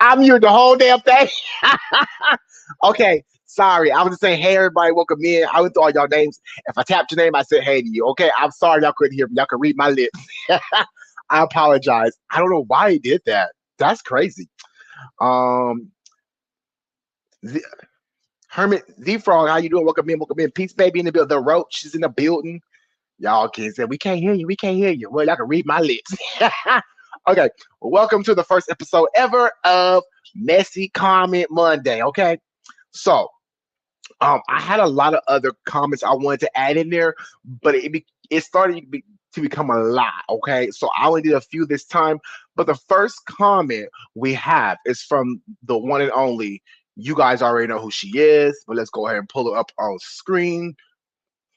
I'm muted the whole damn thing. Okay, sorry. I was just saying, hey, everybody, welcome in. I went through all y'all names. If I tapped your name, I said hey to you. Okay, I'm sorry y'all couldn't hear me. Y'all can read my lips. I apologize. I don't know why he did that. That's crazy. Um, the, Hermit Z Frog, how you doing? Welcome in, welcome in. Peace, baby, in the building. The Roach is in the building. Y'all can say we can't hear you. We can't hear you. Well, y'all can read my lips. Okay, welcome to the first episode ever of Messy Comment Monday. Okay, so I had a lot of other comments I wanted to add in there, but it started to become a lot. Okay, so I only did a few this time, but the first comment we have is from the one and only. You guys already know who she is, but let's go ahead and pull her up on screen.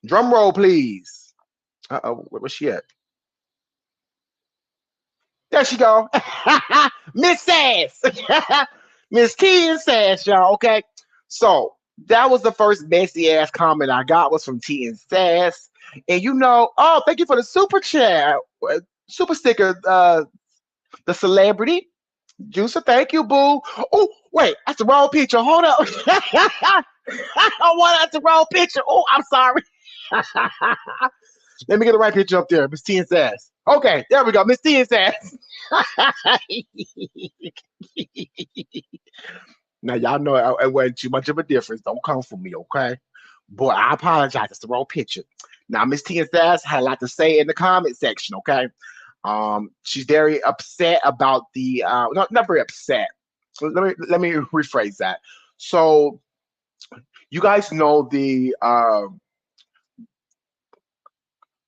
Drum roll, please. Where's she at? There she go. Miss Sass. Miss T and Sass, y'all. Okay. So that was the first messy ass comment I got was from T and Sass. And oh, thank you for the super chat. Super sticker, the celebrity. Juicer, thank you, boo. Oh, wait, that's the wrong picture. Hold up. I want that's the wrong picture. Oh, I'm sorry. Let me get the right picture up there. Miss T and Sass. Okay, there we go. Miss T and Sass. Now, y'all know it wasn't too much of a difference. Don't come for me, okay? Boy, I apologize. It's the wrong picture. Now, Miss T and Sass had a lot to say in the comment section, okay? She's very upset about the not very upset. Let me rephrase that. So you guys know the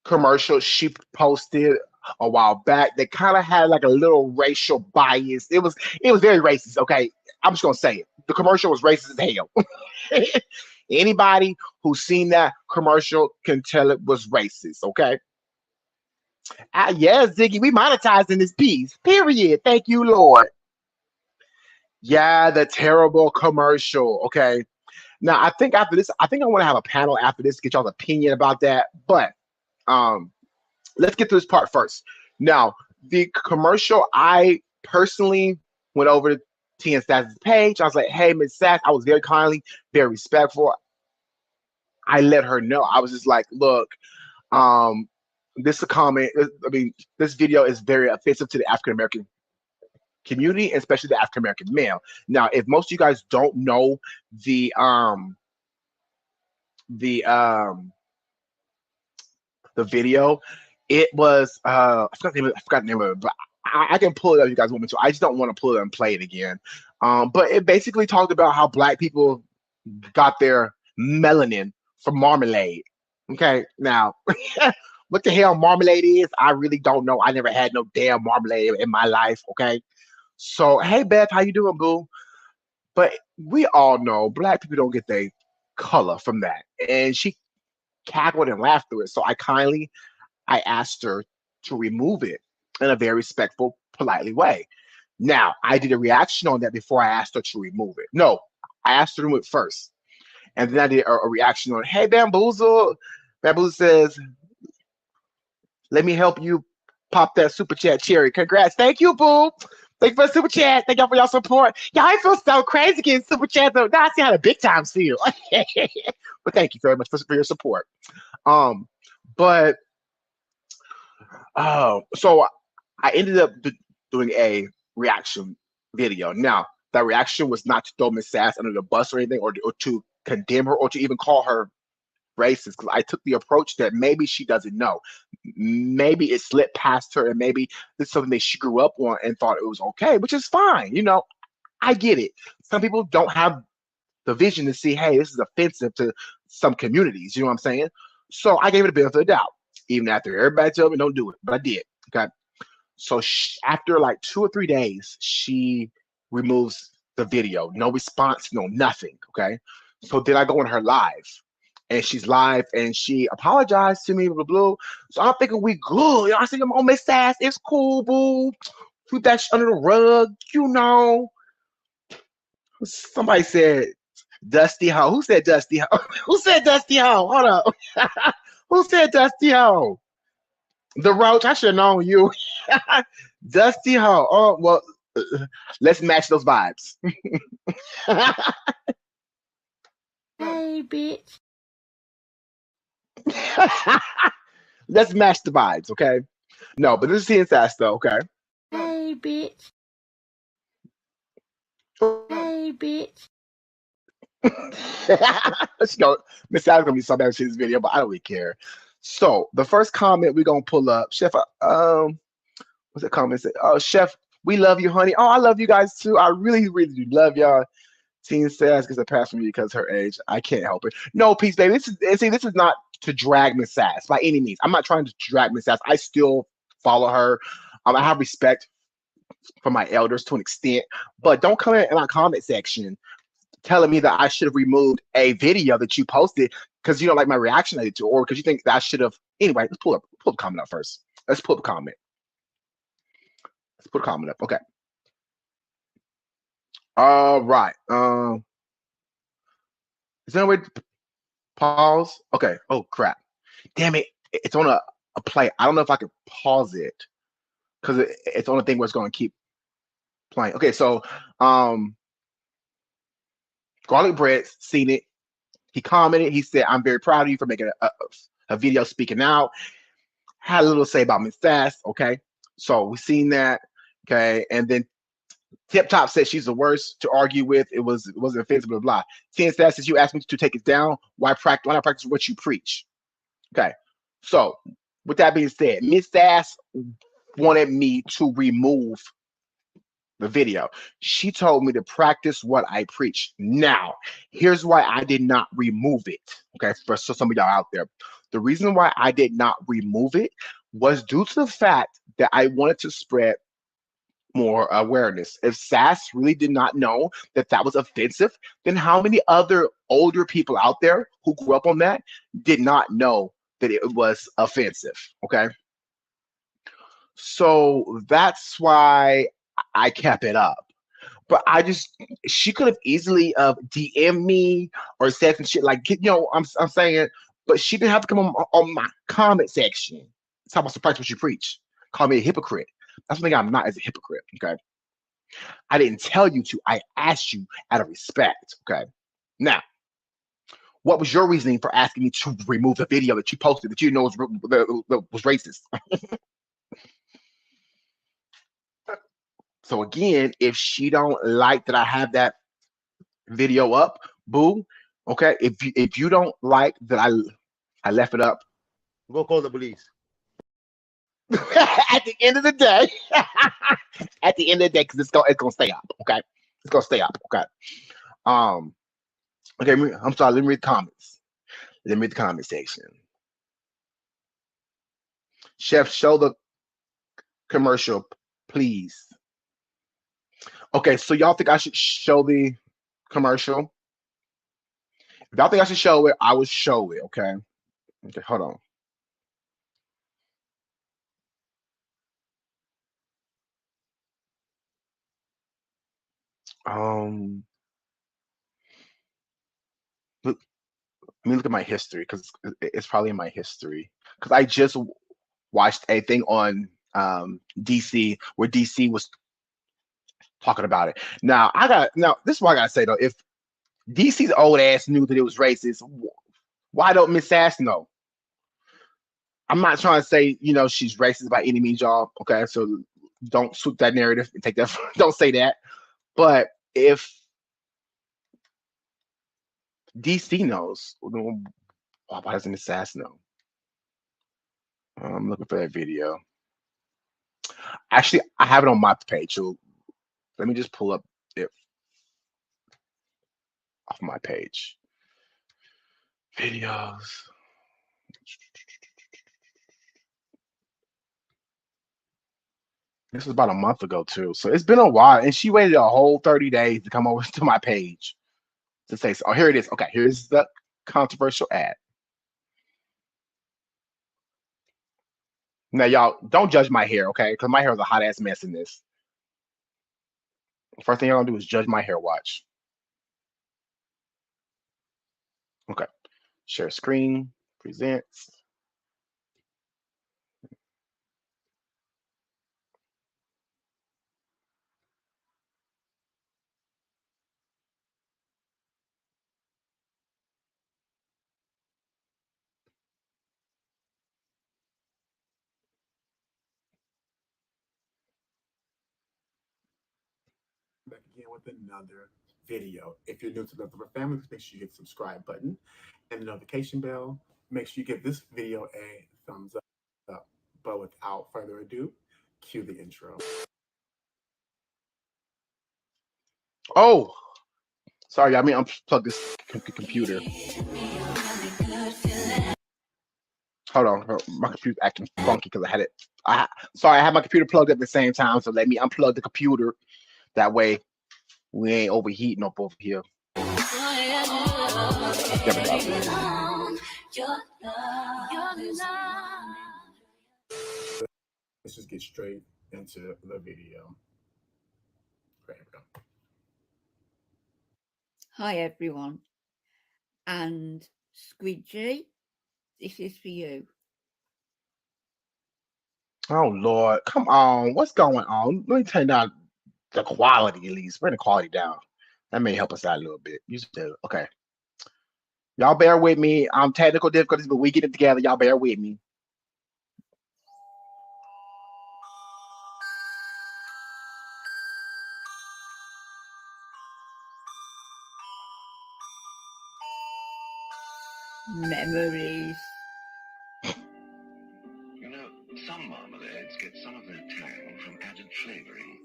commercial she posted a while back that kind of had like a little racial bias. It was very racist. Okay, I'm just gonna say it. The commercial was racist as hell. Anybody who's seen that commercial can tell it was racist. Okay. Yeah, Ziggy, we monetizing this piece. Period. Thank you, Lord. Yeah, the terrible commercial. Okay. Now I think after this, I think I want to have a panel after this, get y'all's opinion about that. But um let's get to this part first. Now, the commercial, I personally went over to T and Sass's page. I was like, hey, Miss Sass, I was very kindly, very respectful. I let her know. I was just like, look, um, this a comment. I mean, this video is very offensive to the African American community, especially the African American male. Now, if most of you guys don't know the the um the video. It was I forgot the name of it, but I can pull it up if you guys want me to. I just don't want to pull it and play it again. But it basically talked about how black people got their melanin from marmalade. Okay, now what the hell marmalade is, I really don't know. I never had no damn marmalade in my life. Okay, so hey Beth, how you doing, boo? But we all know black people don't get their color from that, and she cackled and laughed through it. So I asked her to remove it in a very respectful, politely way. Now, I did a reaction on that before I asked her to remove it. No, I asked her to remove it first. And then I did a reaction on, hey, Bamboozle. Bamboozle says, let me help you pop that super chat cherry. Congrats. Thank you, boo. Thank you for the super chat. Thank y'all for y'all support. Y'all, I feel so crazy getting super chats. Now I see how the big times feel. But thank you very much for your support. Um, but so I ended up doing a reaction video. Now, that reaction was not to throw Miss Sass under the bus or anything, or to condemn her, or to even call her racist. Because I took the approach that maybe she doesn't know. Maybe it slipped past her, and maybe this is something that she grew up on and thought it was okay, which is fine. I get it. Some people don't have the vision to see, hey, this is offensive to some communities. You know what I'm saying? So I gave it a benefit of the doubt, even after everybody told me don't do it, but I did. Okay. So after like 2 or 3 days, she removes the video. No response, no nothing. Okay. So then I go on her live, and she's live, and she apologized to me, blah, blah, blah. So I'm thinking we good. I said, oh, Miss Sass, it's cool, boo. Sweep that under the rug. Somebody said Dusty Ho. Who said Dusty Ho? Who said Dusty Ho? Hold up. Who said Dusty Ho? The Roach. I should have known you. Dusty Ho. Oh, well, let's match those vibes. Hey, bitch. Let's match the vibes, okay? No, but this is Teen Sass, though, okay? Hey, bitch. Hey, bitch. Let's go. Miss Sass gonna be so bad in this video, but I don't really care. So the first comment we're gonna pull up, Chef. What's that comment say? Oh, Chef, we love you, honey. Oh, I love you guys too. I really, really do love y'all. Teen Sass gets a pass from me because her age. I can't help it. No, peace, baby. This is not to drag Miss Sass by any means. I'm not trying to drag Miss Sass. I still follow her. I have respect for my elders to an extent, but don't come in my comment section telling me that I should have removed a video that you posted because you don't like my reaction I did to, or because you think that I should have. Anyway, let's pull the comment up first. Let's pull the comment. Let's put a comment up. Okay. All right. Is there a way to pause? Okay. Oh crap. Damn it. It's on a play. I don't know if I can pause it because it's on a thing where it's going to keep playing. Okay. So Garlic Bread seen it. He commented. He said, "I'm very proud of you for making a video speaking out." Had a little to say about Miss Sass. Okay. So we seen that. Okay. And then Tip Top said she's the worst to argue with. It wasn't offensive, blah blah. Teen Sass says you asked me to take it down. Why not practice what you preach? Okay. So with that being said, Miss Sass wanted me to remove the video. She told me to practice what I preach. Now, here's why I did not remove it. Okay, for so some of y'all out there, the reason why I did not remove it was due to the fact that I wanted to spread more awareness. If Sass really did not know that that was offensive, then how many other older people out there who grew up on that did not know that it was offensive? Okay. So that's why I kept it up. But she could have easily DM me or said some shit like, I'm saying, but she didn't have to come on my comment section. Talk about surprise what you preach. Call me a hypocrite. That's one thing I'm not as a hypocrite. Okay. I didn't tell you to. I asked you out of respect. Okay. Now, what was your reasoning for asking me to remove the video that you posted that you know was racist? So again, if she don't like that I have that video up, boo, Okay, if you don't like that I left it up. Go call the police. At the end of the day, at the end of the day, because it's gonna stay up. Okay, it's gonna stay up. Okay. Um. Okay. I'm sorry. Let me read the comments. Let me read the comment section. Chef, show the commercial, please. Okay. So y'all think I should show the commercial? If y'all think I should show it, I will show it. Okay. Okay. Hold on. Um. Look, let me look at my history because it's probably in my history. Because I just watched a thing on DC where DC was talking about it. Now this is what I gotta say though. If DC's old ass knew that it was racist, why don't Miss Sass know? I'm not trying to say she's racist by any means, y'all. Okay, so don't swoop that narrative and take that. Don't say that. But if DC knows, then why doesn't Miss Sass know? I'm looking for that video. Actually, I have it on my page. So let me just pull up it off my page. Videos. This was about a month ago too, so it's been a while. And she waited a whole 30 days to come over to my page to say, "Oh, here it is. Okay, here's the controversial ad." Now, y'all don't judge my hair, okay? Because my hair is a hot ass mess in this. First thing y'all gonna do is judge my hair. Watch. Okay, share screen, presents. Back again with another video. If you're new to the Leftover family, make sure you hit the subscribe button and the notification bell. Make sure you give this video a thumbs up. But without further ado, cue the intro. Oh, sorry, I mean unplug this computer. Hold on, my computer's acting funky because I had it. Sorry, I had my computer plugged at the same time, so let me unplug the computer. That way, we ain't overheating up over here. There we go. Let's just get straight into the video. There we go. Hi everyone, and Squidgy, this is for you. Oh Lord, come on, what's going on? Let me turn down the quality at least. Bring the quality down. That may help us out a little bit. You said okay. Y'all bear with me. Technical difficulties, but we get it together. Y'all bear with me. Memories. You know, some marmalades get some of their tang from added flavoring.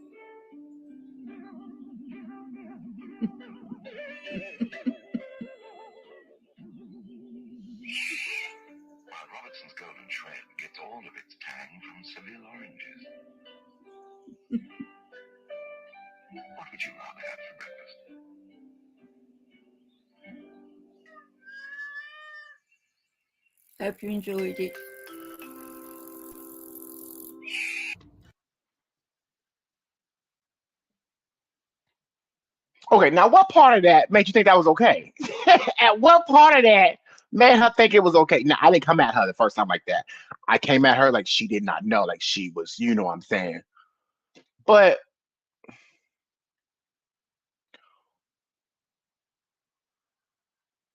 While Robertson's Golden Shred gets all of its tang from Seville oranges. What would you rather have for breakfast? Hope you enjoyed it. Okay, now what part of that made you think that was okay? At what part of that made her think it was okay? Now I didn't come at her the first time like that. I came at her like she did not know, like she was, you know what I'm saying. But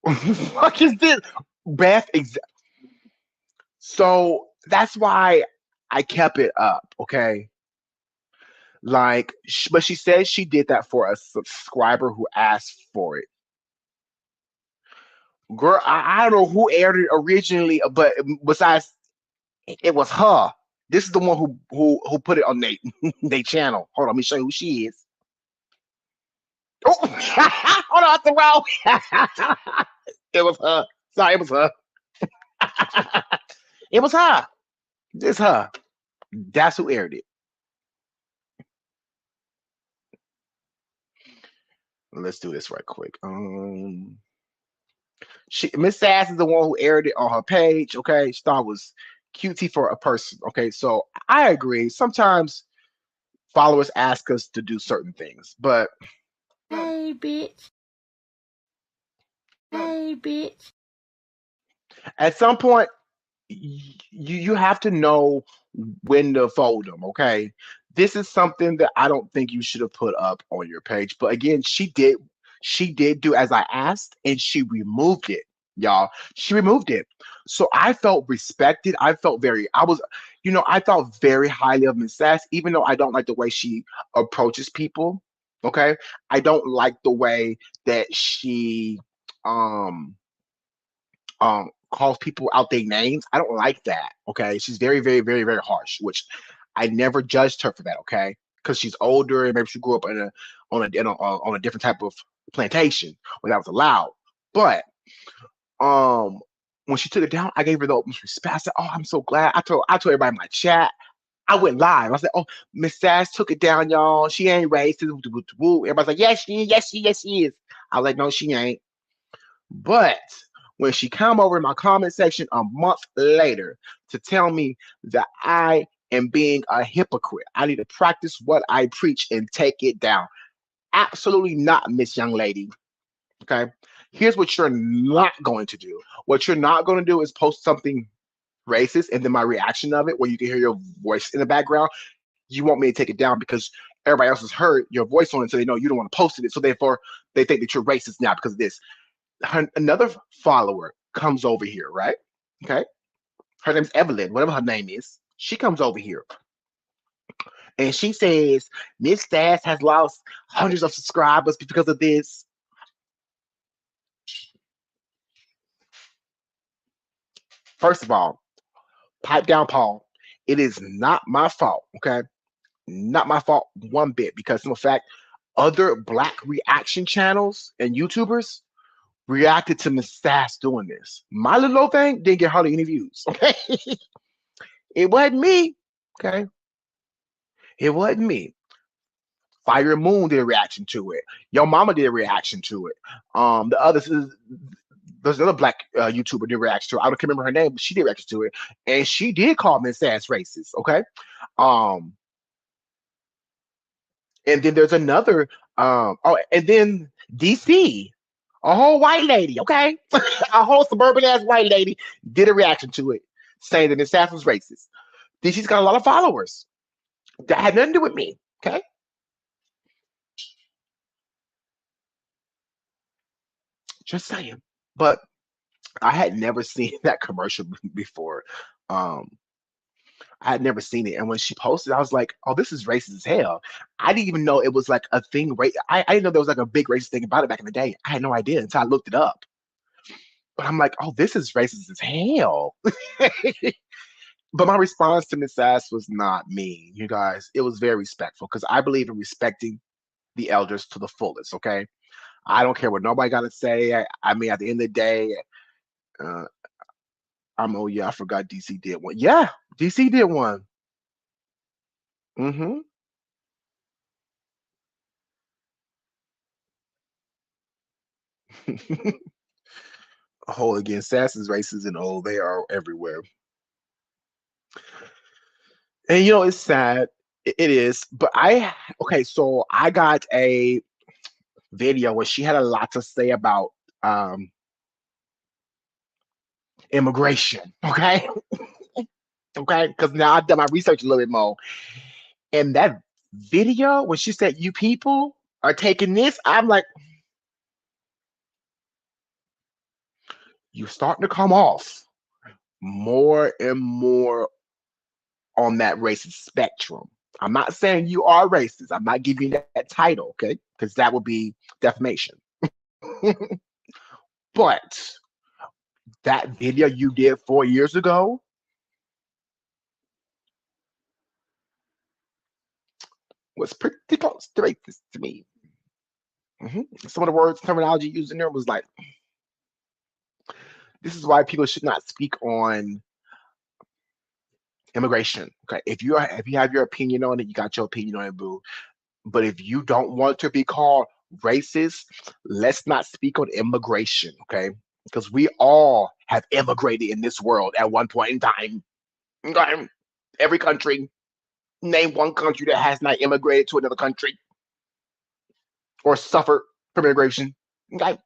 what is this? Beth, so that's why I kept it up, okay? Like, but she said she did that for a subscriber who asked for it. Girl, I don't know who aired it originally, but besides, it was her. This is the one who put it on they they channel. Hold on, let me show you who she is. Oh, hold on, the wrong. It was her. Sorry, it was her. It was her. It's her. That's who aired it. Let's do this right quick. She Miss Sass is the one who aired it on her page. Okay, she thought it was cutesy for a person. Okay, so I agree. Sometimes followers ask us to do certain things, but Hey, bitch. Hey, bitch. at some point you have to know when to fold them. Okay, this is something that I don't think you should have put up on your page, but again, she did do as I asked, and she removed it, y'all. She removed it, so I felt respected. I felt very, I was, I thought very highly of Miss Sass, even though I don't like the way she approaches people. Okay, I don't like the way that she um calls people out their names. I don't like that. Okay. She's very, very, very, very harsh, which I never judged her for that, okay? Because she's older and maybe she grew up on a different type of plantation where that was allowed. But um when she took it down, I gave her the utmost respect. I said, "Oh, I'm so glad." I told everybody in my chat. I went live. I said, "Oh, Miss Sass took it down, y'all. She ain't racist." Everybody's like, "Yes, she is. Yes, she is." I was like, "No, she ain't." But when she come over in my comment section a month later to tell me that I am being a hypocrite, I need to practice what I preach and take it down. Absolutely not, Miss Young Lady. Okay. Here's what you're not going to do. What you're not going to do is post something racist and then my reaction of it, where you can hear your voice in the background. You want me to take it down because everybody else has heard your voice on it, so they know you don't want to post it. So therefore, they think that you're racist now because of this. Another follower comes over here, right? Okay. Her name's Evelyn, whatever her name is. She comes over here and she says, Miss Sass has lost hundreds of subscribers because of this. First of all, pipe down, Paul. It is not my fault, okay? Not my fault one bit because, in fact, other black reaction channels and YouTubers reacted to Miss Sass doing this. My little old thing didn't get hardly any views, okay? It wasn't me, okay? It wasn't me. Fire Moon did a reaction to it. Yo Mama did a reaction to it. The others is there's another black YouTuber did a reaction to it. I don't remember her name, but she did reaction to it, and she did call Miss Sass racist. Okay, um, and then there's another. And then DC, a whole white lady. Okay, a whole suburban ass white lady did a reaction to it, saying that Miss Sass was racist. Then she's got a lot of followers. That had nothing to do with me. Okay, just saying. But I had never seen that commercial before. Um, I had never seen it, and when she posted, I was like, "Oh, this is racist as hell." I didn't even know it was like a thing. I didn't know there was like a big racist thing about it back in the day. I had no idea until I looked it up. But I'm like, "Oh, this is racist as hell." But my response to Miss Sass was not mean, you guys. It was very respectful because I believe in respecting the elders to the fullest. Okay, I don't care what nobody got to say. I mean, at the end of the day, uh, oh yeah, I forgot DC did one. Yeah, DC did one. Hmm. Whole again, Sass's races and oh, they are everywhere. And it's sad. It is. But okay, so I got a video where she had a lot to say about um immigration. Okay. Okay. Because now I've done my research a little bit more. And that video, when she said you people are taking this, I'm like, you're starting to come off more and more on that racist spectrum. I'm not saying you are racist. I'm not giving you that title, okay? Because that would be defamation. But that video you did 4 years ago was pretty close to racist to me. Some of the words, terminology used in there was like, this is why people should not speak on immigration. Okay, if you have your opinion on it, you got your opinion on it, boo. But if you don't want to be called racist, let's not speak on immigration, okay? Because we all have immigrated in this world at one point in time. Okay? Every country, name one country that has not immigrated to another country or suffered from immigration. Okay,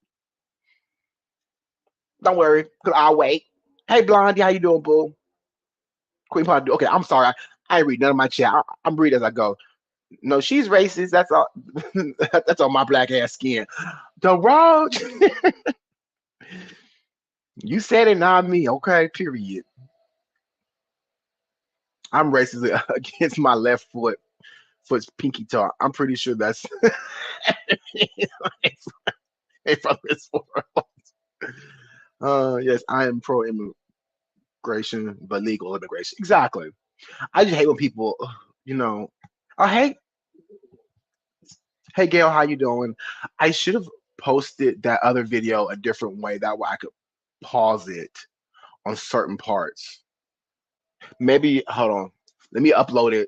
don't worry, because I'll wait. Hey, Blondie, how you doing, boo? Queen Pod. Okay, I'm sorry. I ain't read none of my chat. I'm reading as I go. No, she's racist. That's all. That's on my black ass skin. The road. You said it, not me. Okay, period. I'm racist against my left foot's pinky toe. I'm pretty sure that's it's from this world. Yes, I am pro immigration, but legal immigration. Exactly. I just hate when people, you know. Oh, hey, Gail, how you doing? I should have posted that other video a different way. That way I could pause it on certain parts. Maybe hold on. Let me upload it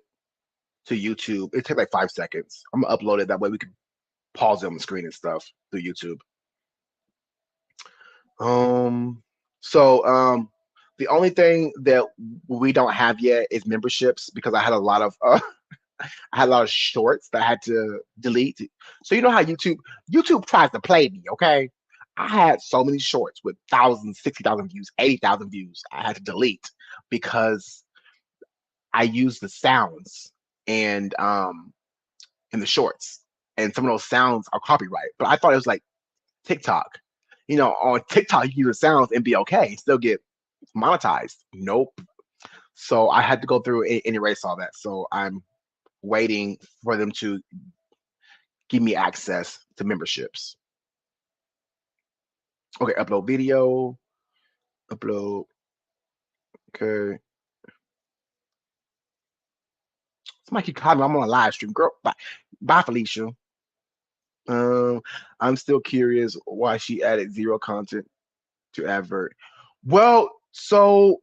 to YouTube. It takes like 5 seconds. I'm gonna upload it that way we can pause it on the screen and stuff through YouTube. Um, so the only thing that we don't have yet is memberships because I had a lot of I had a lot of shorts that I had to delete. So you know how YouTube tries to play me, okay? I had so many shorts with thousands, 60,000 views, 80,000 views. I had to delete because I used the sounds and in the shorts, and some of those sounds are copyright. But I thought it was like TikTok. On TikTok you use the sounds and be okay, still get monetized. Nope. So I had to go through and erase all that. So I'm waiting for them to give me access to memberships. Okay, upload video, upload. Okay. Somebody keep calling me. I'm on a live stream. Girl, bye. Bye, Felicia. Um, I'm still curious why she added zero content to advert. Well, so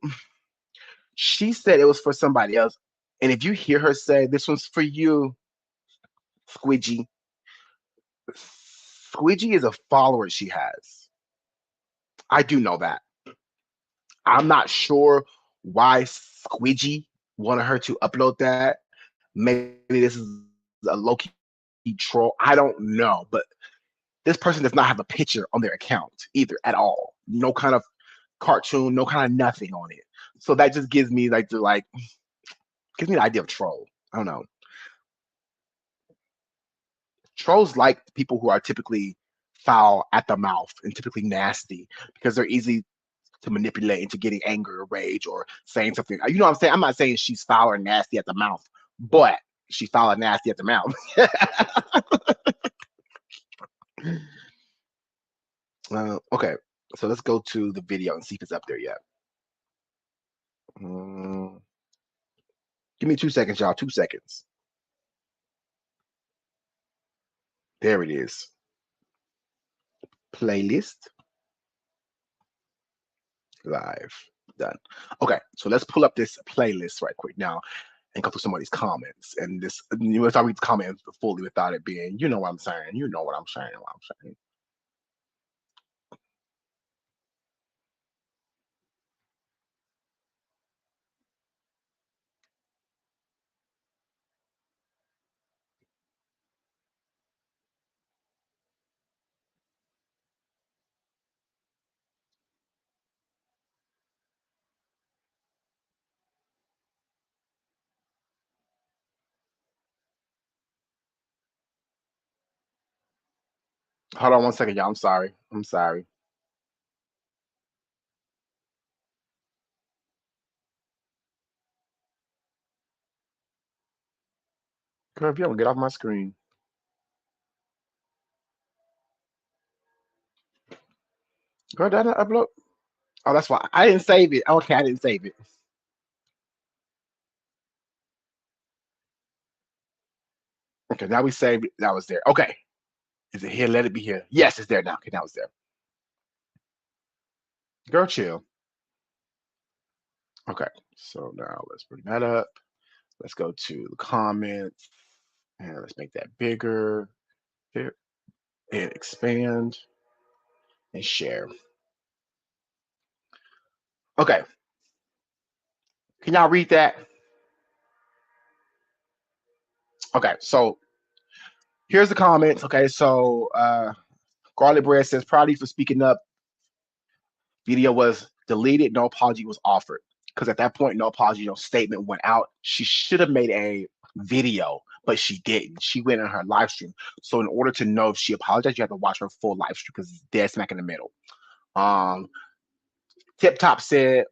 she said it was for somebody else. And if you hear her say this one's for you, Squidgy, Squidgy is a follower she has. I do know that. I'm not sure why Squidgy wanted her to upload that. Maybe this is a low key troll. I don't know. But this person does not have a picture on their account either at all. No kind of cartoon, no kind of nothing on it. So that just gives me gives me the idea of troll. I don't know. Trolls like people who are typically foul at the mouth and typically nasty because they're easy to manipulate into getting anger or rage or saying something. You know what I'm saying? I'm not saying she's foul or nasty at the mouth, but she's foul and nasty at the mouth. Okay, so let's go to the video and see if it's up there yet. Um, Give me 2 seconds, y'all. 2 seconds. There it is. Playlist. Live. Done. Okay, so let's pull up this playlist right quick now and go through some of these comments. And this, let's read the comments fully without it being, you know what I'm saying. You know what I'm saying. What I'm saying. Hold on 1 second, y'all. I'm sorry. I'm sorry. Girl, if you don't get off my screen. Girl, did I not upload? Oh, that's why I didn't save it. Okay, I didn't save it. Okay, now we saved it. That was there. Okay. Is it here? Let it be here. Yes, it's there now. Okay, now it's there. Girl, chill. Okay, so now let's bring that up. Let's go to the comments and let's make that bigger. Here and expand and share. Okay, can y'all read that? Okay, so here's the comments. Okay, so Garlic Bread says, proud of you for speaking up. Video was deleted, no apology was offered. Because at that point, no apology, no statement went out. She should have made a video, but she didn't. She went in her live stream. So in order to know if she apologized, you have to watch her full live stream because it's dead smack in the middle. Um, Tip Top said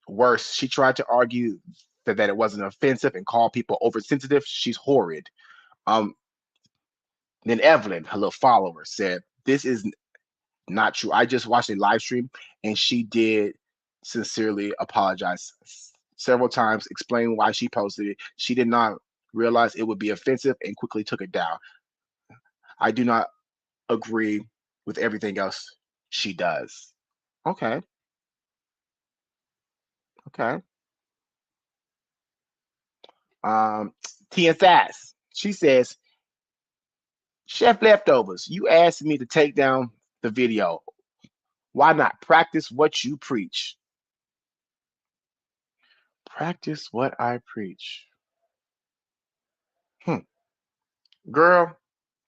worse. She tried to argue that it wasn't offensive and call people oversensitive. She's horrid. Um, then Evelyn, her little follower, said, this is not true. I just watched a live stream and she did sincerely apologize several times, explain why she posted it. She did not realize it would be offensive and quickly took it down. I do not agree with everything else she does. Okay, okay. Um, Tia Sass, she says, Chef Leftovers, you asked me to take down the video. Why not practice what you preach? Practice what I preach. Hmm. Girl,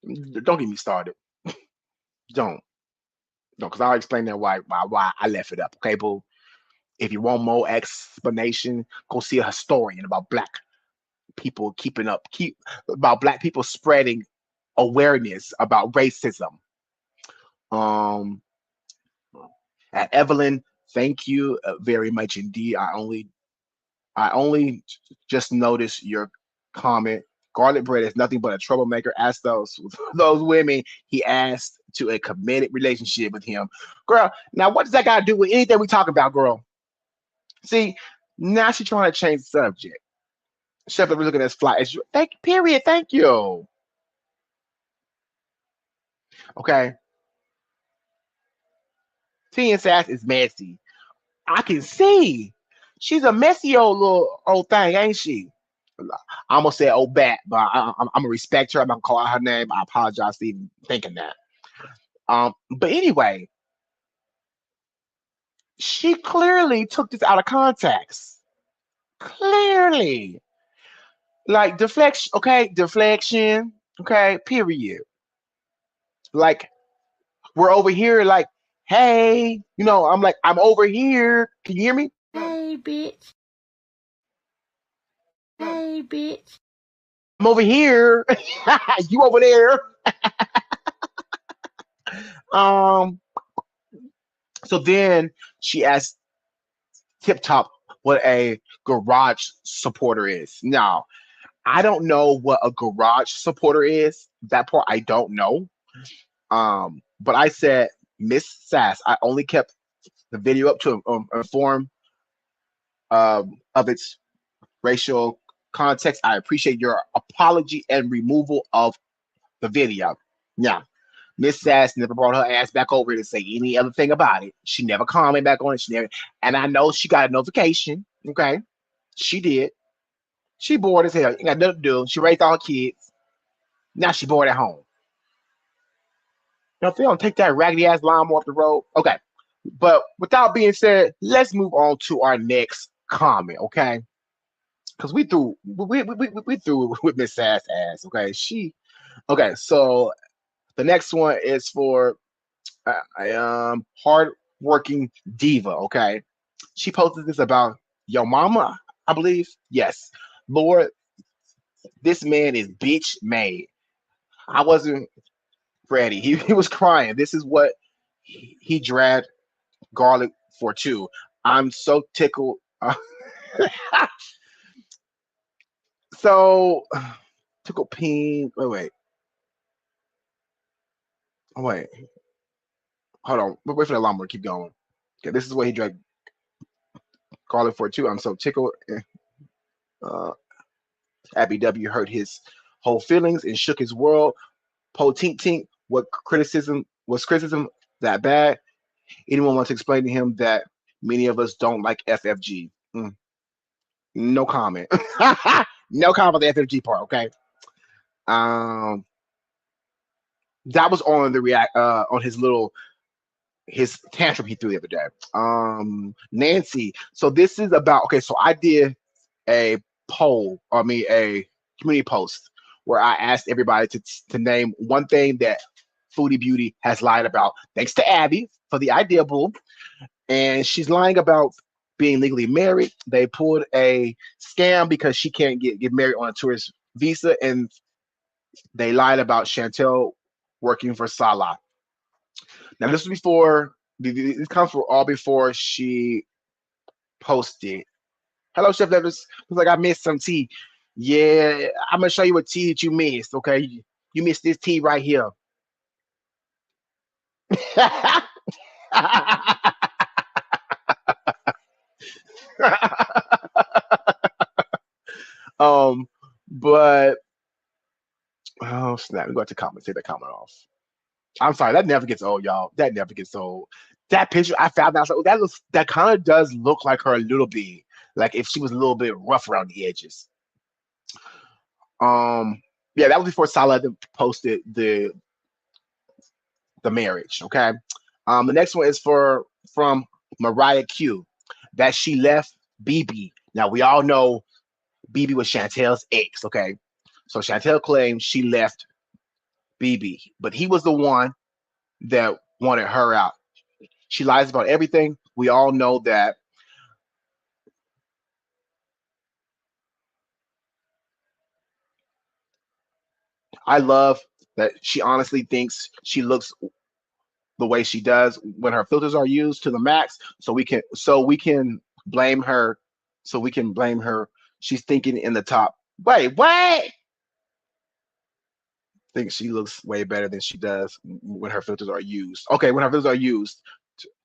don't get me started. Don't. No, because I'll explain that why I left it up. Okay, boo. If you want more explanation, go see a historian about black people keep about black people spreading awareness about racism. Um at Evelyn, thank you very much indeed. I only just noticed your comment. Garlic bread is nothing but a troublemaker. Ask those women he asked to a committed relationship with him. Girl, now what does that got to do with anything we talk about, girl? See, now she's trying to change the subject. Chef, we're looking at this fly. Thank period. Thank you. Okay. T and Sass is messy. I can see. She's a messy old little old thing, ain't she? I'm gonna say old bat, but I'm gonna respect her. I'm gonna call out her name. I apologize for even thinking that. But anyway, she clearly took this out of context. Clearly, like deflection. Okay, deflection. Okay, period. Like we're over here. Like, hey, I'm like I'm over here. Can you hear me? Hey, bitch. Hey, bitch. I'm over here. You over there. Um. So then she asked Tip Top what a garage supporter is. Now, I don't know what a garage supporter is. That part I don't know. But I said, Miss Sass, I only kept the video up to inform of its racial context. I appreciate your apology and removal of the video. Yeah. Miss Sass never brought her ass back over to say any other thing about it. She never commented back on it. She never, and I know she got a notification. Okay, she did. She bored as hell. Ain't got nothing to do. She raised all her kids. Now she bored at home. Now if they don't take that raggedy ass lawnmower off the road, okay. But without being said, let's move on to our next comment. Okay, because we threw with Miss Sass ass. Okay, okay. So the next one is for hard working diva. Okay, she posted this about your mama, I believe. Yes, Lord, this man is bitch made. I wasn't ready. He was crying. This is what he dragged garlic for too. I'm so tickled. So tickled pink. Wait. Oh, wait. Hold on. Wait for the lawnmower to keep going. Okay, this is what he drank garlic for too. I'm so tickled. Uh, Abby W hurt his whole feelings and shook his world. Po Tink Tink, what criticism was criticism that bad? Anyone want to explain to him that many of us don't like FFG? No comment. No comment on the FFG part. Okay. Um, that was on the react on his tantrum he threw the other day. Nancy. So this is about okay. So I did a poll, I mean a community post where I asked everybody to name one thing that Foodie Beauty has lied about. Thanks to Abby for the idea, boo. And she's lying about being legally married. They pulled a scam because she can't get married on a tourist visa, and they lied about Chantel working for Salah. Now this was before these comes for all before she posted. Hello, Chef Letters. Looks like I missed some tea. Yeah, I'm gonna show you what tea that you missed. Okay, you missed this tea right here. um, but oh snap, we got to comment. Take that comment off. I'm sorry, that never gets old, y'all. That never gets old. That picture I found out, I was like, oh, that kind of does look like her a little bit. Like if she was a little bit rough around the edges. Um, yeah, that was before Salah posted the marriage. Okay. The next one is from Mariah Q that she left BB. Now we all know BB was Chantel's ex. Okay, so Chantel claims she left BB, but he was the one that wanted her out. She lies about everything. We all know that. I love that she honestly thinks she looks the way she does when her filters are used to the max. So we can blame her. So we can blame her. She's thinking in the top. Wait, what? Think she looks way better than she does when her filters are used. Okay, when her filters are used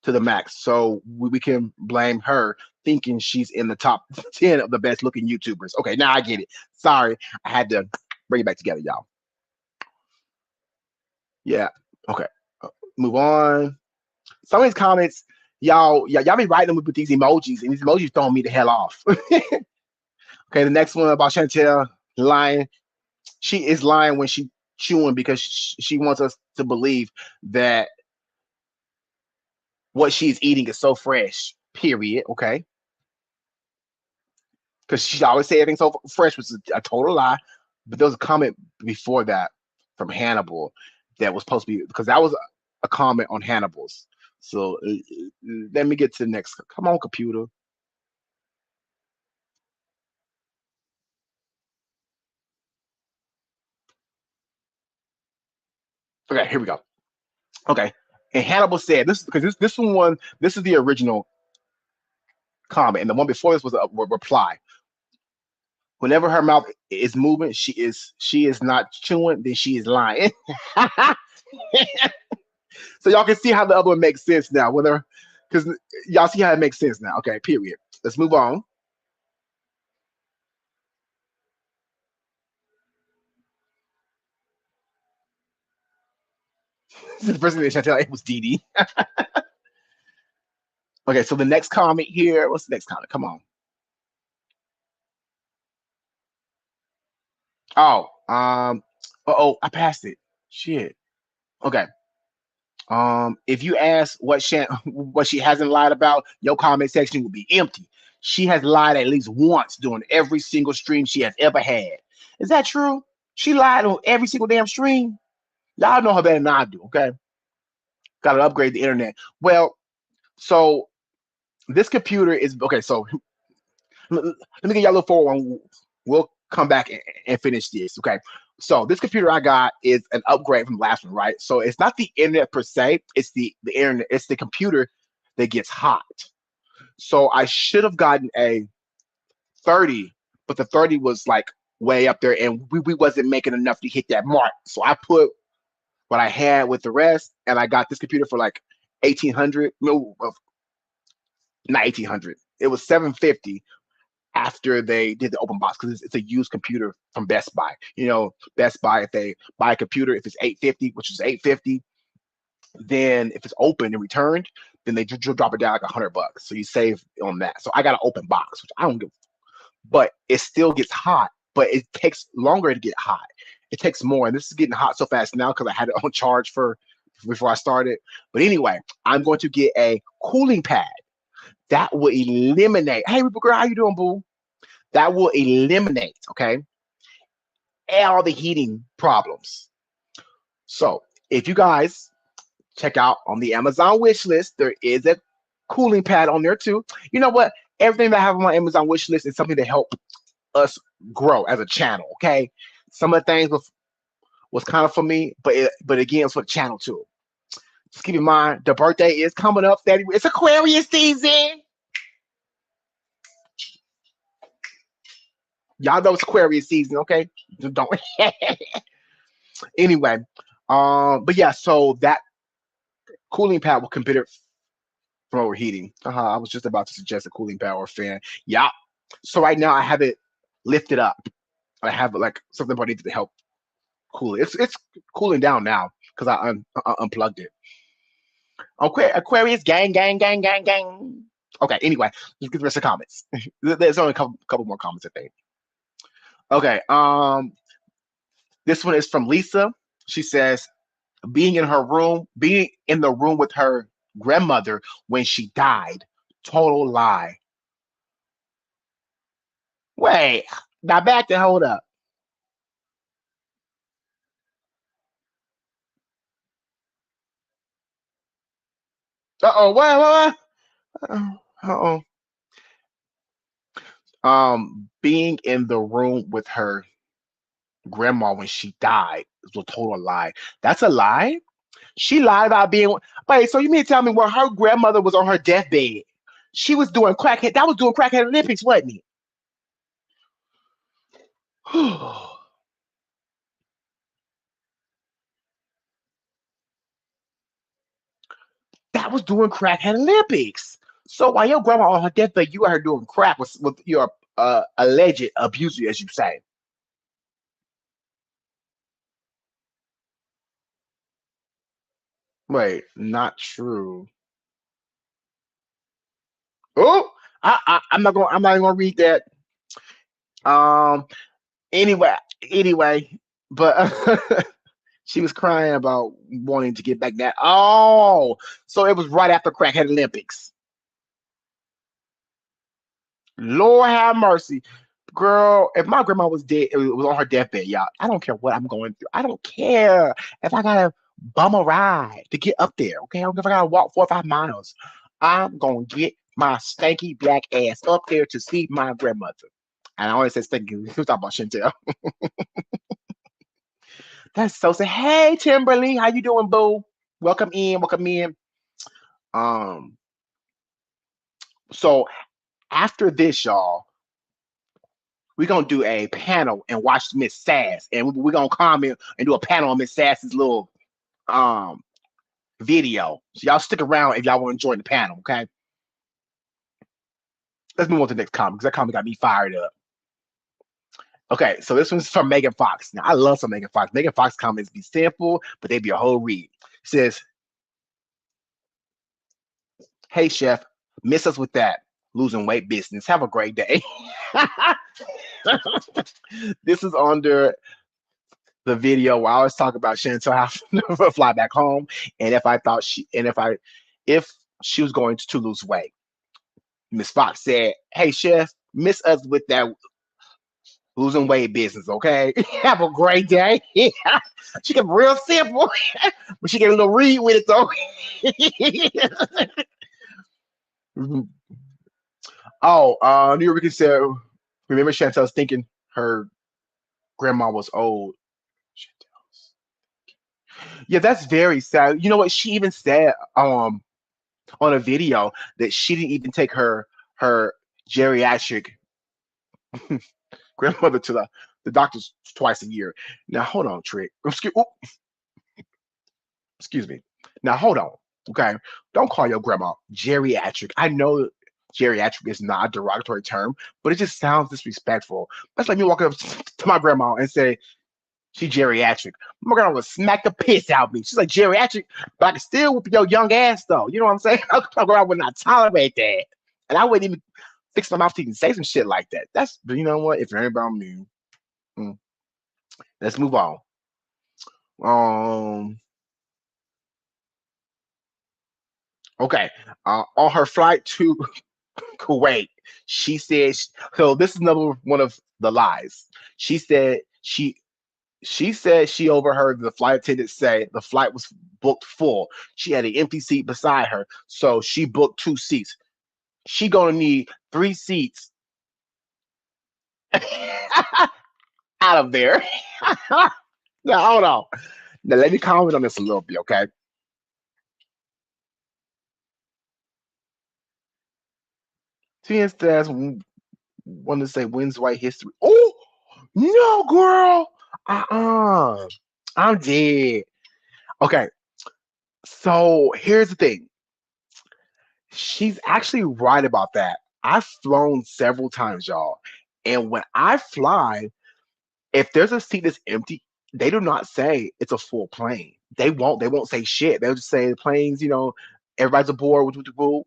to the max. So we can blame her thinking she's in the top 10 of the best looking YouTubers. Okay, now I get it. Sorry, I had to bring it back together, y'all. Yeah, okay. Move on. Some of these comments, y'all be writing them with these emojis, and these emojis throwing me the hell off. Okay, the next one about Chantel lying. She is lying when she chewing because she wants us to believe that what she's eating is so fresh. Period. Okay, because she always say everything's so fresh, which is a total lie. But there was a comment before that from Hannibal that was supposed to be because that was a comment on Hannibal's. So let me get to the next. Come on, computer. Okay, here we go. Okay, and Hannibal said this because this is the original comment, and the one before this was a reply. Whenever her mouth is moving, she is not chewing, then she is lying. So y'all can see how the other one makes sense now. Whether because y'all see how it makes sense now. Okay, period. Let's move on. The first thing they should tell it was Dee Dee. Okay, so the next comment here. What's the next comment? Come on. Oh, I passed it. Shit. Okay. If you ask what she hasn't lied about, your comment section will be empty. She has lied at least once during every single stream she has ever had. Is that true? She lied on every single damn stream. Y'all know her better than I do. Okay, got to upgrade the internet. Well, so this computer is okay. So let me get y'all a little forward one. We'll come back and finish this. Okay. So this computer I got is an upgrade from the last one, right? So it's not the internet per se, it's the internet, it's the computer that gets hot. So I should have gotten a 30, but the 30 was like way up there and we wasn't making enough to hit that mark. So I put what I had with the rest and I got this computer for like 1800. No, not 1800. It was 750 after they did the open box because it's a used computer from Best Buy. Best Buy, if they buy a computer, if it's 850, which is 850, then if it's open and returned, then they drop it down like $100. So you save on that. So I got an open box, which I don't give, but it still gets hot, but it takes longer to get hot. It takes more, and this is getting hot so fast now because I had it on charge for before I started. But anyway, I'm going to get a cooling pad that will eliminate. Hey, girl, how you doing, boo? That will eliminate, okay, all the heating problems. So if you guys check out on the Amazon wish list, there is a cooling pad on there too. You know what? Everything that I have on my Amazon wish list is something to help us grow as a channel. Okay, some of the things was kind of for me, but again, it's for the channel too. Just keep in mind the birthday is coming up. It's Aquarius season. Y'all know it's Aquarius season, okay? Just don't. Anyway, but yeah, so that cooling pad will compare from overheating. I was just about to suggest a cooling pad or a fan. Yeah. So right now I have it lifted up. I have like something I need to help cool it. It's cooling down now because I unplugged it. Okay, Aquarius gang, gang, gang, gang, gang. Okay, anyway, let's get the rest of the comments. There's only a couple more comments, I think. Okay, this one is from Lisa. She says, being in the room with her grandmother when she died. Total lie. Wait, now back to hold up. Uh-oh, what? Uh-oh. Being in the room with her grandma when she died is a total lie. That's a lie? She lied about being. Wait, so you mean to tell me when her grandmother was on her deathbed, she was doing crackhead? That was doing crackhead Olympics, wasn't it? That was doing crackhead Olympics. So while your grandma on her deathbed, you are doing crack with your alleged abuser, as you say. Wait, not true. Oh, I'm not gonna read that. Um. Anyway, anyway, but she was crying about wanting to get back that. Oh, so it was right after crackhead Olympics. Lord have mercy. Girl, if my grandma was dead, it was on her deathbed, y'all. I don't care what I'm going through. I don't care if I gotta bum a ride to get up there. Okay, I don't care if I gotta walk 4 or 5 miles. I'm gonna get my stanky black ass up there to see my grandmother. And I always say stanky. We talk about Chantel. That's so sad. Hey, Timberly, how you doing, boo? Welcome in. Welcome in. Um. So after this, y'all, we're gonna do a panel and watch Miss Sass, and we're gonna comment and do a panel on Miss Sass's little um video. So y'all stick around if y'all want to join the panel, okay? Let's move on to the next comment because that comment got me fired up. Okay, so this one's from Megan Fox. Now I love some Megan Fox. Megan Fox comments be simple, but they be a whole read. It says, "Hey chef, miss us with that losing weight business. Have a great day." This is under the video where I was talking about Chantel having to fly back home, and if she was going to lose weight. Miss Fox said, "Hey chef, miss us with that losing weight business, okay? Have a great day." She kept real simple, but she get a little read with it though. Oh, New York said, remember Chantel's thinking her grandma was old. Yeah, that's very sad. You know what? She even said on a video that she didn't even take her geriatric grandmother to the doctors twice a year. Now hold on, Trick. Excuse me. Now hold on. Okay, don't call your grandma geriatric. I know geriatric is not a derogatory term, but it just sounds disrespectful. That's like me walking up to my grandma and say she geriatric. My grandma would smack the piss out of me. She's like geriatric, but I can still whoop your young ass though. You know what I'm saying? My grandma would not tolerate that, and I wouldn't even fix my mouth to even say some shit like that. That's you know what? If you're about me, mm, let's move on. Um, okay. On her flight to Kuwait, she said. So this is another one of the lies. She said she overheard the flight attendant say the flight was booked full. She had an empty seat beside her, so she booked two seats. She gonna need three seats out of there. Now hold on. Now let me comment on this a little bit, okay? TN says want to say wins white history. Oh no, girl. Uh-uh. I'm dead. Okay, so here's the thing. She's actually right about that. I've flown several times, y'all. And when I fly, if there's a seat that's empty, they do not say it's a full plane. They won't say shit. They'll just say the plane's, everybody's aboard with the boo.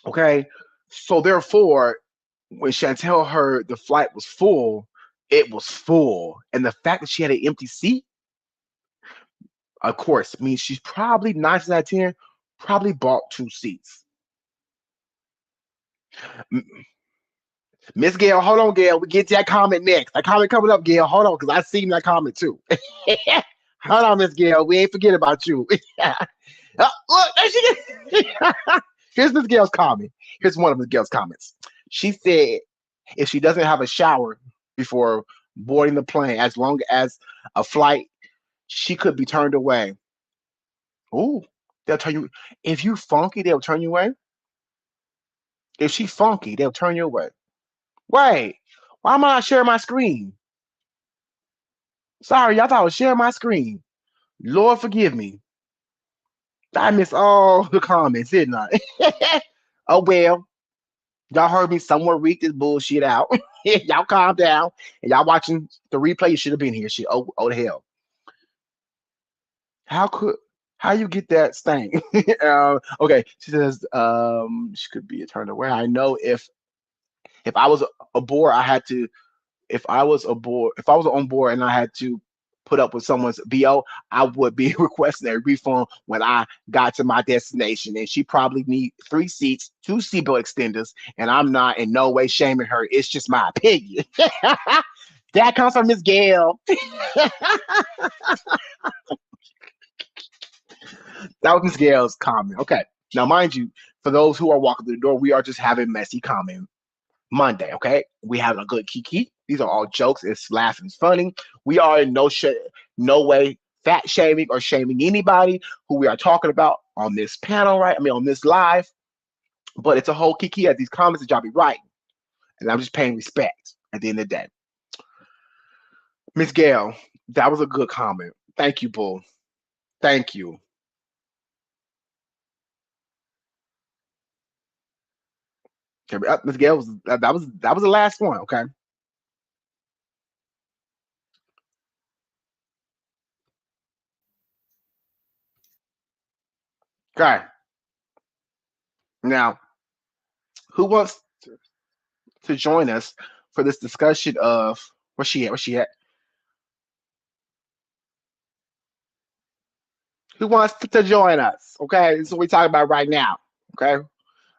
Okay. So therefore, when Chantel heard the flight was full, it was full. And the fact that she had an empty seat, of course, means she's probably 9 out of 10, probably bought two seats. Miss Gail, hold on, Gail. We get to that comment next. That comment coming up, Gail. Hold on, because I seen that comment too. Hold on, Miss Gail. We ain't forget about you. Look, there she is. Here's Miss Gail's comment. Here's one of Miss Gail's comments. She said if she doesn't have a shower before boarding the plane, as long as a flight, she could be turned away. Ooh, they'll turn you. If you funky, they'll turn you away. If she funky, they'll turn you away. Wait, why am I not sharing my screen? Sorry, y'all thought I was sharing my screen. Lord forgive me. I missed all the comments, didn't I? Oh well, y'all heard me somewhere read this bullshit out. Y'all calm down. And y'all watching the replay, you should have been here. Shit. Oh the hell. How could how you get that stain? Okay. She says she could be turned away. I know if I was aboard, I had to if I was on board and I had to put up with someone's BO, I would be requesting a refund when I got to my destination. And she probably need three seats, two seatbelt extenders, and I'm not in no way shaming her. It's just my opinion. That comes from Miss Gail. That was Miss Gail's comment. Okay. Now, mind you, for those who are walking through the door, we are just having messy comment Monday, okay? We having a good kiki. These are all jokes. It's laughing, it's funny. We are in no way fat shaming or shaming anybody who we are talking about on this panel, right? I mean, on this live. But it's a whole kiki at these comments that y'all be writing, and I'm just paying respect at the end of the day. Miss Gail, that was a good comment. Thank you, Bull. Thank you. Okay, Miss Gail that was the last one. Okay. Okay. Now, who wants to join us for this discussion of where's she at? Where's she at? Who wants to join us? Okay, this is what we're talking about right now. Okay,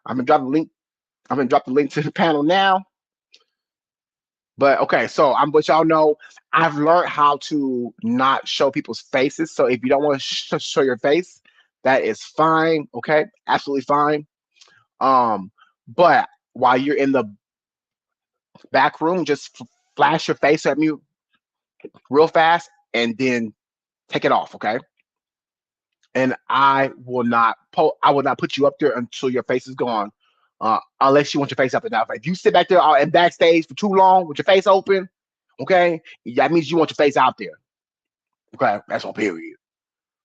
I'm gonna drop the link. I'm gonna drop the link to the panel now. But okay, so I'm but y'all know I've learned how to not show people's faces. So if you don't want to show your face, that is fine. Okay, absolutely fine. Um, but while you're in the back room, just flash your face at me real fast and then take it off. Okay, and I will not put you up there until your face is gone. Unless you want your face up and down. If you sit back there and backstage for too long with your face open, okay, that means you want your face out there. Okay, that's all period.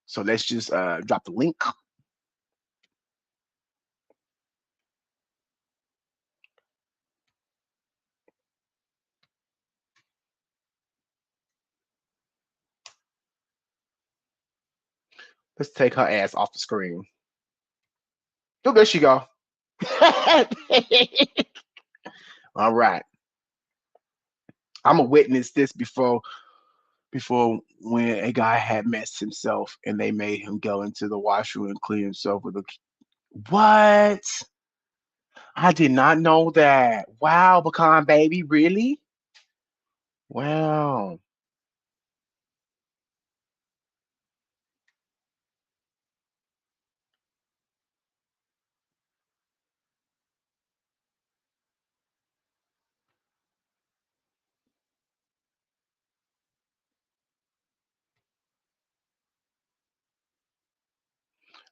So let's just drop the link. Let's take her ass off the screen. Oh, there she go. All right. I'm gonna witness this before when a guy had messed himself and they made him go into the washroom and clean himself with a what? I did not know that. Wow, pecan baby, really? Wow.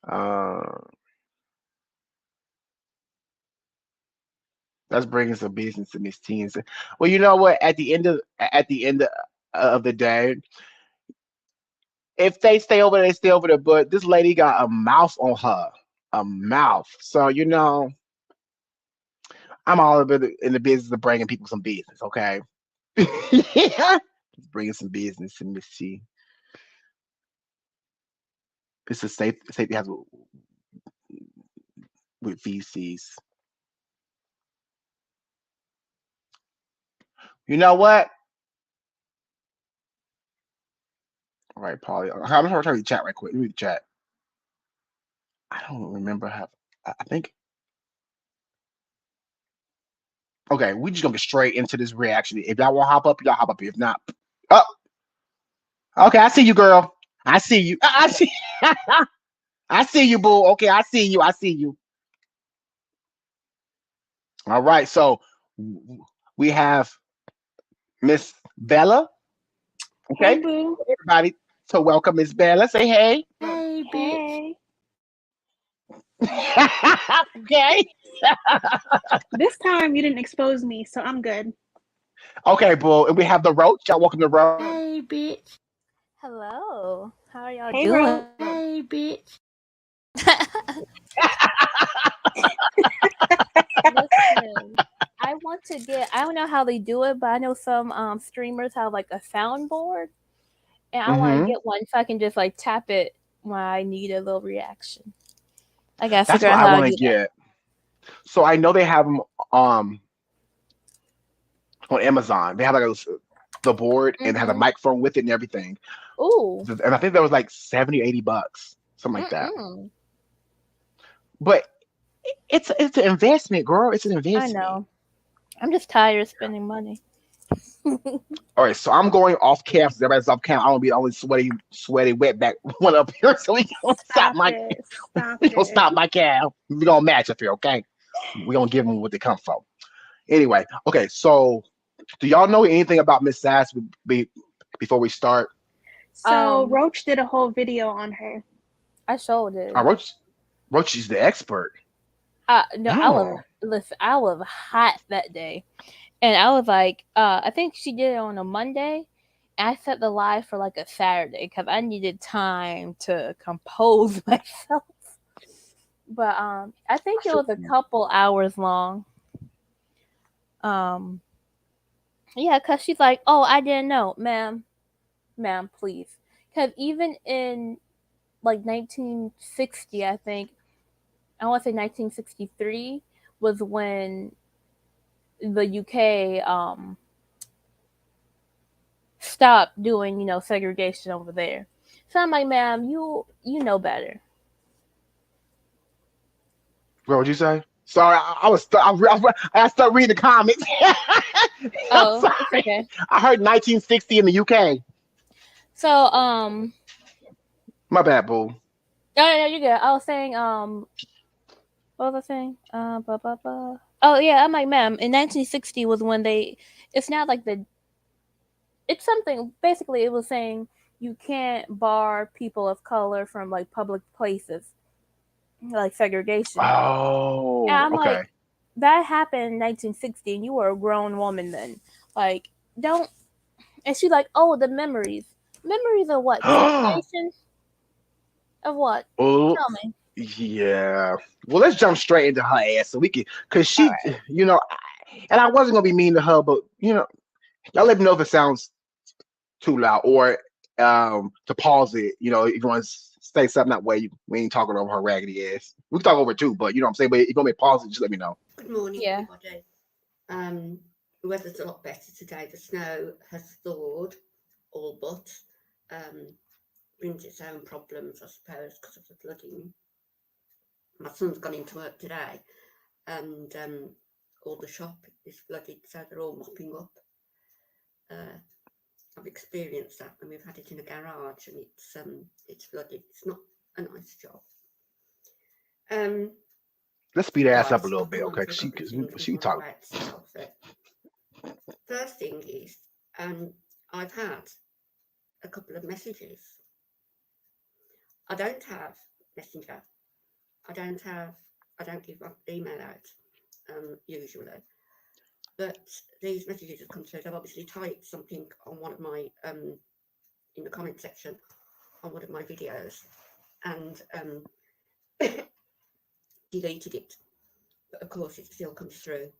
Uh, that's bringing some business to Miss Teens. Well, you know what? At the end of the day, if they stay over there, they stay over there. But this lady got a mouth on her, a mouth. So I'm all in the business of bringing people some business. Okay, yeah, bringing some business to Miss T. It's a safety has with VCs. You know what? All right, Polly. I'm gonna try to chat right quick. Let me chat. I don't remember how. I think. Okay, we just gonna get straight into this reaction. If y'all want to hop up, y'all hop up. If not, oh, okay. I see you, girl. I see you. I see. I see you, boo. Okay, I see you. I see you. All right. So we have Miss Bella. Hey, Okay, boo. everybody. So welcome, Miss Bella. Say hey. Hey, bitch. Hey. Okay. This time you didn't expose me, so I'm good. Okay, boo. And we have the Roach. Y'all welcome the Roach. Hey, bitch. Hello. How are y'all Hey, doing? Ro. Hey, bitch. Listen, I don't know how they do it, but I know some streamers have like a soundboard, and I want to Hmm. get one so I can just like tap it when I need a little reaction. I gotta That's figure what out I how to want to do that. get. So I know they have them um on Amazon. They have like the board and has a Mhm. microphone with it and everything. Ooh. And I think that was like 70, $80, something like that. Mm-mm. But it's an investment, girl. It's an I investment. know. I'm just tired of spending money. All right, so I'm going off cam. So everybody's off cam. I don't be the only sweaty wetback one up here. So we gonna stop Stop my it. Stop we gonna it. stop my cam. We gonna match up here, okay? We gonna give them what they come from. Anyway, okay. So do y'all know anything about Miss Sass before we start? So um, Roach did a whole video on her. I showed it. Roach is the expert. No, Oh, I was hot that day. And I was like, I think she did it on a Monday. And I set the live for like a Saturday because I needed time to compose myself. But I think I it feel was a you. couple hours long. Um, yeah, because she's like, oh, I didn't know, ma'am, please. Because even in like 1960, I think, I want to say 1963 was when the UK stop doing, segregation over there. So I'm like, ma'am, you know better. What would you say? Sorry, I was I started reading the comments. I'm Oh, it's sorry. okay. I heard 1960 in the UK. So My bad, boo. no, no, no, you're good. I was saying what was I saying? Oh yeah, I'm like, ma'am, in 1960 was when they. It's not like the. It's something. Basically, it was saying you can't bar people of color from like public places, like segregation. And Oh, I'm okay. like, that happened in 1960, and you were a grown woman then. Like, don't. And she's like, oh, the memories. Memories of what? Segregation? Of what? Oh, Tell me. yeah. Well, let's jump straight into her ass so we can, cause All she, right. and I wasn't gonna be mean to her, but y'all let me know if it sounds too loud or to pause it. If you want to say something that way, we ain't talking over her raggedy ass. We can talk over it too, but you know what I'm saying. But if you want me to pause it, just let me know. Good morning, Yeah. everybody. The weather's a lot better today. The snow has thawed, all but. Brings its own problems, I suppose, because of the flooding. My son's gone into work today, and all the shop is flooded, so they're all mopping up. I've experienced that when we've had it in a garage, and it's flooded. It's not a nice job. Let's speed her ass up a Right, little I'll bit, come on okay? to a couple of things She before I talk. go out to sell. First thing is, I've had a couple of messages. I don't have Messenger. I don't give my email out usually. But these messages have come through. I've obviously typed something on one of my in the comment section on one of my videos and deleted it. But of course, it still comes through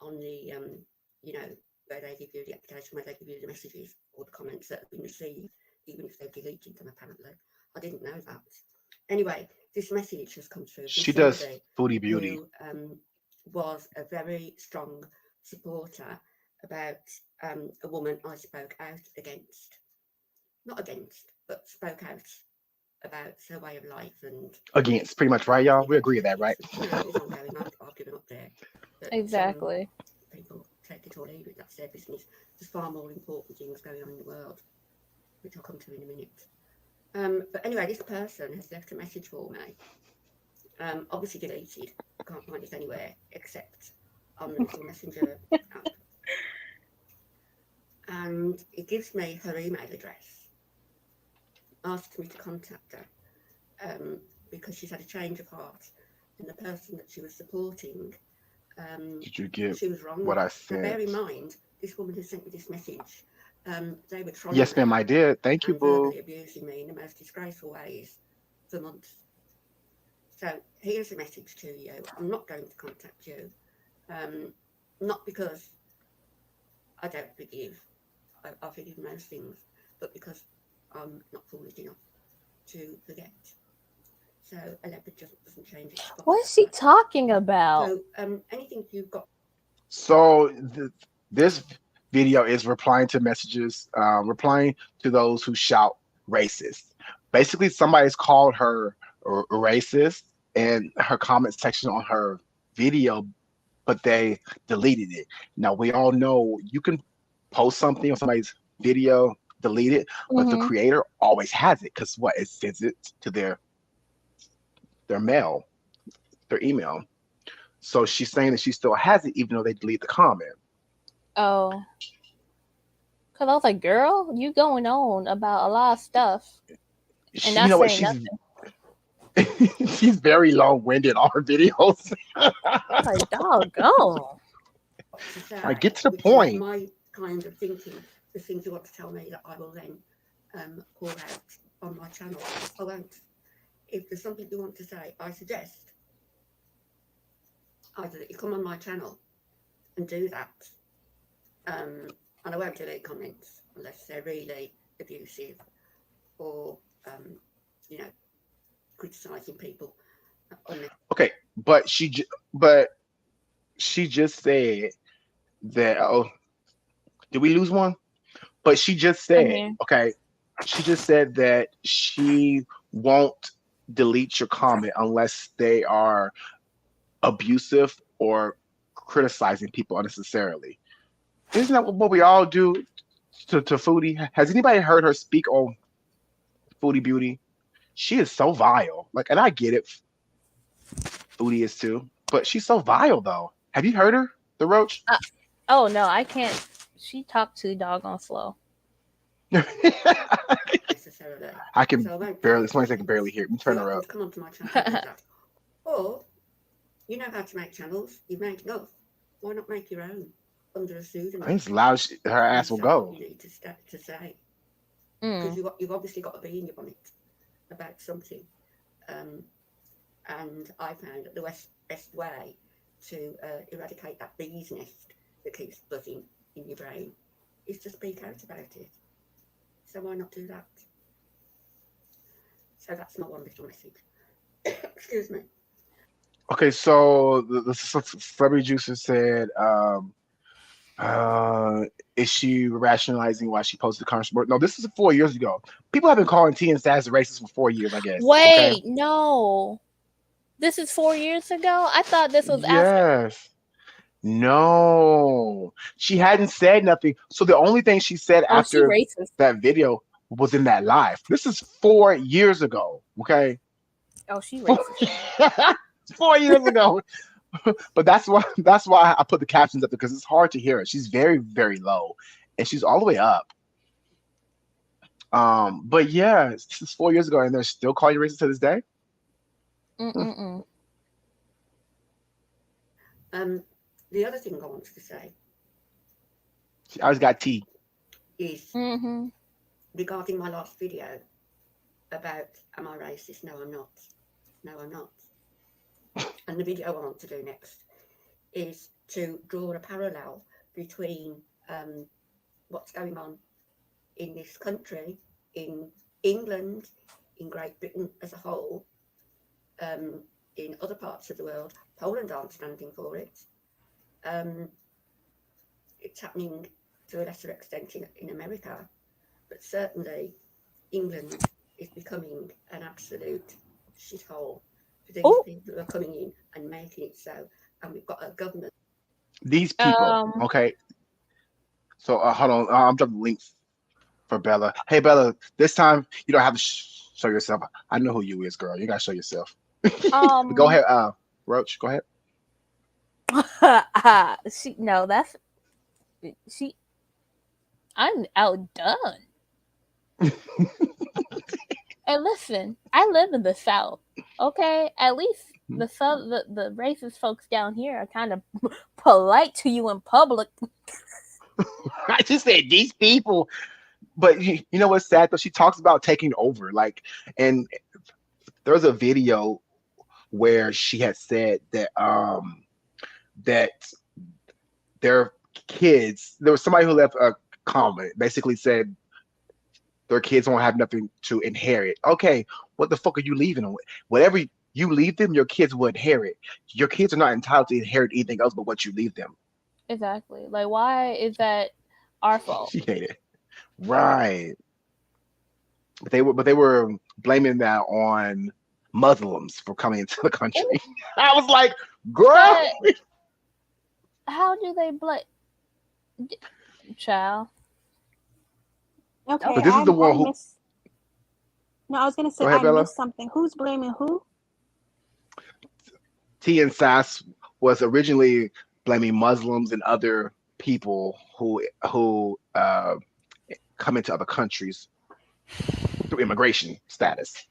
on the where they give you the application, where they give you the messages or the comments that have been received, even if they've deleted them. Apparently, I didn't know that. Anyway, this message has come through from She does somebody foodie beauty. who was a very strong supporter about a woman I spoke out against. Not against, but spoke out about her way of life and Against, pretty much, right, y'all? We agree with that, right? it is ongoing. I've given up there. But, Exactly. people take it or leave it. That's their business. There's far more important things going on in the world, which I'll come to in a minute. But anyway, this person has left a message for me. Obviously deleted. I can't find it anywhere except on the little messenger app. And it gives me her email address, asks me to contact her because she's had a change of heart, and the person that she was supporting, Did you get she was wrong. what I Now, bear said? in mind, this woman who sent me this message, they were trolling Yes, ma'am, me I did. Thank you, and boo. verbally abusing me in the most disgraceful ways for months. So here's a message to you. I'm not going to contact you, not because I don't forgive. I forgive most things, but because I'm not foolish enough to forget. So a leopard just doesn't change its spots. What is she talking about? So anything you've got. So this video is replying to messages, replying to those who shout racist. Basically, somebody's called her racist in her comment section on her video, but they deleted it. Now we all know you can post something on somebody's video, delete it, but the Mhm. creator always has it because what, it sends it to their mail, their email. So she's saying that she still has it even though they delete the comment. Oh. Because I was like, girl, you going on about a lot of stuff. And You know what? saying She's very long-winded on her videos. I was like, doggone. To say, Like, get to the which point. is my kind of thinking, the things you want to tell me that I will then pour out on my channel. I won't. If there's something you want to say, I suggest either that you come on my channel and do that, and I won't delete comments unless they're really abusive or, criticising people. Okay, but she just said that. Oh, did we lose one? But she just I'm said, here. okay, she just said that she won't delete your comment unless they are abusive or criticizing people unnecessarily. Isn't that what we all do to Foodie? Has anybody heard her speak on Foodie Beauty? She is so vile. Like, and I get it. Foodie is too, but she's so vile though. Have you heard her, the Roach? Oh, no, I can't. She talked too doggone slow. Necessarily. I can So I won't barely. delete Somebody can barely comments. hear me. So Turn you're her welcome up. to come onto my channel and do that. Or, you know how to make channels. You've made enough. Why not make your own under a pseudonym? It's loud. Her And ass will say go. what you need to say. Because Mm. you've obviously got to be in your bonnet about something. And I found that the best way to eradicate that bee's nest that keeps buzzing in your brain is to speak out about it. So why not do that? So that's my one little message. Excuse me. Okay, so the celebrity juicer said, uh, is she rationalizing why she posted the controversy? No, this is 4 years ago. People have been calling T and Sass racist for 4 years, I guess. Okay. Wait, no. This is 4 years ago? I thought this was after. Yes. No. She hadn't said nothing. So the only thing she said Oh, she after racist. that video was in that live. This is 4 years ago. Okay. Oh, she Four, racist. 4 years ago. But that's why I put the captions up there because it's hard to hear her. She's very, very low. And she's all the way up. But yeah, this is 4 years ago, and they're still calling you racist to this day. Mm-mm-mm. The other thing I wanted to say She always got tea. is Mm-hmm. regarding my last video about am I racist? No, I'm not. No, I'm not. And the video I want to do next is to draw a parallel between what's going on in this country, in England, in Great Britain as a whole, in other parts of the world. Poland aren't standing for it. It's happening to a lesser extent in America, but certainly England is becoming an absolute shithole for these people who are coming in and making it so. And we've got a government. These people, okay. So hold on, I'm dropping the links for Bella. Hey Bella, this time you don't have to show yourself. I know who you is, girl. You gotta show yourself. Go ahead, Roach. Go ahead. I'm outdone. And listen, I live in the South. Okay, at least the racist folks down here are kind of polite to you in public. I just said these people, but you know what's sad though? She talks about taking over, like, and there was a video where she had said that their kids. There was somebody who left a comment, basically said their kids won't have nothing to inherit. Okay, what the fuck are you leaving them with? Whatever you leave them, your kids will inherit. Your kids are not entitled to inherit anything else but what you leave them. Exactly. Like, why is that our fault? She hated it. Right. But they were blaming that on Muslims for coming into the country. I was like, girl. But how do they blame? Child. Okay, But this is the one who. No, I was gonna say Go ahead, I Bella. missed something. Who's blaming who? T and Sass was originally blaming Muslims and other people who come into other countries through immigration status.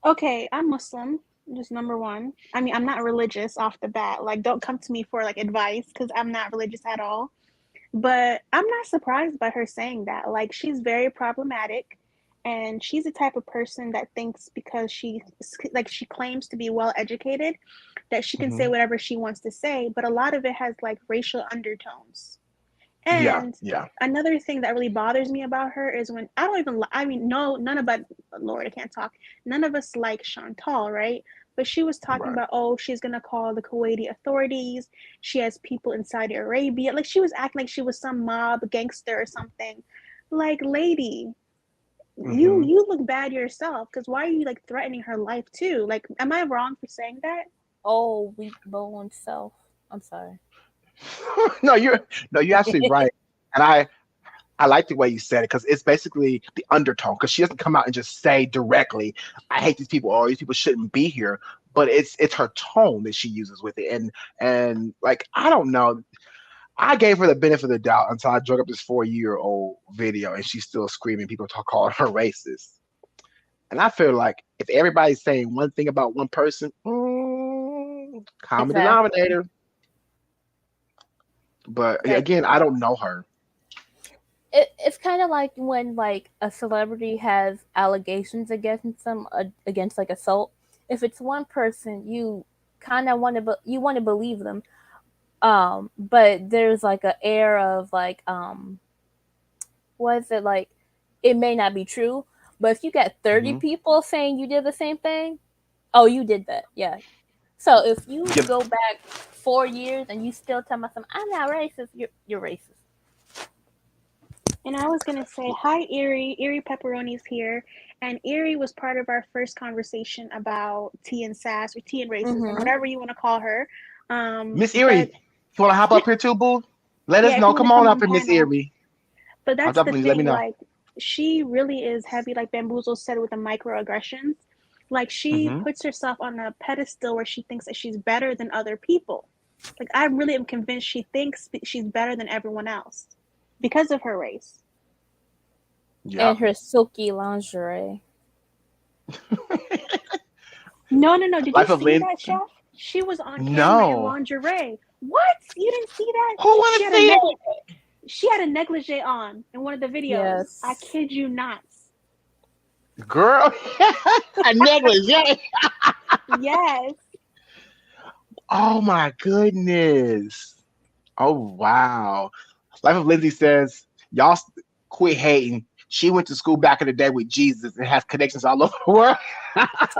Okay, I'm Muslim. Just number one. I mean, I'm not religious off the bat. Like, don't come to me for like advice because I'm not religious at all. But I'm not surprised by her saying that. Like, she's very problematic, and she's the type of person that thinks because she claims to be well educated that she can say whatever she wants to say. But a lot of it has like racial undertones. And Yeah. another thing that really bothers me about her is when no, none of us, Lord, I can't talk. None of us like Chantal, right? But she was talking Right. about, oh, she's going to call the Kuwaiti authorities. She has people in Saudi Arabia. Like, she was acting like she was some mob gangster or something. Like, lady, you look bad yourself, because why are you, like, threatening her life, too? Like, am I wrong for saying that? Oh, weak bone self. I'm sorry. No, you're absolutely right. And I like the way you said it because it's basically the undertone because she doesn't come out and just say directly, I hate these people or these people shouldn't be here. But it's her tone that she uses with it. And like, I don't know. I gave her the benefit of the doubt until I drug up this 4-year-old video and she's still screaming, people talk calling her racist. And I feel like if everybody's saying one thing about one person, common denominator. But again, I don't know her. It's kind of like when like a celebrity has allegations against them, against like assault. If it's one person, you kind of want to believe them, but there's like an air of like was it like it may not be true, But if you got 30 Mhm. people saying you did the same thing, oh, you did that. Yeah. So if you Yep. go back 4 years and you still tell me something, I'm not racist, you're racist. And I was gonna say hi, Erie. Erie Pepperoni's here, and Erie was part of our first conversation about tea and sass or tea and racism, Mm-hmm. whatever you want to call her. Miss But Erie, you want to hop up here too, boo? Let us yeah, if know. you want Come to on come up on here, Miss panel. Erie. But I'll that's the definitely let me thing. know. Like, she really is heavy, like Bamboozle said, with the microaggressions. Like, she Hmm. puts herself on a pedestal where she thinks that she's better than other people. Like, I really am convinced she thinks she's better than everyone else because of her race. And Yep. her silky lingerie. No. Did you Life of see Lynn. that, Chef? She was on camera in No. lingerie. What? You didn't see that? Who want to see that? She had a negligee on in one of the videos. Yes. I kid you not. Girl, a necklace. Yeah. Yes. Oh my goodness. Oh wow. Life of Lindsay says, y'all quit hating. She went to school back in the day with Jesus and has connections all over the world.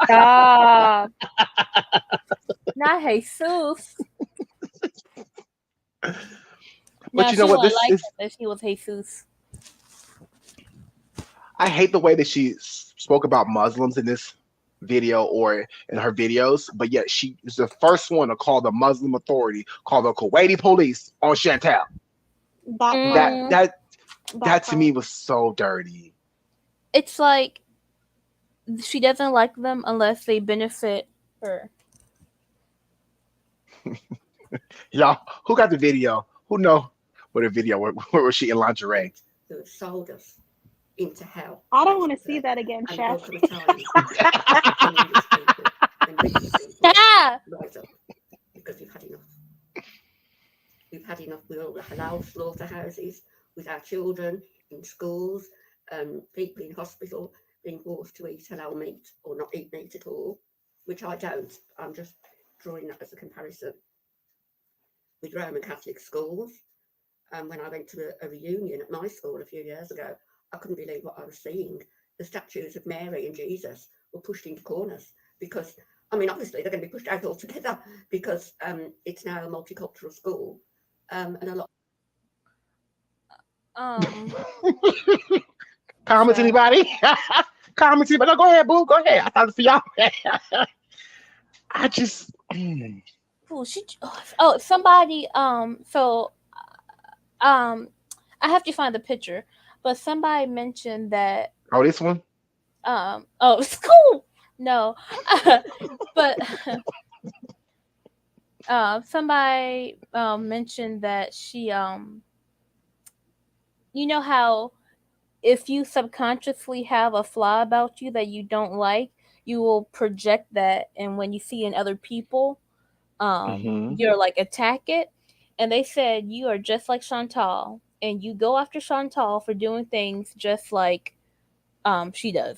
Stop. Not Jesus. But No, you know she what? wouldn't This like is it that she was Jesus. I hate the way that she spoke about Muslims in this video or in her videos, but yet she is the first one to call the Muslim Authority, call the Kuwaiti police on Chantal. That part. That Mm, that That that to part. me was so dirty. it's like she doesn't like them unless they benefit her. Y'all, who got the video? Who know what a video where was she in lingerie? Who have sold us into hell. I don't let's want to just see say. that again, And there will Chef. come a time when English people and British people Stop! rise up because we've had enough. We've had enough with all the halal slaughterhouses, with our children in schools, people in hospital being forced to eat halal meat or not eat meat at all, which I don't. I'm just drawing that as a comparison. With Roman Catholic schools, when I went to a reunion at my school a few years ago, I couldn't believe what I was seeing. The statues of Mary and Jesus were pushed into corners because, I mean, obviously they're going to be pushed out altogether because it's now a multicultural school, and a lot. Um, Comments, so, anybody? Comments, anybody? No, go ahead, boo. Go ahead. I thought it was for y'all. I just. somebody, um, I have to find the picture, but somebody mentioned that, Oh, this one? school! No. But, somebody, mentioned that she, you know how if you subconsciously have a flaw about you that you don't like, you will project that, and when you see in other people, Mm-hmm. you're like attack it. And they said you are just like Chantal, and you go after Chantal for doing things just like she does.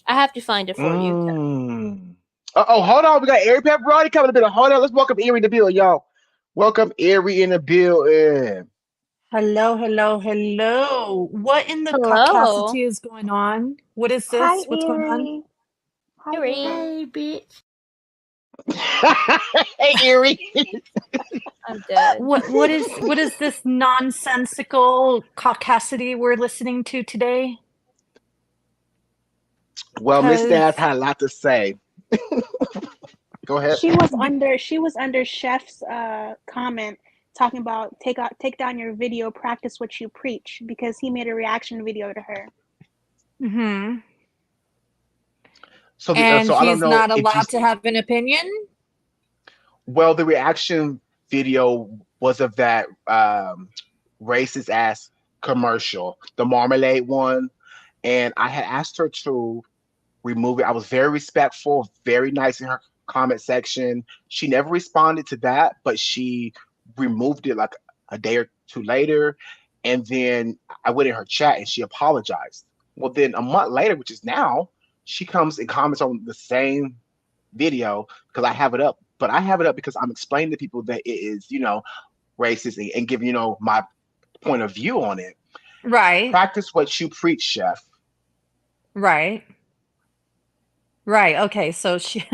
I have to find it for you. Mm. Oh, hold on. We got Erie Pepperoni coming in a bit. Hold on. Let's welcome Erie in the bill, y'all. Welcome Erie in the building. Hello. What in the Hello, caucasity is going on? What is Hi, this? What's going on? Erie. Hi, Erie. Erie. Hey, bitch. Hey, Erie. I'm dead. What is this nonsensical caucasity we're listening to today? Well, Miss Sass Cause had a lot to say. Go ahead. She was under Chef's comment talking about take down your video, practice what you preach, because he made a reaction video to her. hmm So, and so I don't he's know not if you. allowed to have an opinion? Well, the reaction video was of that racist ass commercial, the marmalade one, and I had asked her to remove it. I was very respectful, very nice in her comment section. She never responded to that, but she removed it like a day or two later. And then I went in her chat and she apologized. Well, then a month later, which is now, she comes and comments on the same video because I have it up. But I have it up because I'm explaining to people that it is, racist and giving, my point of view on it. Right. Practice what you preach, chef. Right. Right. Okay. So she.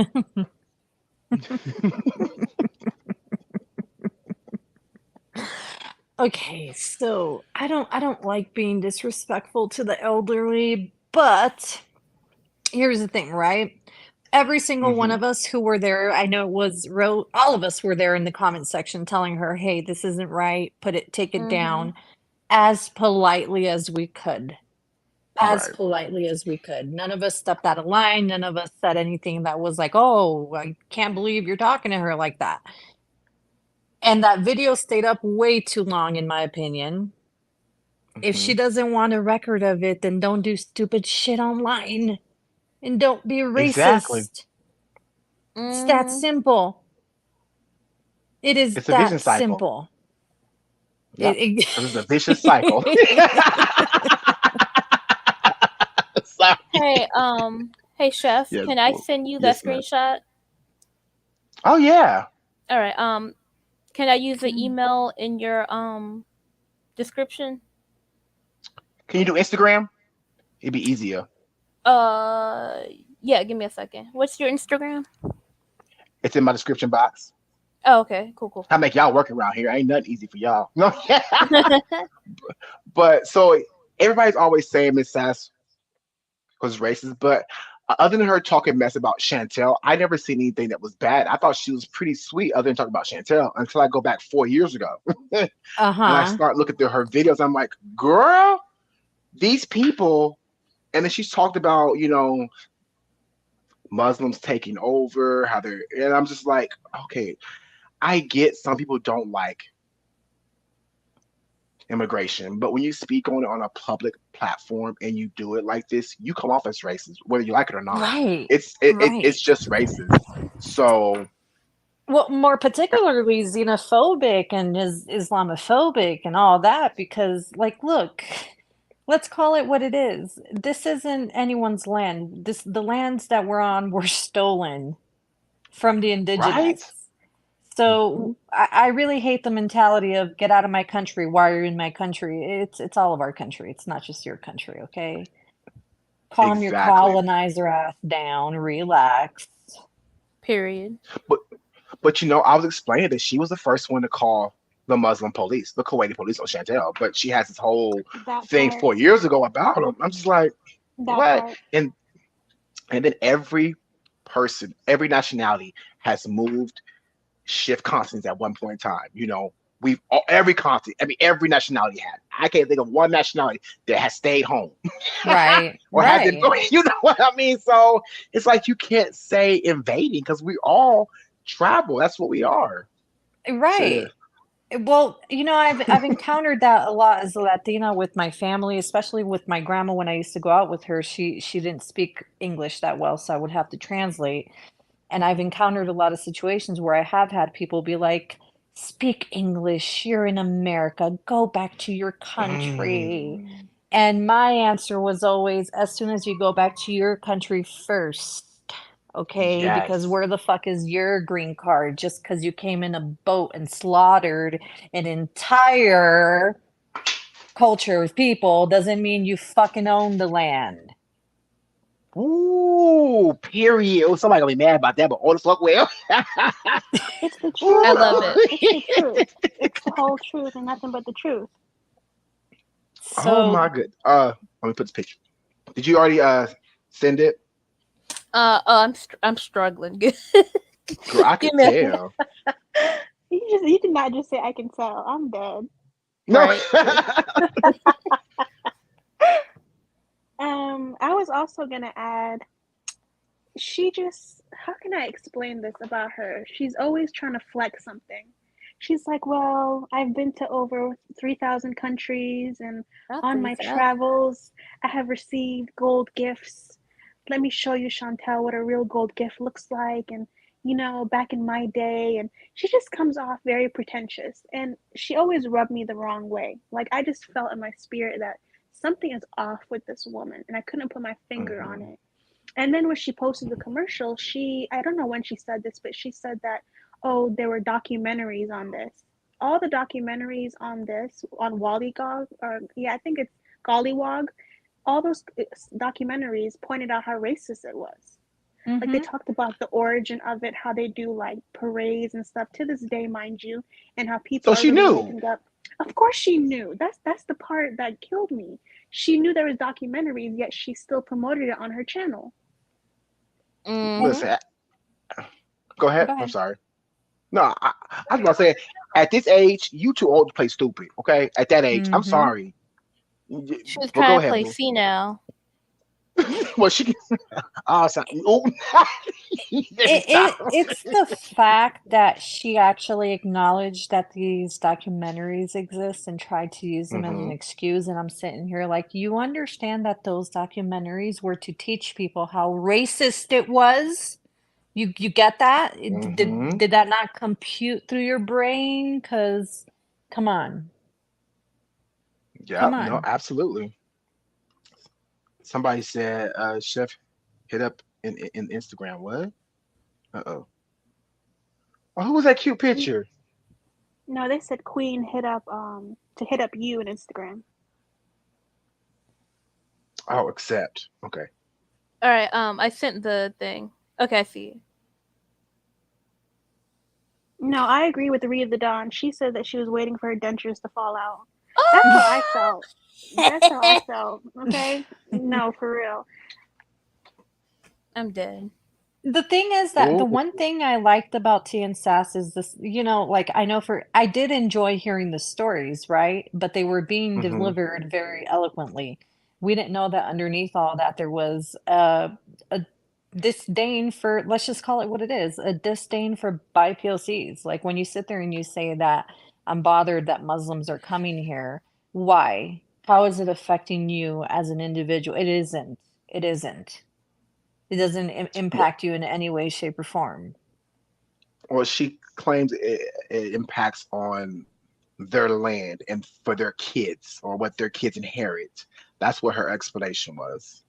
Okay. So I don't like being disrespectful to the elderly, but here's the thing, right? Every single one Hmm. of us who were there, I know it was all of us were there in the comment section telling her, "Hey, this isn't right. Take it Mhm. down," as politely as we could. As Right. politely as we could. None of us stepped out of line. None of us said anything that was like, "Oh, I can't believe you're talking to her like that." And that video stayed up way too long, in my opinion. If Hmm. she doesn't want a record of it, then don't do stupid shit online and don't be Exactly. racist. It's that Mhm. simple. It is It's a vicious that cycle. simple. Yep. It, Because it's a vicious cycle. Sorry. Hey, chef, Yes. can I send you that Yes, ma'am. screenshot? Oh yeah. All right. Can I use the Mm. email in your description? Can you do Instagram? It'd be easier. Uh, yeah. Give me a second. What's your Instagram? It's in my description box. Oh, okay. Cool, cool, I cool. make y'all work around here. Ain't nothing easy for y'all. No. But so everybody's always saying Miss Sass was racist, but other than her talking mess about Chantel, I never seen anything that was bad. I thought she was pretty sweet, other than talking about Chantel, until I go back 4 years ago, and I Uh-huh. start looking through her videos. I'm like, girl, these people. And then she's talked about, Muslims taking over, how they're, and I'm just like, okay, I get some people don't like immigration, but when you speak on it on a public platform and you do it like this, you come off as racist, whether you like it or not. Right. It's Right. just racist. So Well, more particularly xenophobic and is Islamophobic and all that, because, like, look, let's call it what it is. This isn't anyone's land. The lands that we're on were stolen from the right. indigenous. So Mhm. I really hate the mentality of get out of my country. Why are you in my country? It's all of our country. It's not just your country, okay? Calm your Exactly. colonizer ass down, relax. Period. But I was explaining that she was the first one to call the Muslim police, the Kuwaiti police on Chantel, but she has this whole That thing part. 4 years ago about them. I'm just like, That what? part. And then every person, every nationality has moved, shift continents at one point in time. Every continent, I mean, every nationality had. I can't think of one nationality that has stayed home Right, or hasn't. right, You know what I mean? So it's like you can't say invading because we all travel. That's what we are. So, right. Well, I've encountered that a lot as a Latina with my family, especially with my grandma when I used to go out with her. She didn't speak English that well, so I would have to translate. And I've encountered a lot of situations where I have had people be like, "Speak English, you're in America, go back to your country." mm, And my answer was always, as soon as you go back to your country first, okay? Because yes. where the fuck is your green card? Just because you came in a boat and slaughtered an entire culture of people doesn't mean you fucking own the land. Ooh, period. Oh, somebody gonna be mad about that, but all the fuck well. It's the I truth, Ooh. love though. it. It's the truth. It's the whole truth and nothing but the truth. Oh my So, good. Let me put this picture. Did you already send it? I'm struggling. Girl, I Give could me a tell. You did not just say I can tell. I'm dead. No. right. I was also gonna add, she just, how can I explain this about her? She's always trying to flex something. She's like, well, I've been to over 3,000 countries, and Not on my 3,000. travels, I have received gold gifts. Let me show you, Chantel, what a real gold gift looks like. And, back in my day. And she just comes off very pretentious. And she always rubbed me the wrong way. Like, I just felt in my spirit that something is off with this woman, and I couldn't put my finger on Mhm. it. And then when she posted the commercial, I don't know when she said this, but she said that, oh, there were documentaries on this. All the documentaries on this, on Wollygog, or yeah, I think it's Gollywog, all those documentaries pointed out how racist it was. Like, they talked about the origin of it, how they do like parades and stuff to this day, mind you, and how people So are she really knew. waking up. Of course she knew. That's the part that killed me. She knew there was documentaries, yet she still promoted it on her channel. Listen, go ahead. Go I'm ahead. sorry. No, I was about to say, at this age, you too old to play stupid. Okay, at that age, I'm sorry. She was But go trying to ahead, play boo. senile. Well, she. Oh, oh. Let me stop. It's the fact that she actually acknowledged that these documentaries exist and tried to use them as an Hmm. excuse. And I'm sitting here like, you understand that those documentaries were to teach people how racist it was? You get that? Hmm. Did that not compute through your brain? Because, come on, come Yep. No, on. absolutely. Somebody said, "Chef hit up in Instagram." What? Uh-oh. Oh, who was that cute picture? No, they said Queen hit up to hit up you on Instagram. Oh, accept. Okay. All right. I sent the thing. Okay, I see it. No, I agree with Rita the Don. She said that she was waiting for her dentures to fall out. That's how I felt. That's how I felt. Okay? No, for real. I'm dead. The thing is that the Oh. one thing I liked about T and Sass is this, like I did enjoy hearing the stories, right? But they were being Hmm. delivered very eloquently. We didn't know that underneath all that there was a disdain for, let's just call it what it is, a disdain for BIPOCs. Like when you sit there and you say that I'm bothered that Muslims are coming here, why? How is it affecting you as an individual? It isn't. It isn't. It doesn't impact you in any way, shape, or form. Well, she claims it impacts on their land and for their kids or what their kids inherit. That's what her explanation was.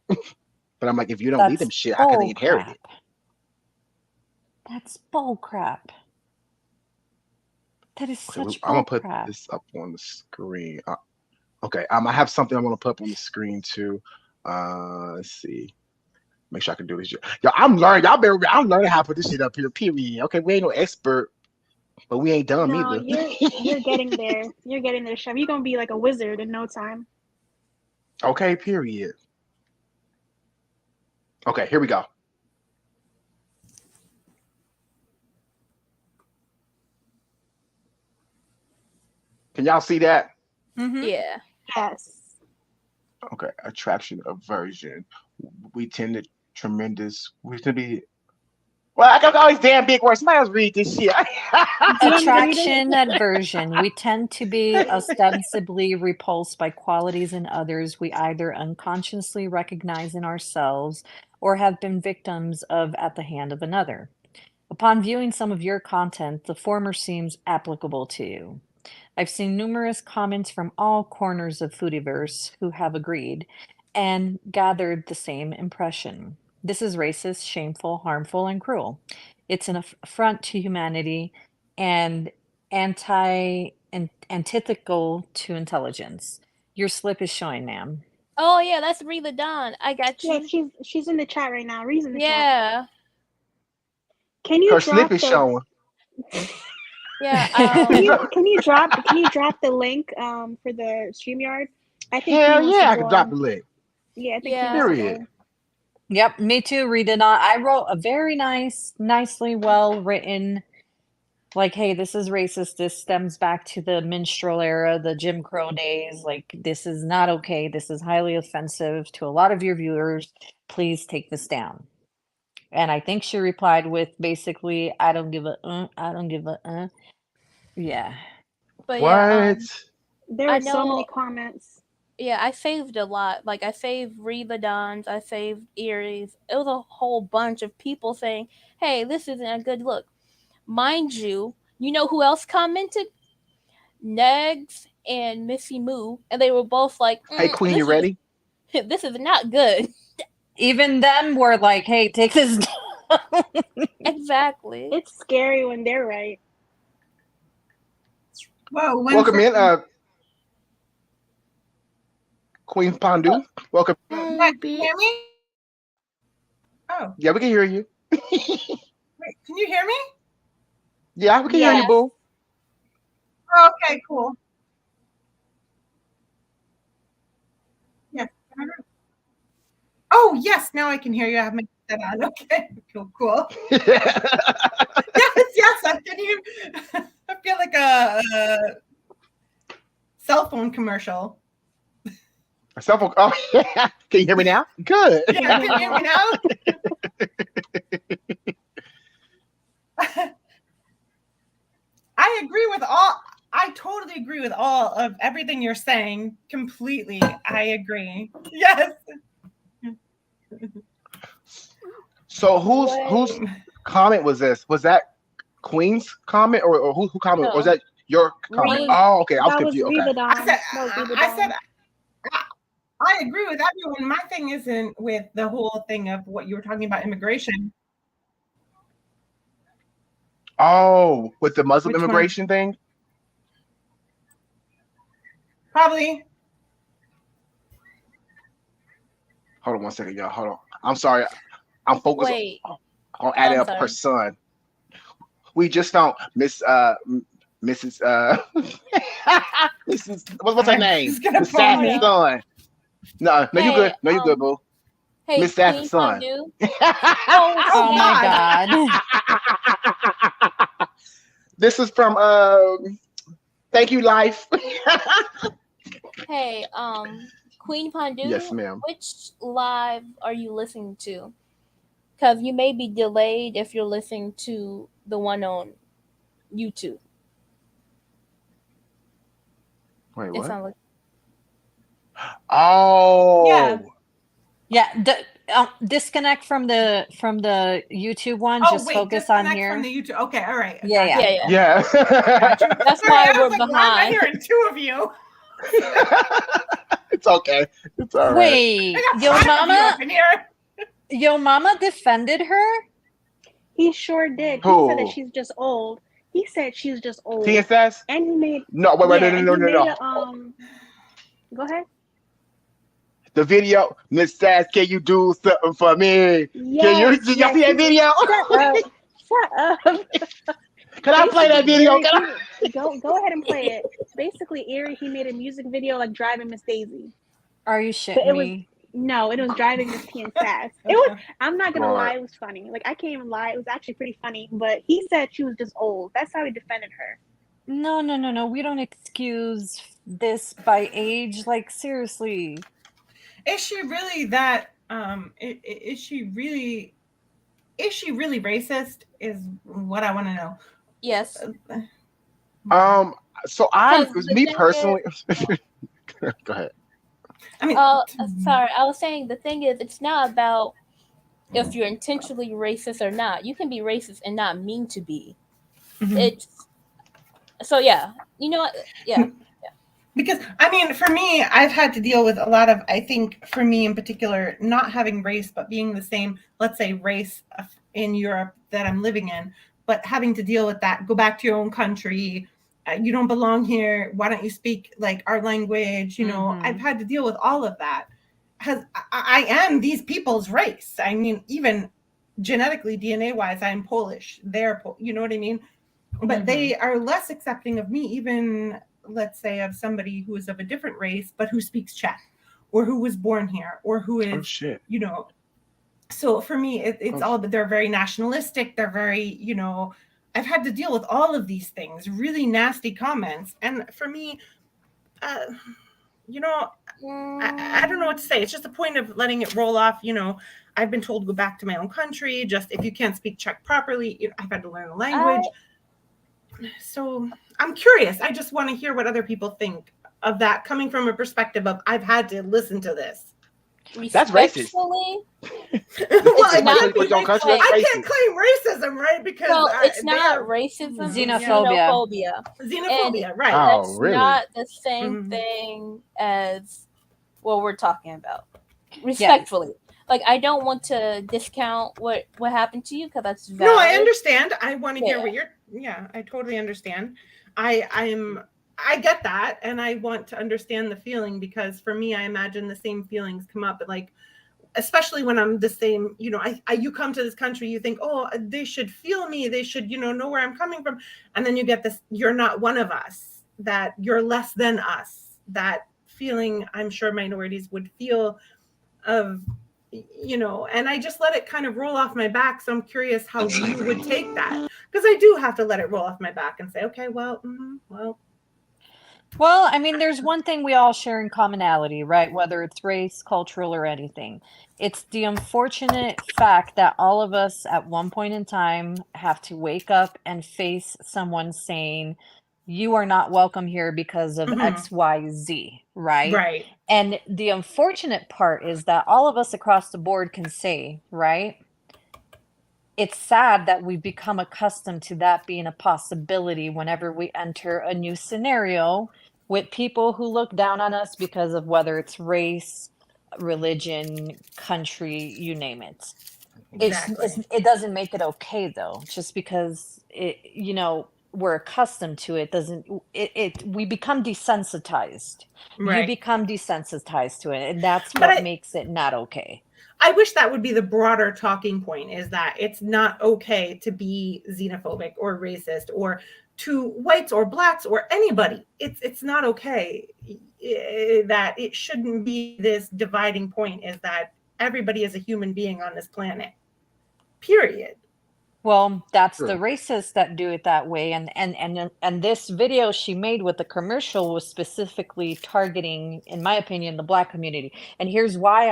But I'm like, if you don't leave them That's shit, how can they bull inherit it? crap. That's bull crap. That is Okay, such I'm gonna bull put crap. this up on the screen. Okay, I have something I'm gonna put up on the screen too. Let's see. Make sure I can do this. Yo, I'm learning. I'm learning how to put this shit up here. Period. Okay, we ain't no expert, but we ain't dumb No, either. you're getting there. You're getting there, Chef. You're gonna be like a wizard in no time. Okay, period. Okay, here we go. Can y'all see that? Yeah. Yes. Okay, attraction aversion. We tend to tremendous. We tend to be. Well, I got all these damn big words. Somebody else read this shit. Do you want me to read it? Attraction, aversion. We tend to be ostensibly repulsed by qualities in others we either unconsciously recognize in ourselves or have been victims of at the hand of another. Upon viewing some of your content, the former seems applicable to you. I've seen numerous comments from all corners of Foodiverse who have agreed and gathered the same impression. This is racist, shameful, harmful, and cruel. It's an affront to humanity and antithetical to intelligence. Your slip is showing, ma'am. Oh yeah, that's Rita Dawn. I got Yeah, you. she's in the chat right now. Reason the chat. Yeah. Can you Her slip drop is the showing. Yeah. can you drop the link for the StreamYard? I think Hell Queen wants to yeah, I go can drop on. the link. Yeah, I think Queen wants Yeah. to Period. go. Yep, me too, Rita. I wrote a very nicely well written, like, hey, this is racist. This stems back to the minstrel era, the Jim Crow days. Like, this is not okay. This is highly offensive to a lot of your viewers. Please take this down. And I think she replied with basically, I don't give a, I don't give a. Yeah. But yeah, What? There I were so many know. comments. Yeah, I saved a lot. Like I saved Reba Dons, I saved Erie's. It was a whole bunch of people saying, "Hey, this isn't a good look." Mind you, you know who else commented? Negs and Missy Moo, and they were both like, Hey, Queen, you "This is ready? this is not good." Even them were like, hey, take this down. Exactly. It's scary when they're right. Well, when Welcome in. Queen Pondu, welcome. Hey, Can you hear bitch. me? Oh, Yeah, we can hear you. wait. Can you hear me? Yeah, we can hear you, Yes. boo. Oh, okay, cool. Yes. Oh, yes. Now I can hear you. I have my headset on. Okay. Cool. Yes. I can hear. I feel like a cell phone commercial. Cell phone. Oh, yeah. Can you hear me now? Good. Yeah, can you hear me now? I agree with all. I totally agree with all of everything you're saying. Completely, I agree. Yes. So whose comment was this? Was that Queen's comment or who commented? Or was No. that your comment? was- Oh, okay. I was That was confused. Okay. Viva Dawn. I said. That was Viva I Dawn. said. I agree with everyone. My thing isn't with the whole thing of what you were talking about immigration. Oh, with the Muslim Which one? immigration thing? Probably. Hold on one second, y'all. Hold on. I'm sorry. I'm focused Wait. on adding I'm up her sorry. son. We just found Mrs. Mrs. What's her name? He's gonna Miss phone Sass's me. son. No, you Hey, good. No, you good, boo. Hey, Miss Queen Sass's son. Fondue. Oh my God. This is from Thank You Life. Hey, Queen Fondue. Yes, ma'am. Which live are you listening to? Because you may be delayed if you're listening to the one on YouTube. Wait, It what? sounds like Oh. Yeah. Disconnect from the YouTube one. Oh just wait, focus on disconnect here. from the YouTube. Okay, all right. Yeah, Gotcha. yeah. Yeah. Got you. That's Sorry, why I we're was like, why am I behind. hearing two of you? It's okay. It's all right. Wait, I got yo five of you mama, up in here. yo mama defended her. He sure did. He said that Who? she's just old. He said she's just old. TSS? And he made No, wait, yeah, no. and he made a go ahead. The video, Miss Sass, can you do something for me? Yes, Did y'all see that video? Shut up. Can I play that video? Go ahead and play it. Basically, Erie, he made a music video like driving Miss Daisy. Are you But shitting it was me? no, it was driving Miss T and Sass. It was. I'm not gonna Lord. lie, it was funny. Like I can't even lie, it was actually pretty funny. But he said she was just old. That's how he defended her. No. We don't excuse this by age. Like seriously. Is she really that? Is she really racist? Is what I want to know. yes. So I Because the me thing personally go ahead. I mean, sorry, I was saying the thing is, it's not about if you're intentionally racist or not. You can be racist and not mean to be. Mhm. It's so yeah. You know what? Yeah. Because I mean, for me, I've had to deal with a lot of. I think for me in particular, not having race, but being the same, let's say, race in Europe that I'm living in, but having to deal with that. Go back to your own country. You don't belong here. Why don't you speak like our language? You know, I've had to deal with all of that. I am these people's race. I mean, even genetically, DNA wise, I'm Polish. They're, you know what I mean? But they are less accepting of me, even let's say of somebody who is of a different race, but who speaks Czech or who was born here or who is, you know, so for me, it's all, they're very nationalistic. They're very, you know, I've had to deal with all of these things, really nasty comments. And for me, you know, I don't know what to say. It's just a point of letting it roll off. You know, I've been told to go back to my own country. Just if you can't speak Czech properly, you know, I've had to learn the language. So I'm curious. I just want to hear what other people think of that, coming from a perspective of I've had to listen to this. That's racist. Well, I can't claim racism, right? Because it's not racism. Xenophobia. Xenophobia, right? That's really? not the same thing as what we're talking about. Respectfully, like I don't want to discount what happened to you because that's valid. No, I understand. I want to hear what you're. Yeah, I totally understand. I I get that, and I want to understand the feeling, because for me, I imagine the same feelings come up, but like, especially when I'm the same, you know, you come to this country, you think, oh, they should feel me, they should, you know where I'm coming from, and then you get this, you're not one of us, that you're less than us, that feeling I'm sure minorities would feel of, you know, and I just let it kind of roll off my back. So I'm curious how you would take that, because I do have to let it roll off my back and say, okay, well, Well, I mean, there's one thing we all share in commonality, right? Whether it's race, cultural, or anything. It's the unfortunate fact that all of us at one point in time have to wake up and face someone saying, you are not welcome here because of X, Y, Z, right? Right. And the unfortunate part is that all of us across the board can say, right? It's sad that we've become accustomed to that being a possibility whenever we enter a new scenario with people who look down on us because of whether it's race, religion, country, you name it. Exactly. It doesn't make it okay though, just because we're accustomed to it doesn't we become desensitized. Right. You become desensitized to it, and that's But what makes it not okay. I wish that would be the broader talking point, is that it's not okay to be xenophobic or racist or to whites or blacks or anybody. It's not okay. That it shouldn't be this dividing point, is that everybody is a human being on this planet. Period. Well, that's the racists that do it that way, and this video she made with the commercial was specifically targeting, in my opinion, the Black community. And here's why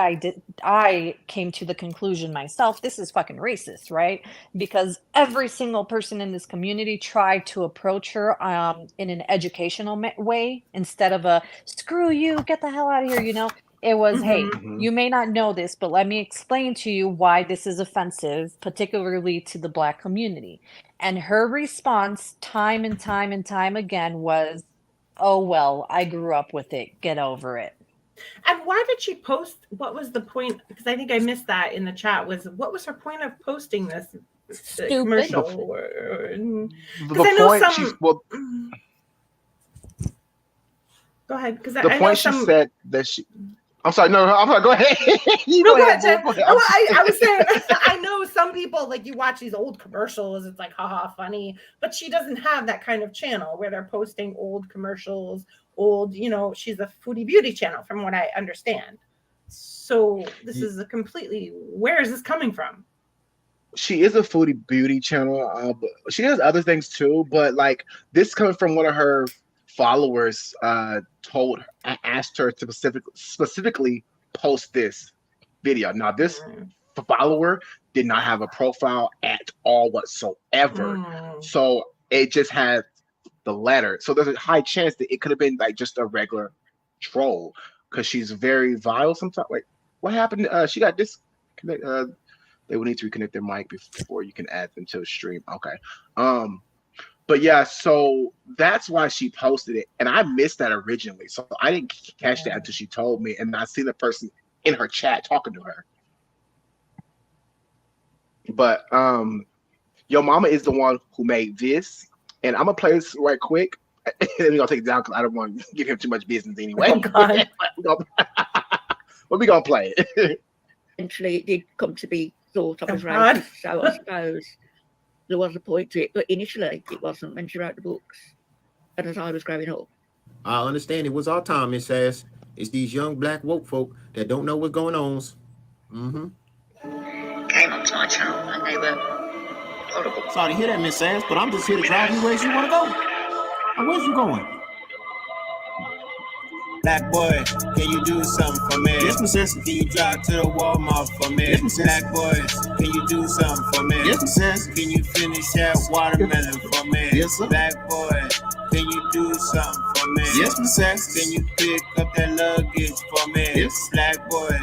I came to the conclusion myself: this is fucking racist, right? Because every single person in this community tried to approach her in an educational way instead of a "screw you, get the hell out of here," you know. It was, hey, you may not know this, but let me explain to you why this is offensive, particularly to the Black community. And her response time and time and time again was, oh, well, I grew up with it. Get over it. And why did she post? What was the point? Because I think I missed that in the chat. What was her point of posting this commercial? Because I know some... Go ahead. Because the point she said that she... I'm sorry. No, I'm sorry. Go ahead. Go ahead, Jen. I was saying, I know some people, like, you watch these old commercials, it's like, haha, funny. But she doesn't have that kind of channel where they're posting old commercials, she's a foodie beauty channel, from what I understand. So this is a completely, where is this coming from? She is a foodie beauty channel. But she does other things too. But like, this coming from one of her followers asked her to specifically post this video. Now, this follower did not have a profile at all whatsoever. So it just had the letter. So there's a high chance that it could have been like just a regular troll, because she's very vile sometimes. Like, what happened? She got disconnect. They will need to reconnect their mic before you can add them to the stream. Okay. But yeah, so that's why she posted it. And I missed that originally. So I didn't catch that until she told me. And I see the person in her chat talking to her. But your mama is the one who made this. And I'm going to play this right quick. And we're going to take it down because I don't want to give him too much business anyway. Oh, God. But we're going to play it. Eventually, it did come to be thought of as racist. So I suppose there was a point to it, but initially it wasn't when she wrote the books and as I was growing up. I understand it was our time, Miss Sass. It's these young Black woke folk that don't know what's going on. Came onto my channel and they were horrible. Sorry to hear that, Miss Sass, but I'm just here to drive you where you want to go. And where's you going? Black boy, can you do something for me? Yes, Miss Sass. Can you drive to the Walmart for me? Yes, Miss Sass. Black boys, can you do something for me? Yes, Miss Sass. Can you finish that watermelon for me? Yes, sir. Black boy, can you do something for me? Yes, Miss Sass. Can you pick up that luggage for me? Yes. Black boy,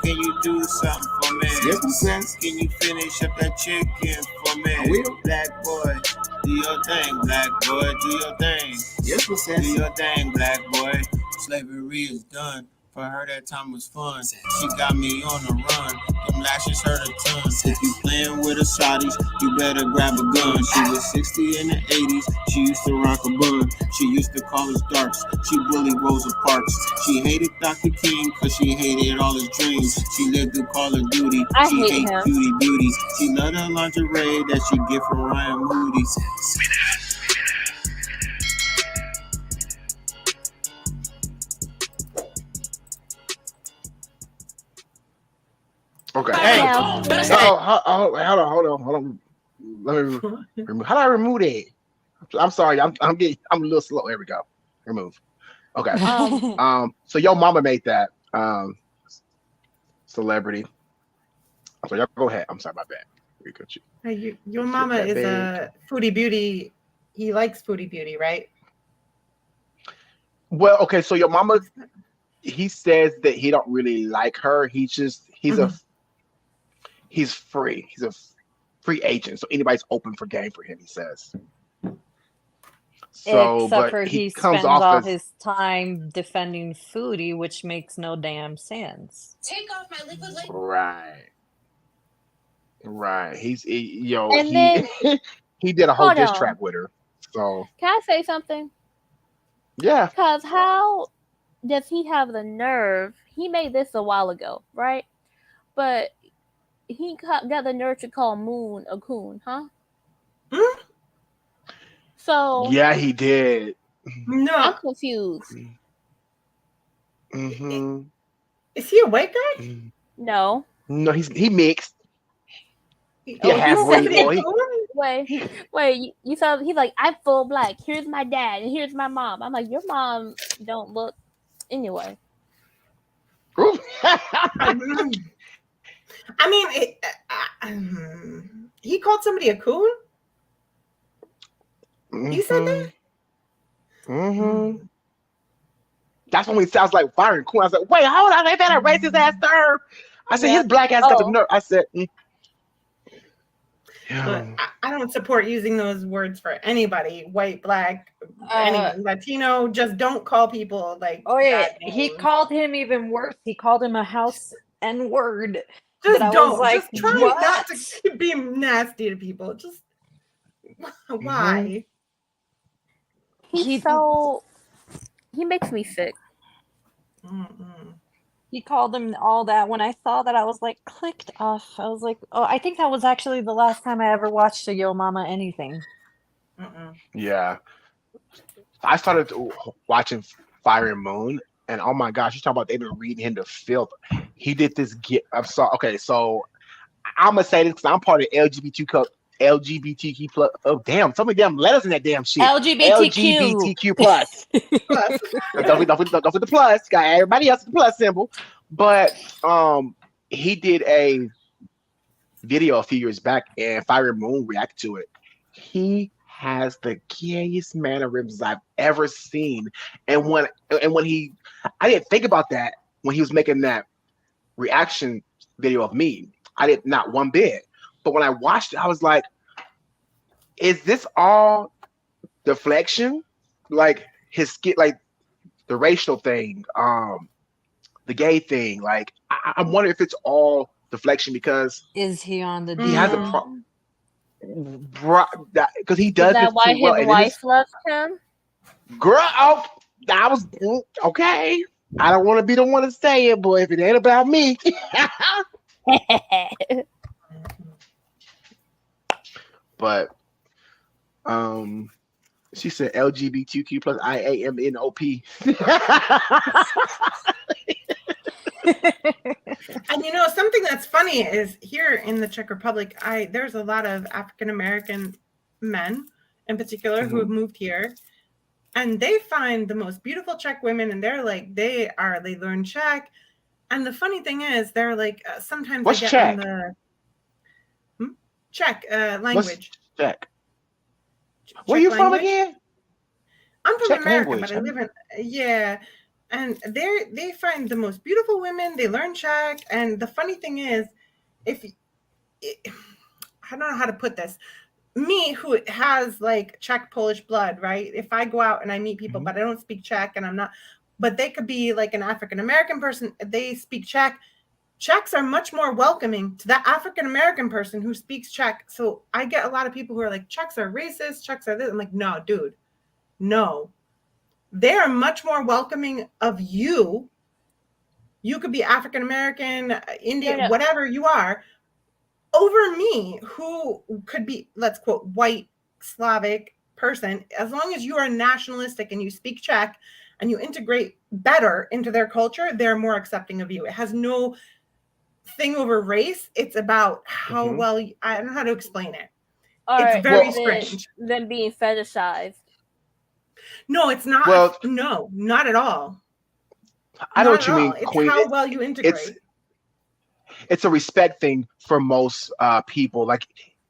can you do something for me? Yes, Miss Sass. Can you finish up that chicken for me? I will. Black boy, do your thing, black boy, do your thing. Yes, Miss Sass. Do your thing, black boy. Slavery is done. For her, that time was fun. She got me on the run. them lashes hurt a ton. If you playing with the Saudis, you better grab a gun. She was 60 in the 80s, she used to rock a bun. She used to call us darks, she bullied Rosa Parks. She hated Dr. King cause she hated all his dreams. She lived through Call of Duty, I she hate hate him. beauty. She loved her lingerie that she get from Ryan Moody. Okay. Hey, Now, Hold on. Let me remove. How do I remove that? I'm sorry. I'm a little slow. There we go. Remove. Okay. So your mama made that celebrity. So y'all go ahead. I'm sorry about that. Your mama is a foodie beauty. He likes foodie beauty, right? Well, okay. So your mama, he says that he don't really like her. He's free. He's a free agent. So anybody's open for game for him. He says. So, Except but for he he comes spends off all as his time defending foodie, which makes no damn sense. Take off my liquid lip. right. and then He did a whole hold diss on. track with her. So Can I say something? yeah. Because how does he have the nerve? He made this a while ago, right? But he got the nerve to call Moon a coon, huh? So Yeah, he did. No. I'm confused. Mm-hmm. Is he a white guy? No. No, he mixed. He halfway. said Well, Wait, you saw he's like, I'm full black. Here's my dad and here's my mom. I'm like, your mom don't look anyway. I mean, he called somebody a coon? He said that? Mm-hmm. That's when he sounds like firing coon. I was like, wait, hold on, ain't that a racist ass term? I said, his black ass got the nerve. I said, But I don't support using those words for anybody, white, black, anyone, Latino. Just don't call people like. Oh yeah, that he name. called him even worse. He called him a house N word. Just I don't. was like, just try what? not to be nasty to people. Just why? He makes me sick. He called him all that. When I saw that, I was like, clicked off. I was like, oh, I think that was actually the last time I ever watched a Yo Mama anything. yeah. I started watching Fire and Moon, and oh my gosh, you talking about they've been reading him to filth. He did this okay, so I'm gonna say this because I'm part of LGBTQ plus. Oh damn, so many damn letters in that damn shit. LGBTQ plus. Don't forget the plus. Got everybody else the plus symbol. But he did a video a few years back, and Fire and Moon reacted to it. He has the gayest mannerisms I've ever seen, and when I didn't think about that when he was making that reaction video of me. I did not one bit. But when I watched it, I was like, is this all deflection? Like his skit, like the racial thing, the gay thing. Like I'm wondering if it's all deflection because is he on the? He has a problem. Because he does. Is that why his wife loves him? Girl, I was okay. I don't want to be the one to say it, but if it ain't about me. But she said LGBTQ plus IAMNOP. And something that's funny is here in the Czech Republic, there's a lot of African American men in particular who have moved here, and they find the most beautiful Czech women, and they're like they learn Czech. And the funny thing is, they're like sometimes what's they get Czech? on the Czech language. What's Czech? Where you from again? I'm from Czech America, language. but I live in and they find the most beautiful women. They learn Czech, and the funny thing is, I don't know how to put this. Me, who has like Czech Polish blood, right? If I go out and I meet people, but I don't speak Czech, and I'm not, but they could be like an African American person. They speak Czech. Czechs are much more welcoming to that African American person who speaks Czech. So I get a lot of people who are like, Czechs are racist, Czechs are this. I'm like, no, dude, no. They are much more welcoming of you. You could be African American, Indian, whatever you are, over me, who could be, let's quote, white, Slavic person. As long as you are nationalistic and you speak Czech and you integrate better into their culture, they're more accepting of you. It has no thing over race. It's about how well I don't know how to explain it. It's very strange. Them being fetishized. No, it's not. No, not at all. I know what you mean, It's Queen. how well you integrate. It's a respect thing for most people. Like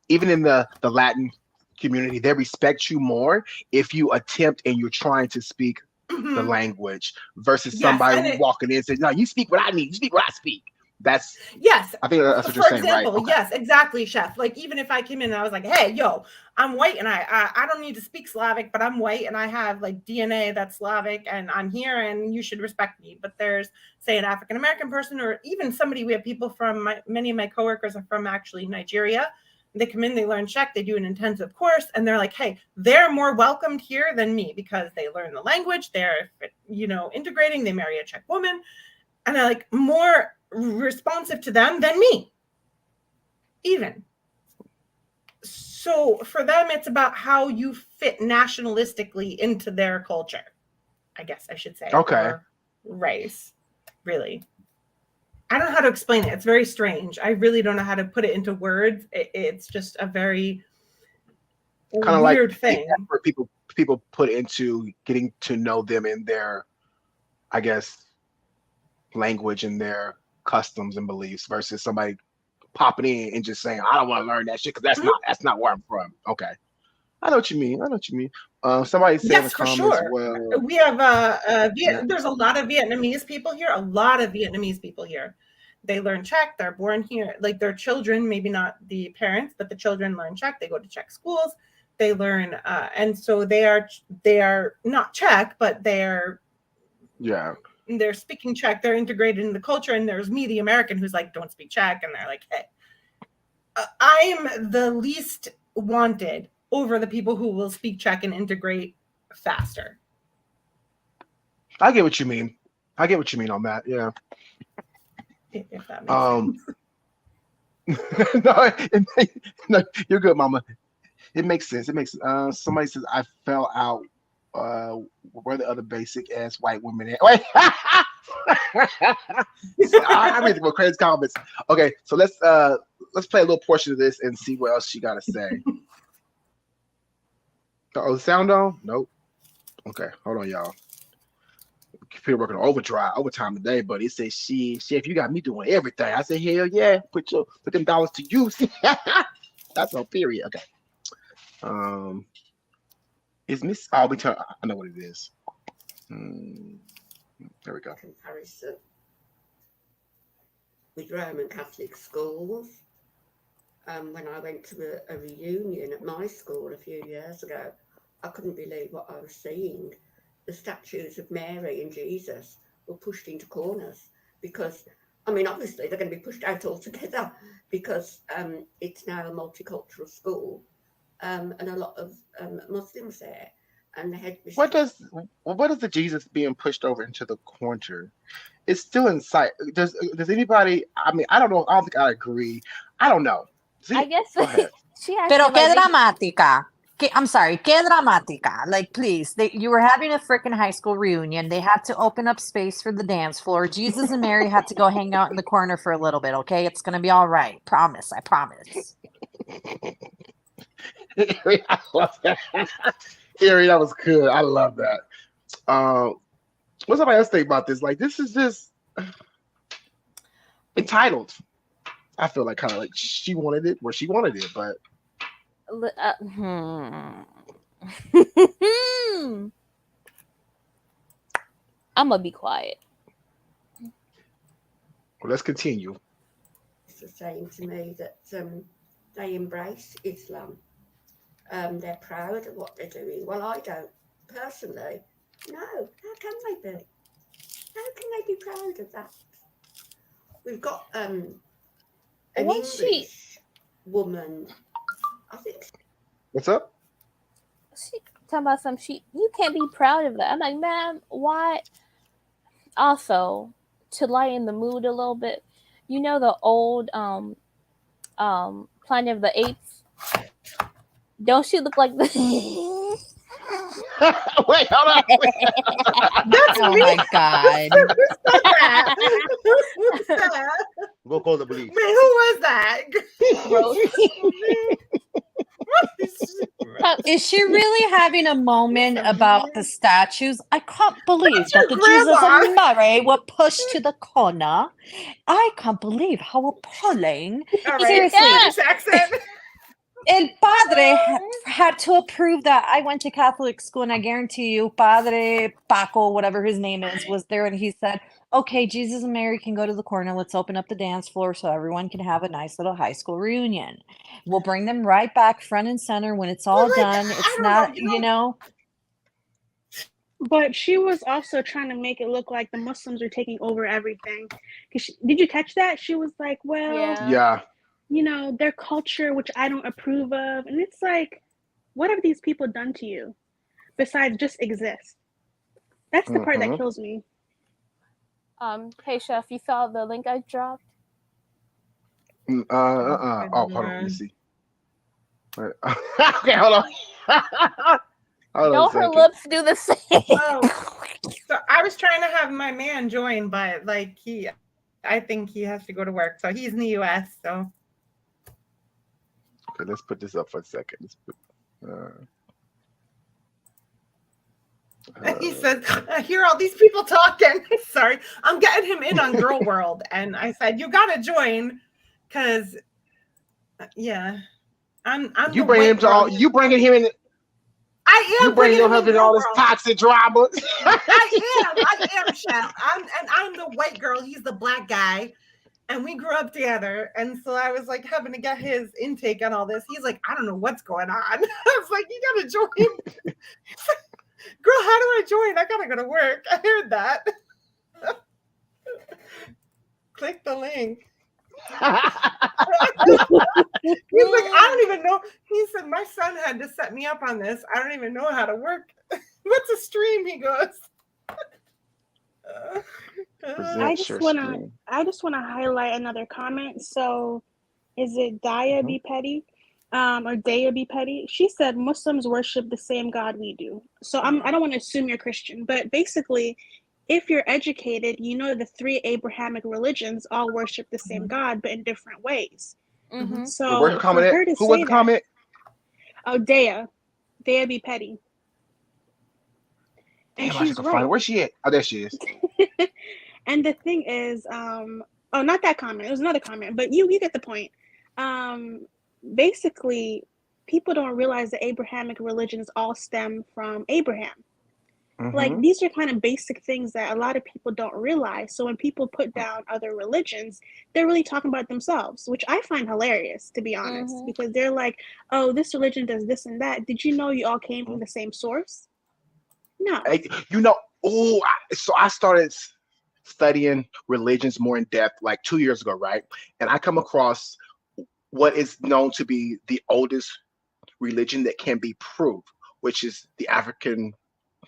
even in the Latin community, they respect you more if you attempt and you're trying to speak the language versus somebody walking in and saying, "No, you speak what I need. You speak what I speak." That's I think that's what you're saying, right? For example, yes, exactly, Chef. Like even if I came in and I was like, "Hey, yo, I'm white and I don't need to speak Slavic, but I'm white and I have like DNA that's Slavic and I'm here and you should respect me." But there's, say, an African American person or even somebody. We have people from many of my coworkers are from actually Nigeria. They come in, they learn Czech, they do an intensive course, and they're like, "Hey, they're more welcomed here than me because they learn the language. They're integrating. They marry a Czech woman, and they're like more responsive to them than me even." So for them, it's about how you fit nationalistically into their culture, I guess I should say. Or race, really. I don't know how to explain it. It's very strange. I really don't know how to put it into words. It's just a very kind of weird like thing. The effort people put into getting to know them in their, I guess, language and their customs and beliefs versus somebody popping in and just saying, "I don't want to learn that shit because that's not where I'm from." Okay, I know what you mean. Somebody said in the comments, well, we have there's a lot of Vietnamese people here. A lot of Vietnamese people here. They learn Czech. They're born here. Like their children, maybe not the parents, but the children learn Czech. They go to Czech schools. They learn, and so they are not Czech, but they're speaking Czech. They're integrated in the culture. And there's me, the American, who's like, don't speak Czech, and they're like, hey, I am the least wanted over the people who will speak Czech and integrate faster. I get what you mean. On that. Yeah. If that makes sense. No, you're good, Mama. It makes sense. Somebody says I fell out. Where the other basic ass white women at? Wait. I read the crazy comments. Okay, so let's play a little portion of this and see what else she got to say. Oh, the sound on? Nope. Okay, hold on, y'all. Computer working overtime today, but it says, "Chef, you got me doing everything." I said, "Hell yeah, put them dollars to use." That's on period. Okay. Is Miss Albie? I know what it is. There we go. Comparison with Roman Catholic schools. When I went to a reunion at my school a few years ago, I couldn't believe what I was seeing. The statues of Mary and Jesus were pushed into corners because, obviously they're going to be pushed out altogether because it's now a multicultural school and a lot of Muslims there. And the head what does the Jesus being pushed over into the corner? It's still in sight. Does anybody? I don't know. I don't think I agree. I don't know. I guess she has. Pero qué dramática. I'm sorry, qué dramática. Like, please, you were having a freaking high school reunion. They had to open up space for the dance floor. Jesus and Mary had to go hang out in the corner for a little bit. Okay, it's gonna be all right. Promise. I promise. I love that. Erie, that was good. I love that. What's somebody else think about this? Like, this is just entitled. I feel like kind of like she wanted it where she wanted it, but I'm gonna be quiet. Well, let's continue. It's saying to me that they embrace Islam. They're proud of what they're doing. Well, I don't personally. No, how can they be? How can they be proud of that? we've got an What she English woman. I think What's up? talking about some she you can't be proud of that. I'm like, ma'am, why? Also, to lighten the mood a little bit, you know the old Planet of the Apes? Don't she look like the Wait, hold on. That's Oh me. my God. Who said that? Who said that? We'll call the police. Wait, who was that? Is she really having a moment about the statues? I can't believe That's that your the Jesus grandma. of Murray were pushed to the corner. I can't believe how appalling. All right, Seriously. Spanish accent. El padre had to approve that. I went to Catholic school, and I guarantee you, Padre Paco, whatever his name is, was there, and he said, "Okay, Jesus and Mary can go to the corner. Let's open up the dance floor so everyone can have a nice little high school reunion. We'll bring them right back front and center when it's all Well, like, done. I It's don't know, not, you know." But she was also trying to make it look like the Muslims are taking over everything. Did you catch that? She was like, well, Yeah. you know, their culture, which I don't approve of. And it's like, what have these people done to you besides just exist? That's the part that kills me. Hey chef, you saw the link I dropped? Oh, hold on. Let me see. Wait. Okay, hold on. Hold on a Don't her second. lips do the same? Oh, so I was trying to have my man join, but like I think he has to go to work. So he's in the US. So Okay, let's put this up for a second. Let's put, he said, I hear all these people talking. Sorry, I'm getting him in on Girl World, and I said, you gotta join, because yeah, I'm you the bring white him to girl. all. You bringing him in. I am You bringing your husband in all this toxic drama. I am, chef. I'm the white girl. He's the black guy, and we grew up together. And so I was like having to get his intake on all this. He's like, I don't know what's going on. I was like, you gotta join. Girl, how do I join? I gotta go to work. I heard that. Click the link. He's like, I don't even know. He said, my son had to set me up on this. I don't even know how to work. What's a stream? He goes. I just wanna highlight another comment. So is it Daya Be Petty? Or Daya Be Petty? She said Muslims worship the same God we do. So I don't want to assume you're Christian, but basically, if you're educated, you know the three Abrahamic religions all worship the same God, but in different ways. Mm-hmm. So where's the comment for her to Who was say the comment? Oh, Daya Be Petty. And Damn, I she's should right. find her. Where's she at? Oh, there she is. And the thing is, not that comment. It was another comment, but you get the point. Basically, people don't realize that Abrahamic religions all stem from Abraham. Like, these are kind of basic things that a lot of people don't realize. So when people put down other religions, they're really talking about themselves, which I find hilarious, to be honest, because they're like, oh, this religion does this and that. Did you know you all came from the same source? No. You know, so I started studying religions more in depth like 2 years ago, right? And I come across what is known to be the oldest religion that can be proved, which is the African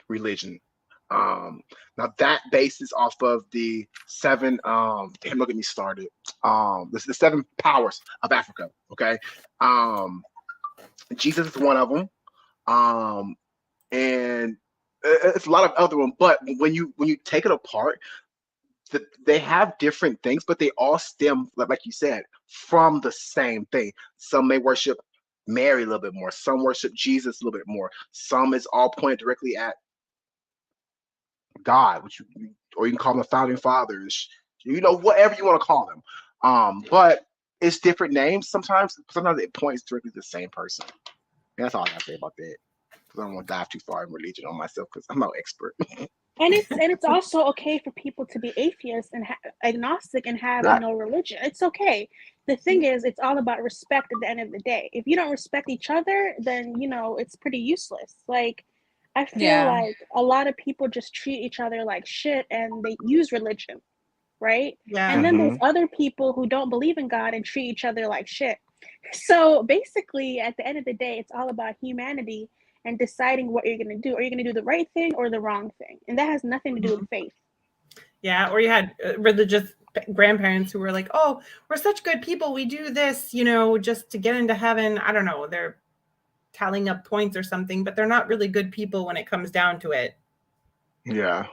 religion. Now that bases off of the seven damn, look at me started. The seven powers of Africa. Okay. Jesus is one of them. And it's a lot of other ones, but when you take it apart, they have different things, but they all stem, like you said, from the same thing. Some may worship Mary a little bit more, some worship Jesus a little bit more, some is all pointed directly at God, or you can call them the founding fathers, whatever you want to call them. But it's different names sometimes. Sometimes it points directly to the same person. And that's all I gotta say about that. Because I don't want to dive too far in religion on myself because I'm no expert. And it's also okay for people to be atheist and agnostic and have Right. no religion. It's okay. The thing is, it's all about respect at the end of the day. If you don't respect each other, then it's pretty useless. Like, I feel like a lot of people just treat each other like shit, and they use religion. right? Yeah. And then there's other people who don't believe in God and treat each other like shit. So basically, at the end of the day, it's all about humanity and deciding what you're going to do. Are you going to do the right thing or the wrong thing? And that has nothing to do with faith. Yeah, or you had religious grandparents who were like, oh, we're such good people. We do this, just to get into heaven. I don't know. They're tallying up points or something, but they're not really good people when it comes down to it. Yeah.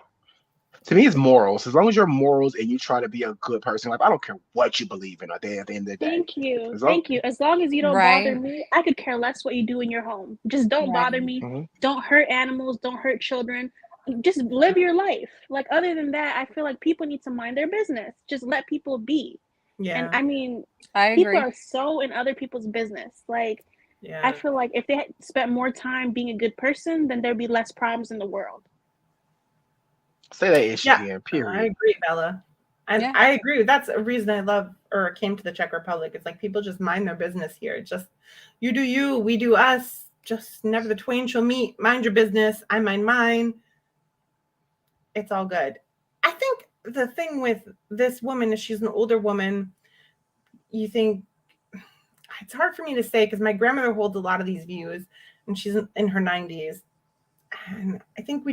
To me, it's morals. As long as you're morals and you try to be a good person, like I don't care what you believe in at the end of the day. Thank you. As long, Thank you. As long as you don't bother Right. me, I could care less what you do in your home. Just don't bother Right. me. Don't hurt animals. Don't hurt children. Just live your life. Like, other than that, I feel like people need to mind their business. Just let people be. Yeah. And I mean, I people agree. are so in other people's business. Like, Yeah. I feel like if they had spent more time being a good person, then there'd be less problems in the world. say that issue Yeah, again. I Period. agree, Bella. And Yeah. I agree. That's a reason I love or came to the Czech Republic. It's like people just mind their business here. It's just you do you, we do us. Just never the twain shall meet. Mind your business. I mind mine. It's all good. I think the thing with this woman is she's an older woman. You think it's hard for me to say because my grandmother holds a lot of these views and she's in her 90s. And I think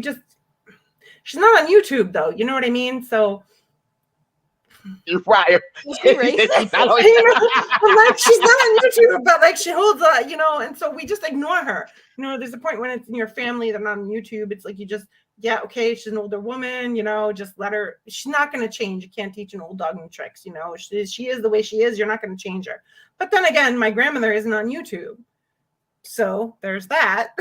she's not on YouTube though. You know what I mean? So You're right. She racist. I'm like, she's not on YouTube, but like she holds and so we just ignore her. There's a point when it's in your family, they're not on YouTube. It's like you just, yeah, okay, she's an older woman, just let her. She's not going to change. You can't teach an old dog new tricks, she is the way she is. You're not going to change her. But then again, my grandmother isn't on YouTube. So there's that.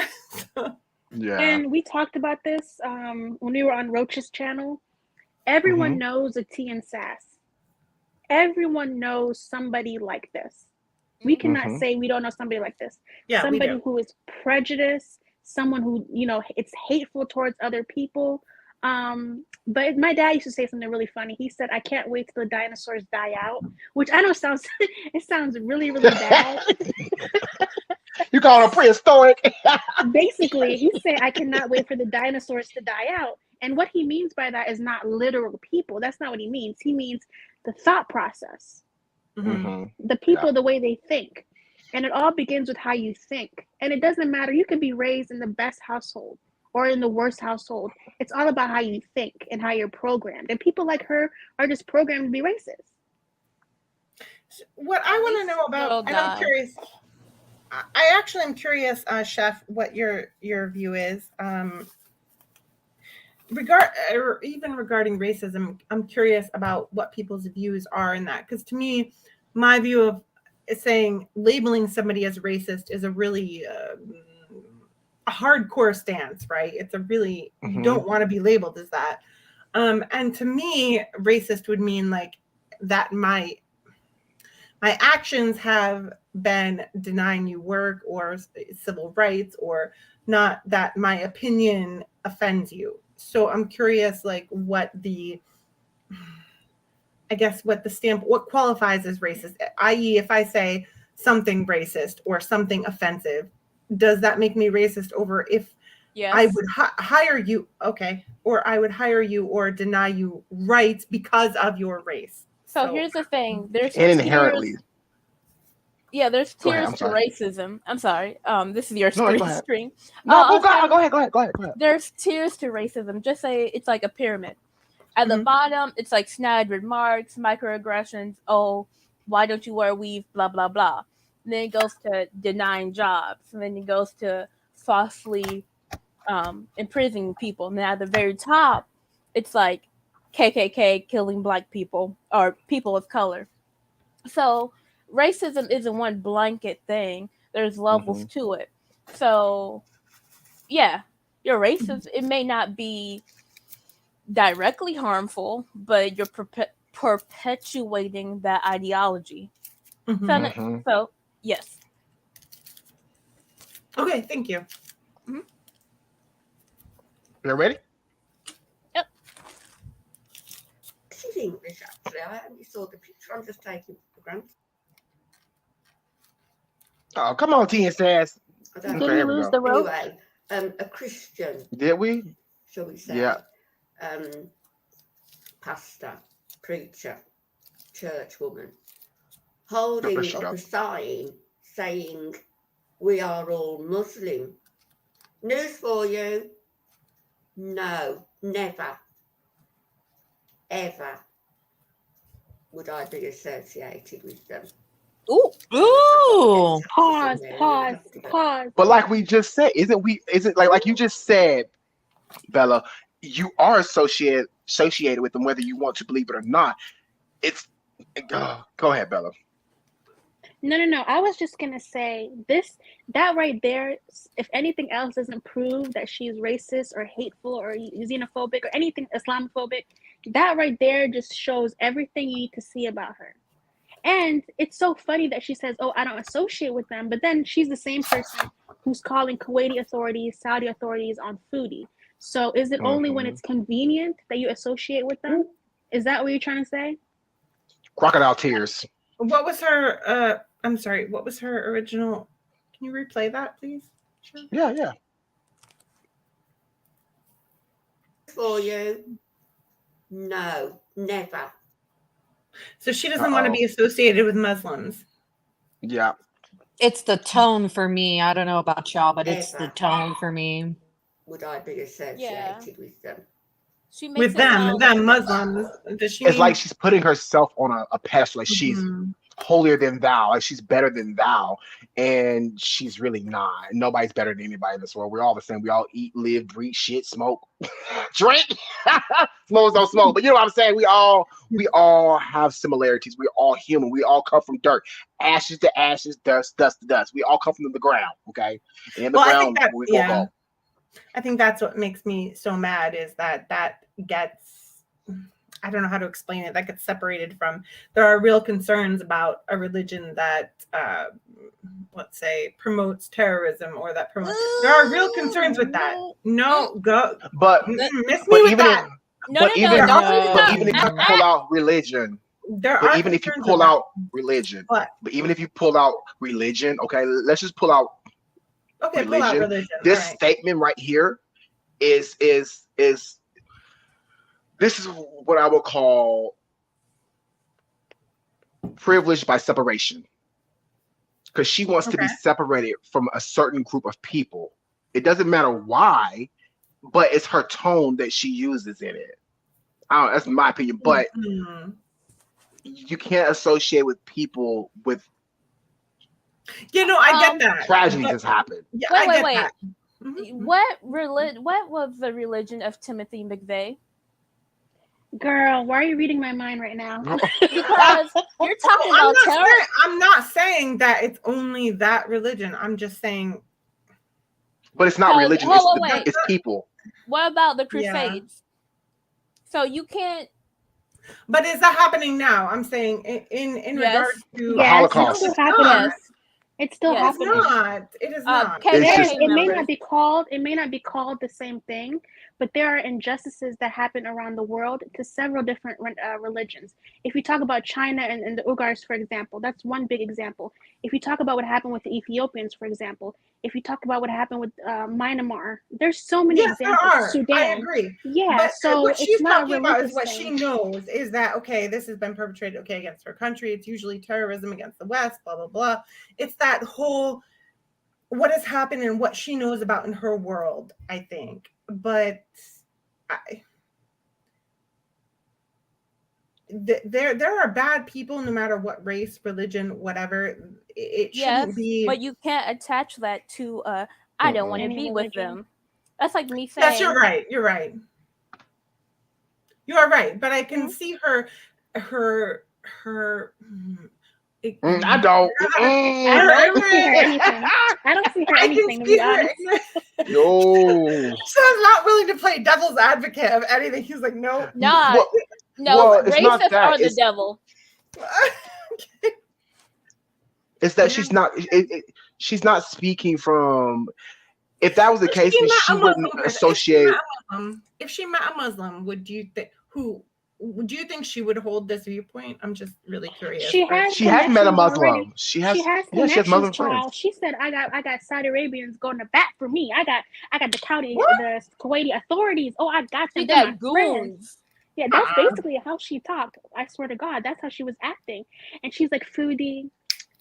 Yeah. And we talked about this when we were on Roach's channel. Everyone knows a T and Sass. Everyone knows somebody like this. We cannot say we don't know somebody like this. Yeah, somebody who is prejudiced, someone who, it's hateful towards other people. But my dad used to say something really funny. He said, I can't wait till the dinosaurs die out, which I know sounds really, really bad. You call it prehistoric. Basically, he said, I cannot wait for the dinosaurs to die out. And what he means by that is not literal people. That's not what he means. He means the thought process, the people, the way they think. And it all begins with how you think. And it doesn't matter. You could be raised in the best household or in the worst household. It's all about how you think and how you're programmed. And people like her are just programmed to be racist. What I want to know about, and I'm curious, I actually am curious, Chef, what your view is. Regarding racism, I'm curious about what people's views are in that. Because to me, my view of saying labeling somebody as racist is a really a hardcore stance, right? It's a really, you don't want to be labeled as that. And to me, racist would mean like that my actions have been denying you work or civil rights, or not that my opinion offends you. So I'm curious, like what qualifies as racist, i.e. if I say something racist or something offensive, does that make me racist over if I would hire you? Okay. Or I would hire you or deny you rights because of your race. So here's the thing. There's inherently. There's tiers to racism. I'm sorry. This is your screen. No, go ahead. There's tiers to racism. Just say it's like a pyramid. At the bottom, it's like snide remarks, microaggressions. Oh, why don't you wear weave? Blah, blah, blah. And then it goes to denying jobs. And then it goes to falsely imprisoning people. And then at the very top, it's like KKK killing black people or people of color. So racism isn't one blanket thing. There's levels to it. So, yeah, you're racist. It may not be directly harmful, but you're perpetuating that ideology. So, yes. Okay, thank you. You ready? Yep. She's English, actually. I only saw the picture. I'm just taking it for granted. Oh, come on, T and Sass. Did we lose the rope? Anyway, a Christian. Did we? Shall we say? Yeah. Pastor, preacher, church woman, holding up a sign saying, "We are all Muslim." News for you. No, never, ever would I be associated with them. Ooh. Ooh. Pause. But like we just said, isn't like you just said, Bella, you are associated with them whether you want to believe it or not. It's go ahead, Bella. No. I was just gonna say that right there. If anything else doesn't prove that she's racist or hateful or xenophobic or anything Islamophobic, that right there just shows everything you need to see about her. And it's so funny that she says, "Oh, I don't associate with them," but then she's the same person who's calling Kuwaiti authorities, Saudi authorities on foodie. So is it only when it's convenient that you associate with them? Is that what you're trying to say? Crocodile tears. What was her? I'm sorry. What was her original? Can you replay that, please? Sure. Yeah. For you. No, never. So she doesn't want to be associated with Muslims. Yeah. It's the tone for me. I don't know about y'all, but it's the tone for me. Would I be associated with them? She makes with them Muslims. Does she? It's like she's putting herself on a pedestal. Like she's holier than thou. Like she's better than thou, and she's really not. Nobody's better than anybody in this world. We're all the same. We all eat, live, breathe, shit, smoke, drink. Smokers don't smoke, but you know what I'm saying. We all have similarities. We're all human. We all come from dirt, ashes to ashes, dust to dust. We all come from the ground. Okay, and in the ground we go. I think that's what makes me so mad is that gets, I don't know how to explain it, that gets separated from, there are real concerns about a religion that, let's say, promotes terrorism or that promotes, there are real concerns with that. No, go. But miss me with that. But even if you pull out religion, even if you pull out religion, okay, let's just pull out religion. This statement right here is this is what I would call privilege by separation, because she wants to be separated from a certain group of people. It doesn't matter why, but it's her tone that she uses in it. That's my opinion, but you can't associate with people with. I get that. Tragedy has happened. Yeah, wait. What was the religion of Timothy McVeigh? Girl, why are you reading my mind right now? Because you're talking about terror. I'm not saying that it's only that religion. I'm just saying. But it's not religion. It's people. What about the Crusades? So you can't. But is that happening now? I'm saying in regards to the Holocaust. It's still happening. It's still happening. It is not. It may not be called. It may not be called the same thing, but there are injustices that happen around the world to several different religions. If you talk about China and the Uyghurs, for example, that's one big example. If you talk about what happened with the Ethiopians, for example, if you talk about what happened with Myanmar, there's so many examples. There are. Sudan. I agree. Yeah. But so what she's not talking about is what she knows is that, okay, this has been perpetrated, against her country. It's usually terrorism against the West, blah, blah, blah. It's that whole, what has happened and what she knows about in her world, I think. But there are bad people no matter what race, religion, whatever. It shouldn't be. But you can't attach that to I don't want to be with them. That's like me saying. You're right. You are right. But I can see her. I don't. I don't see her anything. To be honest. No. Sam's not willing to play devil's advocate of anything. He's like, no. No, racists are the devil. It's that she's not. She's not speaking from. If that was the case, then she wouldn't associate. If she met a Muslim, would you think she would hold this viewpoint? I'm just really curious. She has met a Muslim. She has Muslim friends. She said, "I got Saudi Arabians going to bat for me. I got the Kuwaiti authorities. Oh, I got them. She got goons. Yeah, that's basically how she talked. I swear to God, that's how she was acting. And she's like, Foodie,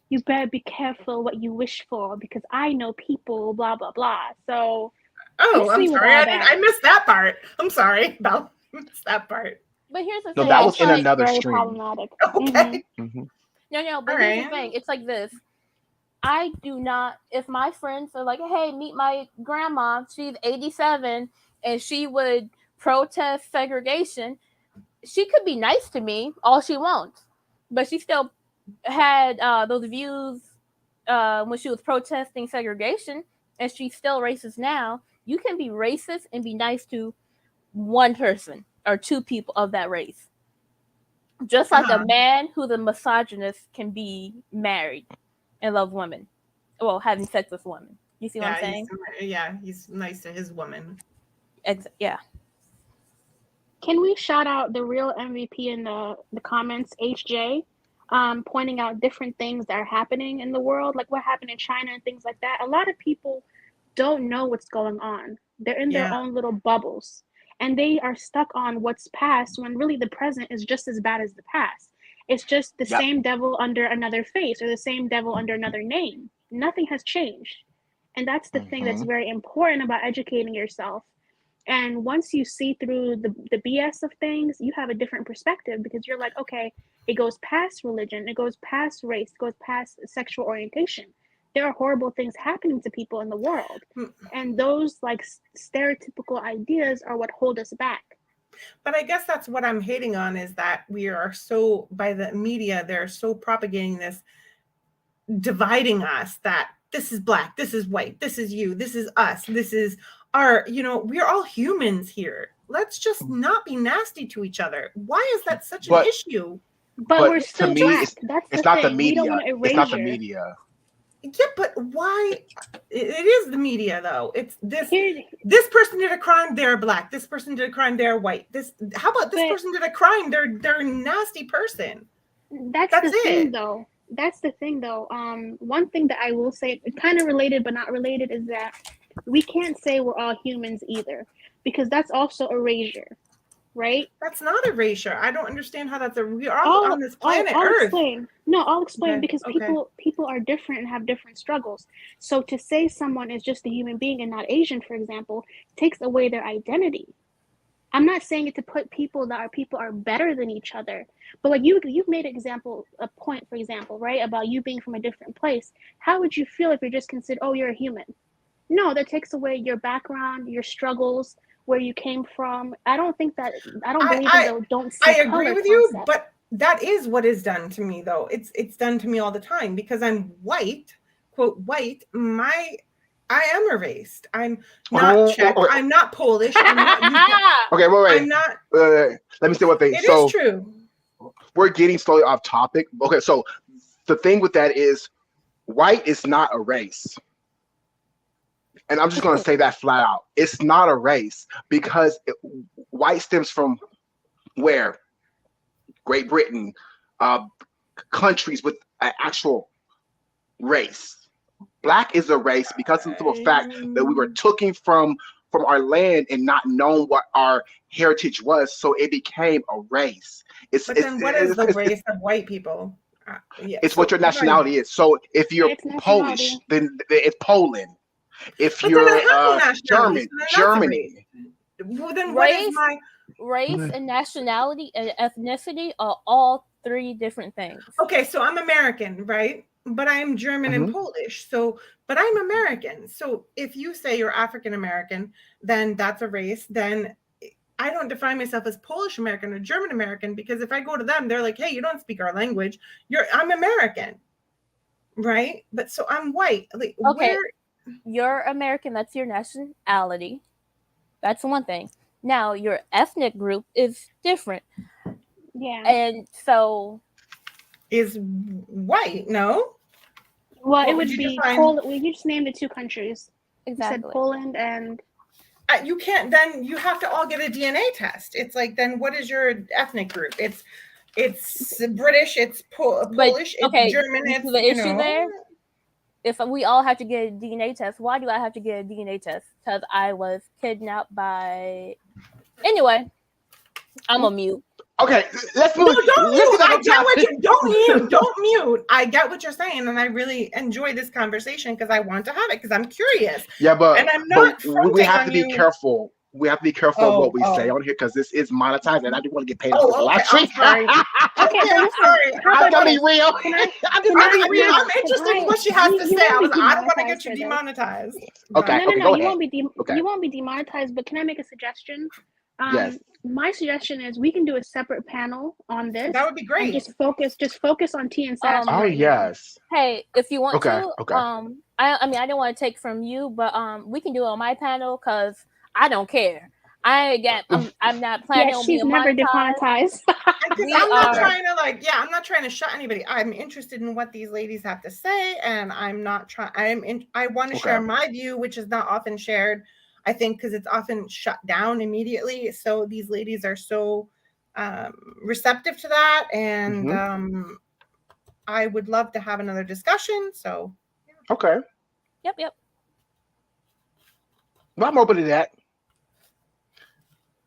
you better be careful what you wish for because I know people, blah, blah, blah. So, Oh, I'm with sorry. all I that. missed that part. I'm sorry about that part. But here's the No, thing. that Yeah, was in she's another very stream. problematic. Okay. No, but All here's the right. thing. It's like this. I do not, if my friends are like, hey, meet my grandma, she's 87, and she would protest segregation, she could be nice to me all she wants. But she still had those views when she was protesting segregation, and she's still racist now. You can be racist and be nice to one person or two people of that race. Just like a man who's a misogynist can be married and love women. Well, having sex with women. You see what I'm saying? He's nice to his woman. Yeah. Can we shout out the real MVP in the comments, HJ, pointing out different things that are happening in the world, like what happened in China and things like that. A lot of people don't know what's going on. They're in their own little bubbles. And they are stuck on what's past when really the present is just as bad as the past. It's just the same devil under another face or the same devil under another name. Nothing has changed. And that's the thing that's very important about educating yourself. And once you see through the BS of things, you have a different perspective because you're like, okay, it goes past religion, it goes past race, it goes past sexual orientation. There are horrible things happening to people in the world. And those like stereotypical ideas are what hold us back. But I guess that's what I'm hating on is that we are so, by the media, they're so propagating this, dividing us that this is black, this is white, this is you, this is us, this is our, we're all humans here. Let's just not be nasty to each other. Why is that such an issue? But we're still black. That's it's the not thing. the media. We don't want to erase it's not the media. Yeah, but why? It is the media, though. It's this. This person did a crime. They're black. This person did a crime. They're white. How about this person did a crime? They're a nasty person. That's the thing, though. That's the thing, though. One thing that I will say, kind of related but not related, is that we can't say we're all humans either, because that's also erasure, right? That's not erasure. I don't understand how we are all on this planet I'll Earth. explain. No, I'll explain Okay, because people are different and have different struggles. So to say someone is just a human being and not Asian, for example, takes away their identity. I'm not saying it to put people are better than each other, but like you've made a point, for example, right, about you being from a different place. How would you feel if you're just considered, oh, you're a human? No, that takes away your background, your struggles, where you came from. I don't believe in the don't see I color agree with you, concept. but that is what is done to me, though. It's done to me all the time because I'm white, quote white. I am erased. I'm not Czech. I'm not Polish. I'm not. Okay, wait. I'm not. Let me say one thing. It is true. We're getting slowly off topic. Okay, so the thing with that is, white is not a race. And I'm just going to say that flat out. It's not a race because white stems from where? Great Britain, countries with an actual race. Black is a race because of the simple fact that we were taken from our land and not knowing what our heritage was, so it became a race. What is the race of white people? It's what your nationality is. So if you're Polish, then it's Poland. If you're German, Germany. Well, then race and nationality and ethnicity are all three different things. Okay, so I'm American, right? But I'm German and Polish. But I'm American. So if you say you're African American, then that's a race. Then I don't define myself as Polish American or German American because if I go to them, they're like, hey, you don't speak our language. I'm American, right? But so I'm white. Like, okay. You're American, that's your nationality. That's one thing. Now, your ethnic group is different. Yeah. And so... Is white, no? Well, it would be Poland. Well, you just named the two countries. Exactly. You said Poland and... You can't, then you have to all get a DNA test. It's like, then what is your ethnic group? It's British, it's Polish, it's German, it's, the issue there. If we all have to get a DNA test, why do I have to get a DNA test? Because I was kidnapped by... Anyway, I'm a mute. Okay, let's move. No, don't Let's mute. get I on get what topic. you don't mute. Don't mute. I get what you're saying, and I really enjoy this conversation because I want to have it because I'm curious. Yeah, And I'm not we fronting have on to be you. careful. We have to be careful of what we say Oh. on here because this is monetized, and I do want to get paid off this Oh, okay. live I'm stream. sorry. Okay, but I'm listen, sorry. how I'm about gonna be this? real. Can I? I'm just Can I? gonna I be mean, real. I'm interested in what she has to You say. I won't be don't want to get demonetized you for this. demonetized. Okay, No, okay, go you ahead. won't be you won't be demonetized. But can I make a suggestion? Yes. My suggestion is we can do a separate panel on this. That would be great. And just focus on T and Sass Oh right now. yes. Hey, if you want Okay, to, okay. I mean, I don't want to take from you, but we can do it on my panel because I don't care. I'm not planning on she's being never monetized. demonetized. Because I'm not trying to I'm not trying to shut anybody. I'm interested in what these ladies have to say, and I'm not trying. I want to share my view, which is not often shared. I think because it's often shut down immediately. So these ladies are so receptive to that, and I would love to have another discussion. So Okay. Yep. Well, I'm open to that.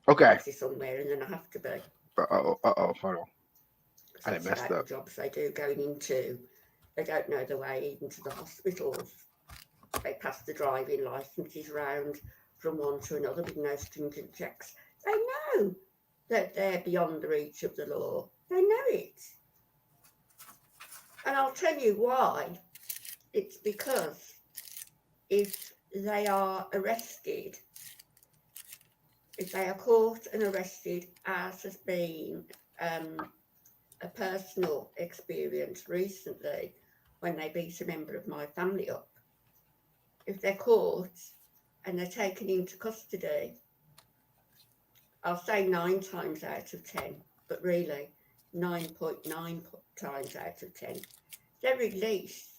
Okay. Somewhere, and then I have to be. Hold on. I didn't mess up. up. The jobs they do going into, they don't know the way into the hospitals. They pass the driving licenses round from one to another with no stringent checks. They know that they're beyond the reach of the law. They know it. And I'll tell you why. It's because if they are arrested, if they are caught and arrested, as has been a personal experience recently when they beat a member of my family up, if they're caught and they're taken into custody, I'll say 9 times out of 10, but really 9.9 times out of 10, they're released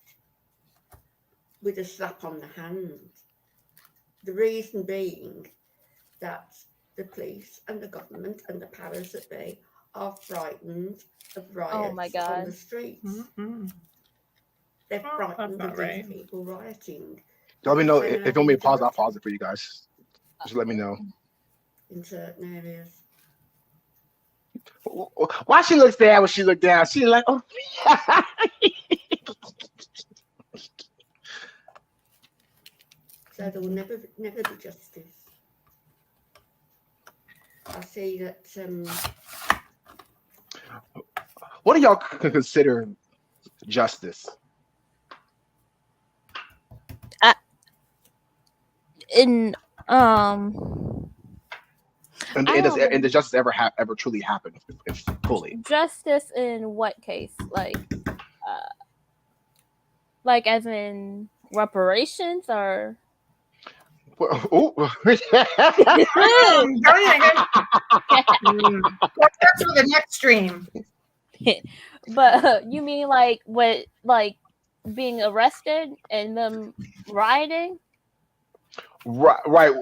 with a slap on the hand. The reason being that the police and the government and the powers that be are frightened of riots on the streets. They're frightened of these people rioting. Let me know if you want me to pause. I'll pause it for you guys. Just let me know. In certain areas. Why she looks down when she looked down? She's like, oh. So there will never be justice. I see that. What do y'all consider justice? And does justice ever truly happen if fully? Justice in what case? Like as in reparations or? That's for the next stream. But you mean like being arrested and them rioting? Right.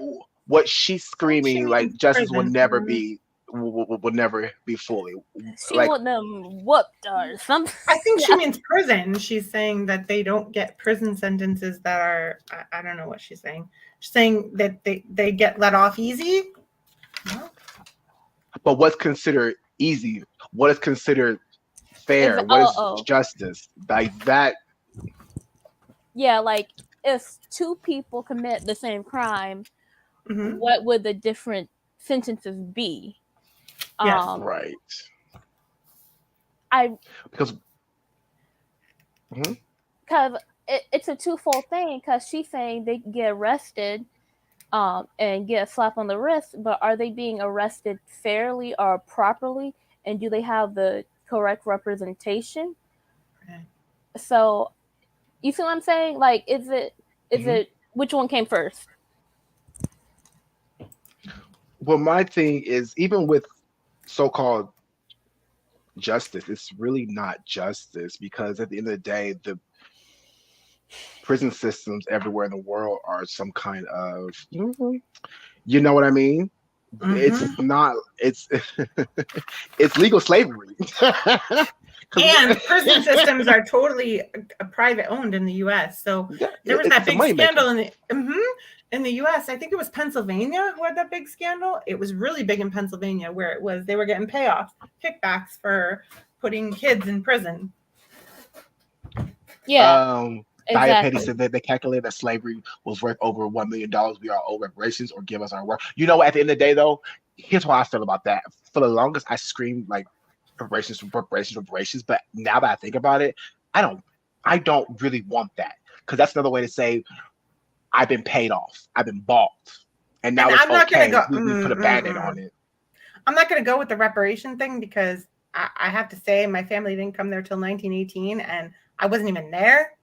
What she's screaming like justice will never be fully. She want them whooped or something. I think she means prison. She's saying that they don't get prison sentences that are. I don't know what she's saying. She's saying that they get let off easy. But what's considered easy? What is considered fair? What is justice? Like that. Yeah, like if 2 people commit the same crime, what would the different sentences be? Yes, right. Because it's a twofold thing. Because she's saying they get arrested, and get a slap on the wrist, but are they being arrested fairly or properly? And do they have the correct representation? Right. So, you see what I'm saying? Like, is it which one came first? Well, my thing is, even with so-called justice, it's really not justice, because at the end of the day, the prison systems everywhere in the world are some kind of, you know what I mean? It's not, it's legal slavery. And prison systems are totally private owned in the U.S. So there was that big scandal in the U.S. I think it was Pennsylvania who had that big scandal. It was really big in Pennsylvania where it was they were getting payoffs, kickbacks for putting kids in prison. Yeah. Diet Petty said that they calculated that slavery was worth over $1 million. We are owed reparations or give us our work. You know, at the end of the day, though, here's how I feel about that. For the longest, I screamed like reparations. But now that I think about it, I don't really want that, because that's another way to say I've been paid off. I've been bought, and now it's okay. We put a Band-Aid on it. I'm not going to go with the reparation thing because I have to say my family didn't come there till 1918, and I wasn't even there.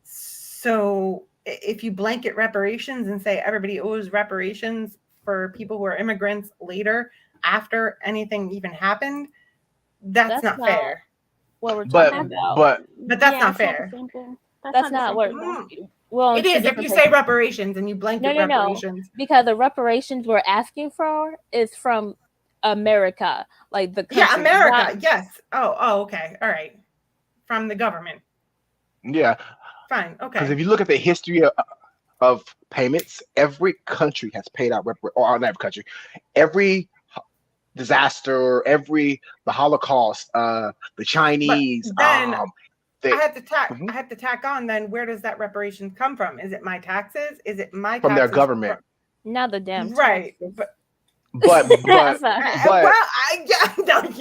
So if you blanket reparations and say everybody owes reparations for people who are immigrants later after anything even happened, that's not fair. What we're talking about. But that's not fair. That's not what. Well, it is if you say reparations and you blanket reparations. No, because the reparations we're asking for is from America, like the country. Yeah, America. Yes. Oh, okay. All right. From the government. Yeah. Fine. Okay. Because if you look at the history of payments, every country has paid out not every country, every disaster, the Holocaust, the Chinese. Then I have to tack on. Then where does that reparations come from? Is it my taxes? Is it my from their government? Not the damn right. But well, you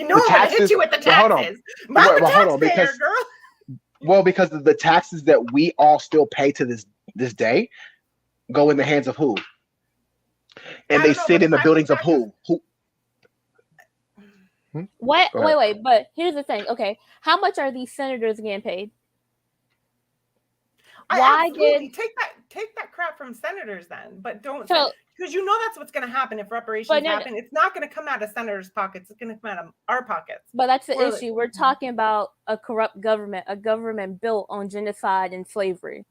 know I'm gonna hit you with the taxes. Hold on, because girl. Well, because the taxes that we all still pay to this day go in the hands of who? And they sit in the buildings of who? What? Wait. But here's the thing. Okay, how much are these senators getting paid? Take that crap from senators then, but don't, because you know that's what's going to happen if reparations happen. It's not going to come out of senators' pockets. It's going to come out of our pockets. But that's the issue. We're talking about a corrupt government, a government built on genocide and slavery.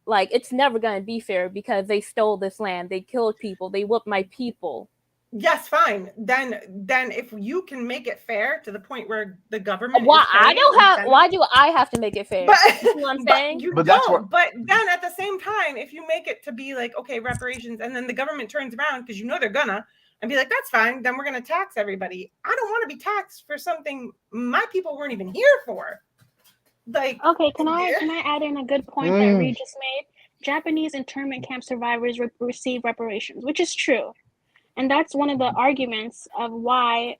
Like, it's never going to be fair because they stole this land. They killed people. They whooped my people. Yes, fine. Then if you can make it fair to the point where the government why do I have to make it fair? You know what I'm saying? But then at the same time, if you make it to be like, okay, reparations, and then the government turns around because you know they're gonna and be like, that's fine, then we're gonna tax everybody. I don't want to be taxed for something my people weren't even here for. Like, okay, can I add in a good point that Reed just made? Japanese internment camp survivors receive reparations, which is true. And that's one of the arguments of why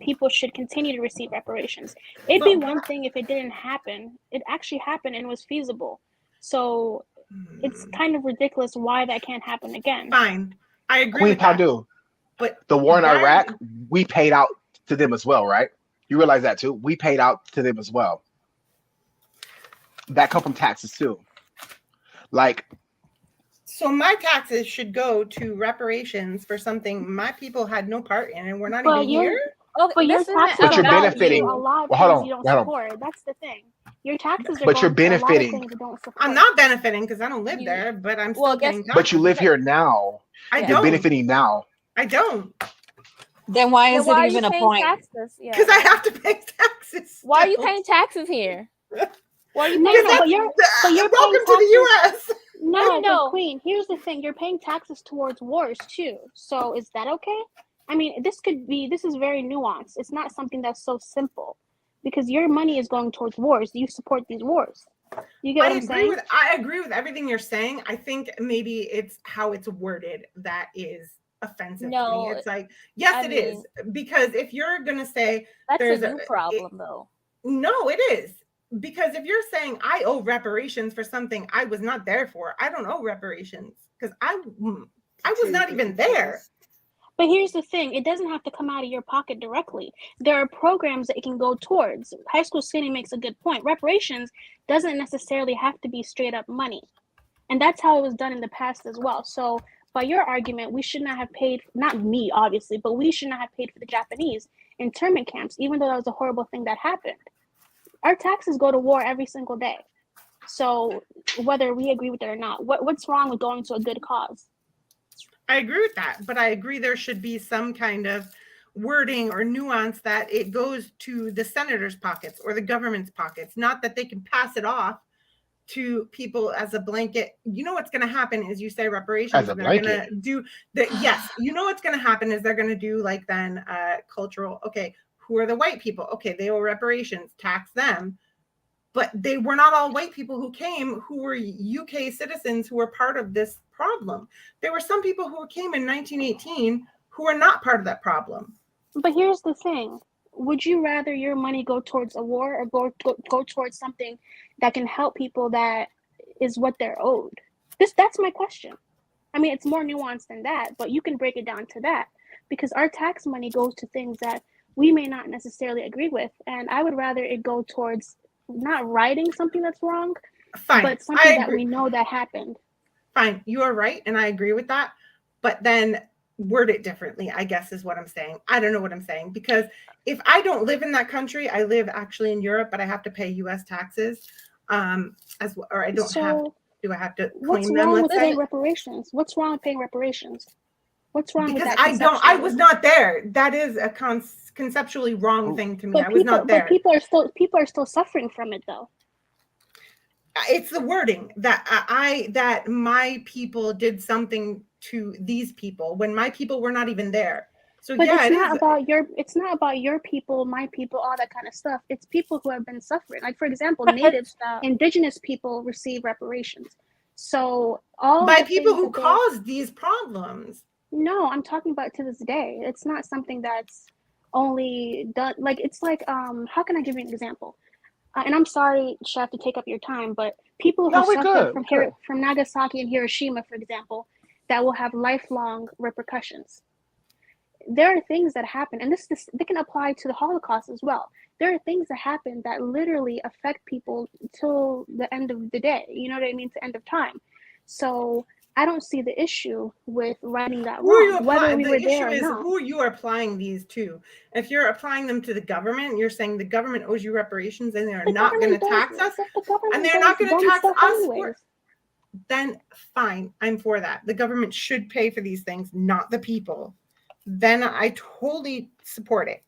people should continue to receive reparations. It'd be one thing if it didn't happen. It actually happened and was feasible. So it's kind of ridiculous why that can't happen again. Fine. I agree Queen with that. Padu, but the war in Iraq, we paid out to them as well, right? You realize that too? We paid out to them as well. That come from taxes too. Like, so my taxes should go to reparations for something my people had no part in, and we're not even here. But your taxes but you're benefiting. A lot of hold things you don't support. That's the thing. Your taxes are. But you're benefiting. I'm not benefiting because I don't live there, but I'm still getting taxes. But you live here now. You're benefiting now. I don't. Then why is it even a point? Because I have to pay taxes. Why are you paying taxes here? Why are you paying taxes? But you're welcome to the U.S. No, but Queen, here's the thing. You're paying taxes towards wars too. So is that okay? I mean, this is very nuanced. It's not something that's so simple because your money is going towards wars. You support these wars. You get what I'm saying? I agree with everything you're saying. I think maybe it's how it's worded that is offensive to me. It's like, yes, it is. Because if you're going to say that's a new problem though. No, it is. Because if you're saying I owe reparations for something I was not there for, I don't owe reparations because I was not even there. But here's the thing. It doesn't have to come out of your pocket directly. There are programs that it can go towards. High School Skinny makes a good point. Reparations doesn't necessarily have to be straight up money. And that's how it was done in the past as well. So by your argument, we should not have paid, not me, obviously, but we should not have paid for the Japanese internment camps, even though that was a horrible thing that happened. Our taxes go to war every single day. So whether we agree with it or not, what's wrong with going to a good cause? I agree with that, but I agree there should be some kind of wording or nuance that it goes to the senators' pockets or the government's pockets, not that they can pass it off to people as a blanket. You know what's going to happen is you say reparations, As a and they're going blanket. to do the yes. You know what's going to happen is they're going to do like then cultural. Okay, who are the white people? Okay, they owe reparations, tax them. But they were not all white people who came, who were UK citizens who were part of this problem. There were some people who came in 1918 who are not part of that problem. But here's the thing. Would you rather your money go towards a war or go towards something that can help people that is what they're owed? That's my question. I mean, it's more nuanced than that, but you can break it down to that, because our tax money goes to things that we may not necessarily agree with, and I would rather it go towards not righting something that's wrong, Fine, but something that we know that happened. Fine, you are right, and I agree with that, but then word it differently, I guess is what I'm saying. I don't know what I'm saying, because if I don't live in that country, I live actually in Europe, but I have to pay US taxes, or I don't have. Do I have to claim them? What's wrong with paying reparations? What's wrong with paying reparations? What's wrong with that? Because I was not there. That is a conceptually wrong thing to me. I was not there. But people are still suffering from it, though. It's the wording that my people did something to these people when my people were not even there. So but yeah, it's not about your people, my people, all that kind of stuff. It's people who have been suffering. Like, for example, natives, indigenous people receive reparations. So all by people who caused these problems. No, I'm talking about to this day. It's not something that's only done. Like, it's like, how can I give you an example? And I'm sorry, Chef, to take up your time, but people who suffer from Nagasaki and Hiroshima, for example, that will have lifelong repercussions. There are things that happen, and they can apply to the Holocaust as well. There are things that happen that literally affect people till the end of the day. You know what I mean? To end of time. So I don't see the issue with writing that wrong, whether we were there or not. Who you are applying these to. If you're applying them to the government, you're saying the government owes you reparations and they're not going to tax us, and they're not going to tax us. Then fine, I'm for that. The government should pay for these things, not the people. Then I totally support it.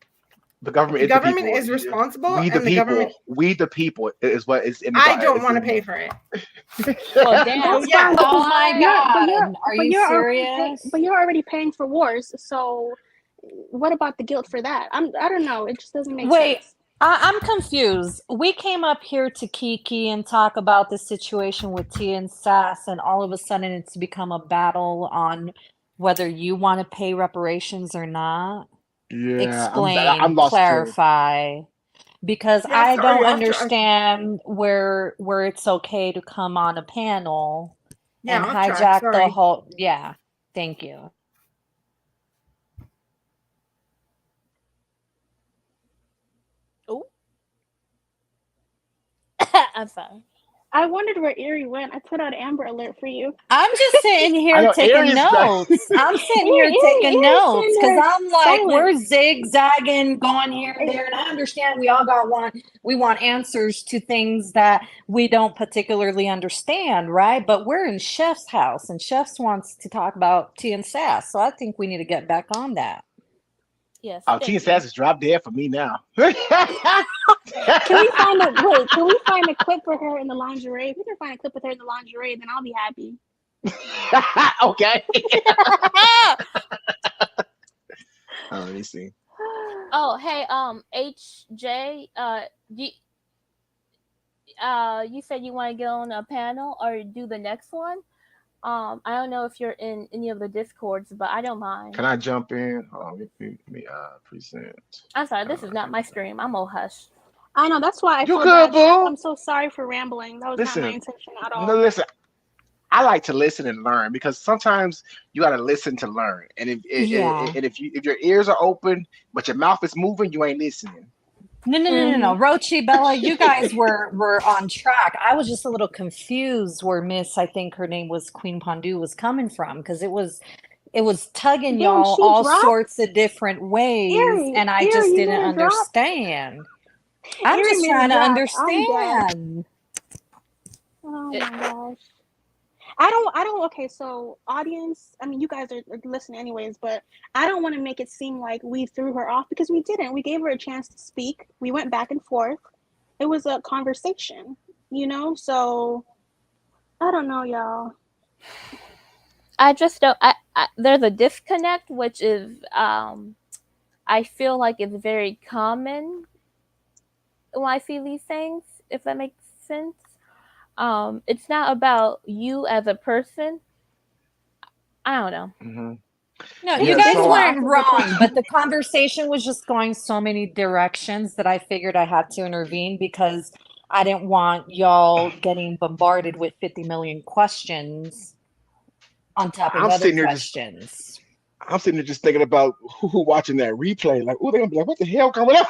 The government is responsible. We the and the people. Government, we the people is what is in the I don't want to pay for it. Well, damn. Yeah. Oh my God. Are you serious? But you're already paying for wars. So what about the guilt for that? I don't know. It just doesn't make sense. I'm confused. We came up here to Kiki and talk about the situation with Tia and Sass, and all of a sudden it's become a battle on whether you want to pay reparations or not. Yeah, Explain, I'm lost clarify. Too. Because I don't understand where it's okay to come on a panel and hijack the whole. Yeah, thank you. Oh, I'm sorry. I wondered where Erie went. I put out Amber Alert for you. I'm just sitting here taking notes. I'm sitting here taking notes because I'm like, we're zigzagging, going here and there, and I understand we all we want answers to things that we don't particularly understand, right? But we're in Chef's house, and Chef's wants to talk about Tea and Sass, so I think we need to get back on that. Yes. Tea and Sass is drop dead for me now. Can we find a clip for her in the lingerie? If we can find a clip with her in the lingerie, then I'll be happy. Okay. Let me see. Oh, hey, HJ, you said you want to get on a panel or do the next one. I don't know if you're in any of the Discords, but I don't mind. Can I jump in? Let me present. I'm sorry, this is not my stream. I'm all hush. I know, that's why I feel good, bad. boo. I'm so sorry for rambling. That was not my intention at all. No, listen. I like to listen and learn because sometimes you got to listen to learn. And if your ears are open but your mouth is moving, you ain't listening. No. Rochi, Bella, you guys were on track. I was just a little confused where Miss, I think her name was Queen Pondu, was coming from, because it was tugging y'all all sorts of different ways, and I just didn't understand. I'm just trying to understand. Oh my gosh. I don't. Okay, so audience, I mean, you guys are listening anyways, but I don't want to make it seem like we threw her off because we didn't. We gave her a chance to speak. We went back and forth. It was a conversation, you know. So I don't know, y'all. I just don't. There's a disconnect, which is I feel like it's very common when I see these things. If that makes sense. It's not about you as a person. I don't know. Mm-hmm. No, It's you Yeah, a guys bigger so weren't topic wrong, because but the conversation was just going so many directions that I figured I had to intervene because I didn't want y'all getting bombarded with 50 million questions on top of I'm other sitting there just questions. I'm sitting there just thinking about who watching that replay. Like, oh, they're gonna be like, what the hell going on?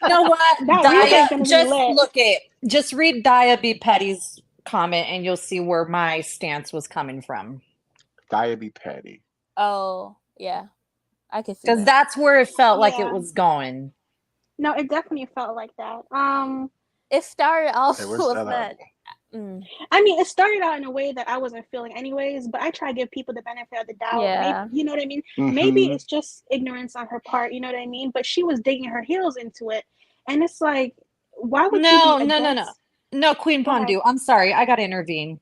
You know what? that replay Daya, is gonna be just lit. look at, just read Daya B. Petty's comment and you'll see where my stance was coming from. Daya be petty. Oh yeah, I can see Because that. that's where it felt like it Yeah. was going. No, it definitely felt like that. It started off Okay, where's the with other? that. I mean, it started out in a way that I wasn't feeling anyways, but I try to give people the benefit of the doubt. Maybe, Yeah. you know what I mean? Maybe Mm-hmm. it's just ignorance on her part, you know what I mean? But she was digging her heels into it. And it's like, why would you be No. against? No, Queen Go ahead. Pondu, I'm sorry, I got to intervene.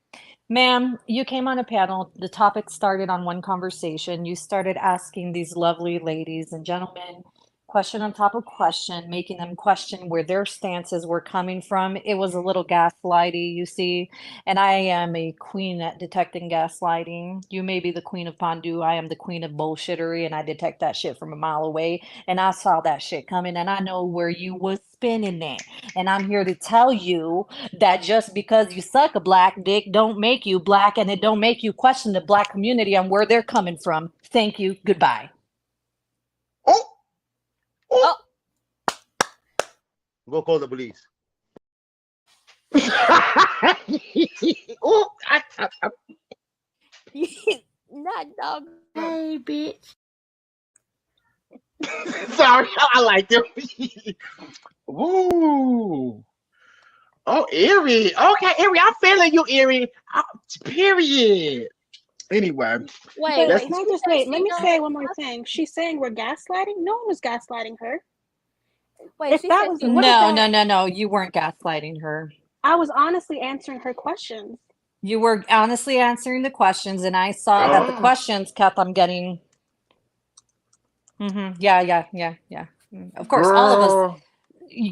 Ma'am, you came on a panel. The topic started on one conversation. You started asking these lovely ladies and gentlemen question on top of question, making them question where their stances were coming from. It was a little gaslighty, you see. And I am a queen at detecting gaslighting. You may be the queen of Pondu. I am the queen of bullshittery, and I detect that shit from a mile away. And I saw that shit coming, and I know where you was spinning it. And I'm here to tell you that just because you suck a black dick don't make you black, and it don't make you question the black community and where they're coming from. Thank you. Goodbye. Oh, Oh, Go call the police. oh, not dog. Hey, bitch. sorry, I like them. Ooh. Oh, Erie. Okay, Erie, I'm feeling you, Erie. Period. Anyway, Wait, But let's. can I she just said wait? Let she me don't say make one more thing. She's saying we're gaslighting. No one was gaslighting her. Wait, If she that said was, she what is No, that? no. You weren't gaslighting her. I was honestly answering her questions. You were honestly answering the questions, and I saw that the Oh, questions kept on getting. Yeah. Of course, all of us. girl.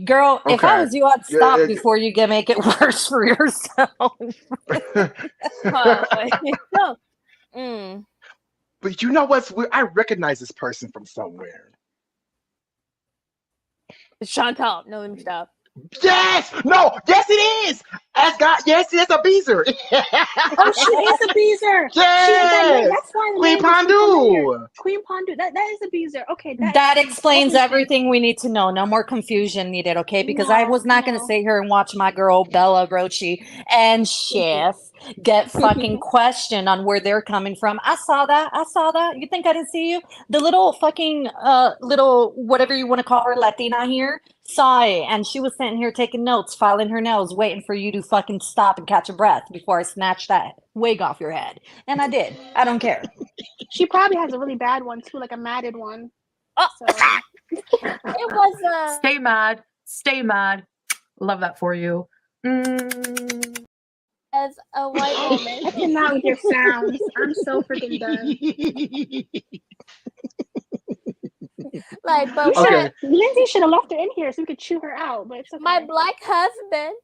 Girl, if I Okay. was you, I'd Yeah, stop before you get make it worse for yourself. wait. No. Mm. but you know what's weird? I recognize this person from somewhere. Chantal. No, let me stop. Yes! No! Yes, it is! As God, yes, it's a Beezer. Oh, she is a Beezer. She is that name. Yes! That's why the Queen name is so familiar. Pandu. Queen Pondu. That is a Beezer. Okay, that That explains explains everything. everything we need to know. No more confusion needed, okay? Because I No, was not going to no. sit here and watch my girl Bella Rochi and Chef get fucking questioned on where they're coming from. I saw that. You think I didn't see you? The little fucking little whatever you want to call her Latina here saw it, and she was sitting here taking notes, filing her nails, waiting for you to fucking stop and catch a breath before I snatch that wig off your head. And I did. I don't care. She probably has a really bad one too, like a matted one. Oh, So it was Stay mad. Stay mad. Love that for you. Mm. as a white woman. I cannot with your sounds. I'm so freaking done. Like, but You should Okay. have Lindsay should have left her in here so we could chew her out, but it's okay. my black husband.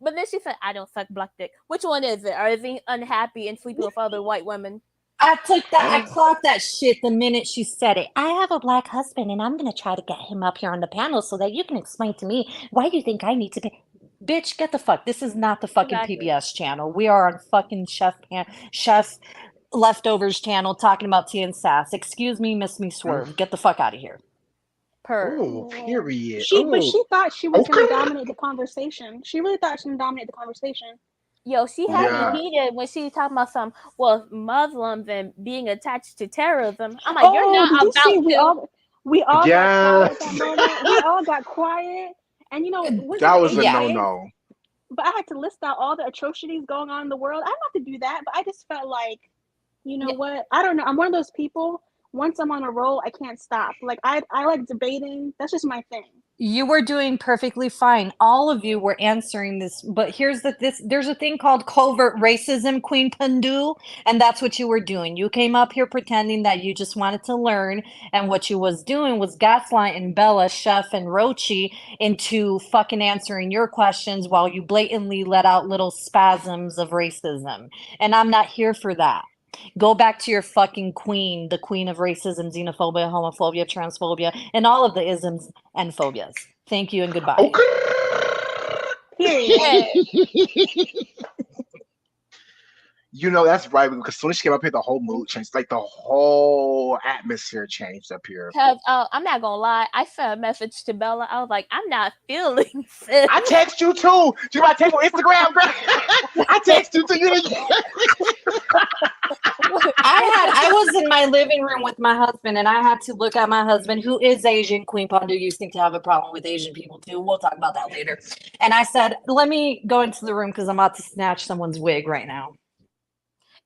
But then she said, I don't suck black dick. Which one is it? Or is he unhappy and sleeping with other white women? I took that. I clocked that shit the minute she said it. I have a black husband, and I'm gonna try to get him up here on the panel so that you can explain to me why you think I need to be. Bitch, get the fuck. This is not the fucking Exactly. PBS channel. We are on fucking Chef Leftovers channel talking about tea and sass. Excuse me, miss me swerve. Get the fuck out of here. Oh, period. But she thought she was Okay. gonna dominate the conversation. She really thought she was gonna dominate the conversation. Yo, she had Yeah. me heated when she was talking about Muslims and being attached to terrorism. I'm like, you're Oh, not did you about see? to. We all got quiet at that Yes. moment. We all got quiet, and you know, was That it was a Yeah. AKA? no-no. but I had to list out all the atrocities going on in the world. I don't have to do that, but I just felt like, you know what? I don't know. I'm one of those people. Once I'm on a roll, I can't stop. Like I like debating. That's just my thing. You were doing perfectly fine. All of you were answering this, but here's there's a thing called covert racism, Queen Pandu, and that's what you were doing. You came up here pretending that you just wanted to learn, and what you was doing was gaslighting Bella, Chef, and Rochi into fucking answering your questions while you blatantly let out little spasms of racism. And I'm not here for that. Go back to your fucking queen, the queen of racism, xenophobia, homophobia, transphobia, and all of the isms and phobias. Thank you and goodbye. Period. You know, that's right, because as soon as she came up here, the whole mood changed. Like the whole atmosphere changed up here. Because I'm not gonna lie, I sent a message to Bella. I was like, I'm not feeling sis. I text you too. You might text on Instagram, girl. I text you too. I was in my living room with my husband, and I had to look at my husband, who is Asian. Queen Pandu, you seem to have a problem with Asian people too. We'll talk about that later. And I said, let me go into the room because I'm about to snatch someone's wig right now.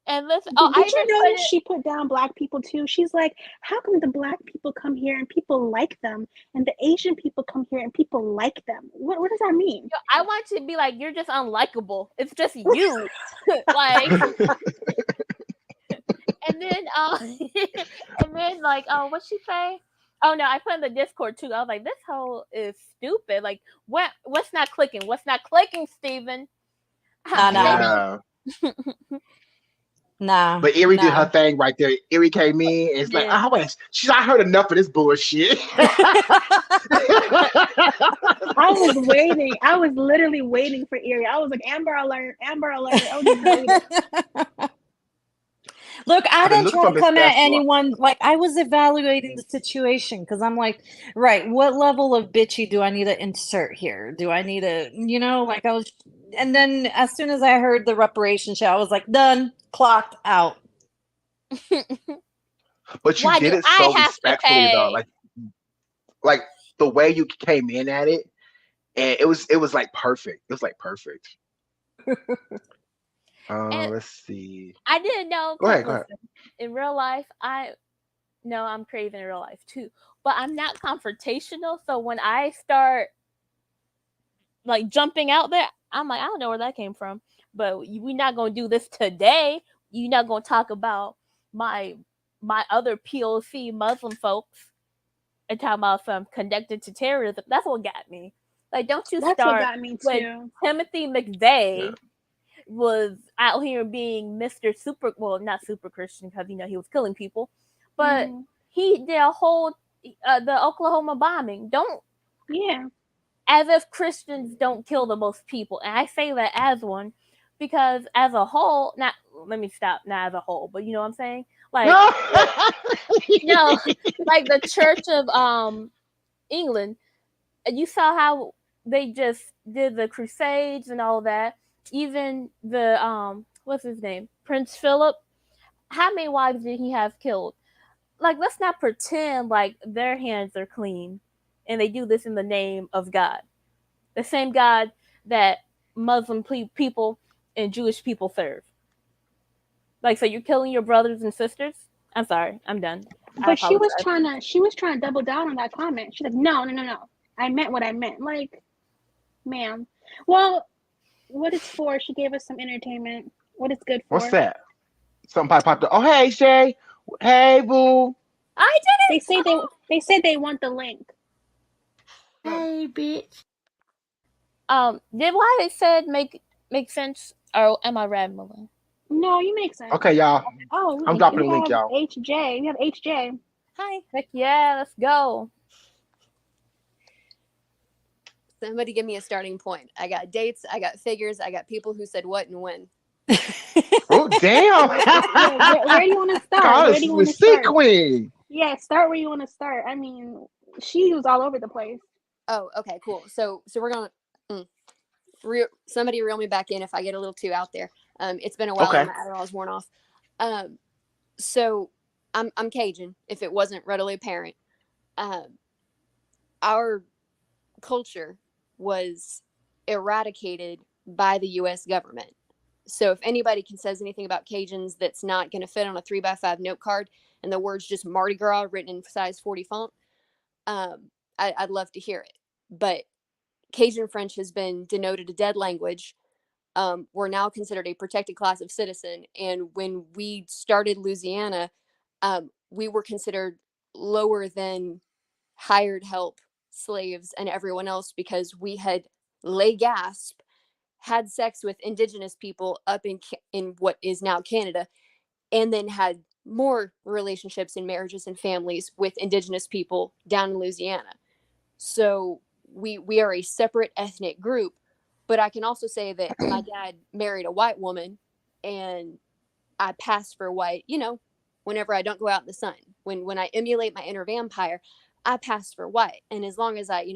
And listen, did you notice she put down black people too? She's like, how come the black people come here and people like them, and the Asian people come here and people like them? What does that mean? I want to be like, you're just unlikable. It's just you. Like, and then like, what'd she say? Oh no, I put in the Discord too. I was like, this hoe is stupid. Like, what's not clicking? What's not clicking, Steven? Nah. Nah. But Erie did her thing right there. Erie came in and it's like, oh, wait, I heard enough of this bullshit. I was waiting. I was literally waiting for Erie. I was like, Amber Alert, Amber Alert. I was just waiting. Look, I didn't try to come at anyone. Like, I was evaluating the situation because I'm like, right, what level of bitchy do I need to insert here? Do I need to, like I was, and then as soon as I heard the reparation show, I was like, done, clocked out. But you did it so respectfully, though. Like the way you came in at it, and it was like perfect. It was like perfect. Let's see. I didn't know. Go ahead. In real life, I'm craving in real life too, but I'm not confrontational. So when I start like jumping out there, I'm like, I don't know where that came from, but we're not gonna do this today. You're not gonna talk about my other POC Muslim folks and talk about some connected to terrorism. That's what got me. Like, don't you That's start what got me too. Timothy McVeigh was out here being Mr. not super Christian because he was killing people, but he did a whole the Oklahoma bombing. As if Christians don't kill the most people, and I say that as one because as a whole, not as a whole, but you know what I'm saying, like like the Church of England, you saw how they just did the Crusades and all that. Even the what's his name, Prince Philip, how many wives did he have killed? Like, let's not pretend like their hands are clean and they do this in the name of God, the same God that Muslim people and Jewish people serve. Like, so you're killing your brothers and sisters? I'm sorry, I'm done. But she was trying to double down on that comment. She's like, no, I meant what I meant. Like, ma'am. Well, what it's for? She gave us some entertainment. What it's good for? What's that? Something popped up. Oh, hey Shay. Hey boo. I did it. They say they want the link. Hey bitch. Did what I said make sense, or am I rambling? No, you make sense. Okay, y'all. Oh, I'm dropping the link, y'all. HJ. We have HJ. Hi. Heck yeah, let's go. Somebody give me a starting point. I got dates, I got figures, I got people who said what and when. Oh, damn. Where do you want to start? God, where do you want to start? Queen. Yeah, start where you want to start. I mean, she was all over the place. Oh, okay, cool. So we're gonna somebody reel me back in if I get a little too out there. It's been a while. Okay. My Adderall's worn off. So I'm Cajun. If it wasn't readily apparent, our culture was eradicated by the U.S. government. So if anybody says anything about Cajuns that's not going to fit on a 3x5 note card and the words just Mardi Gras written in size 40 font, I'd love to hear it. But Cajun French has been denoted a dead language. We're now considered a protected class of citizen. And when we started Louisiana, we were considered lower than hired help, slaves, and everyone else because we had lay gasp, had sex with indigenous people up in what is now Canada, and then had more relationships and marriages and families with indigenous people down in Louisiana. So we are a separate ethnic group. But I can also say that my dad married a white woman, and I pass for white, whenever I don't go out in the sun. When I emulate my inner vampire, I pass for white. And as long as I,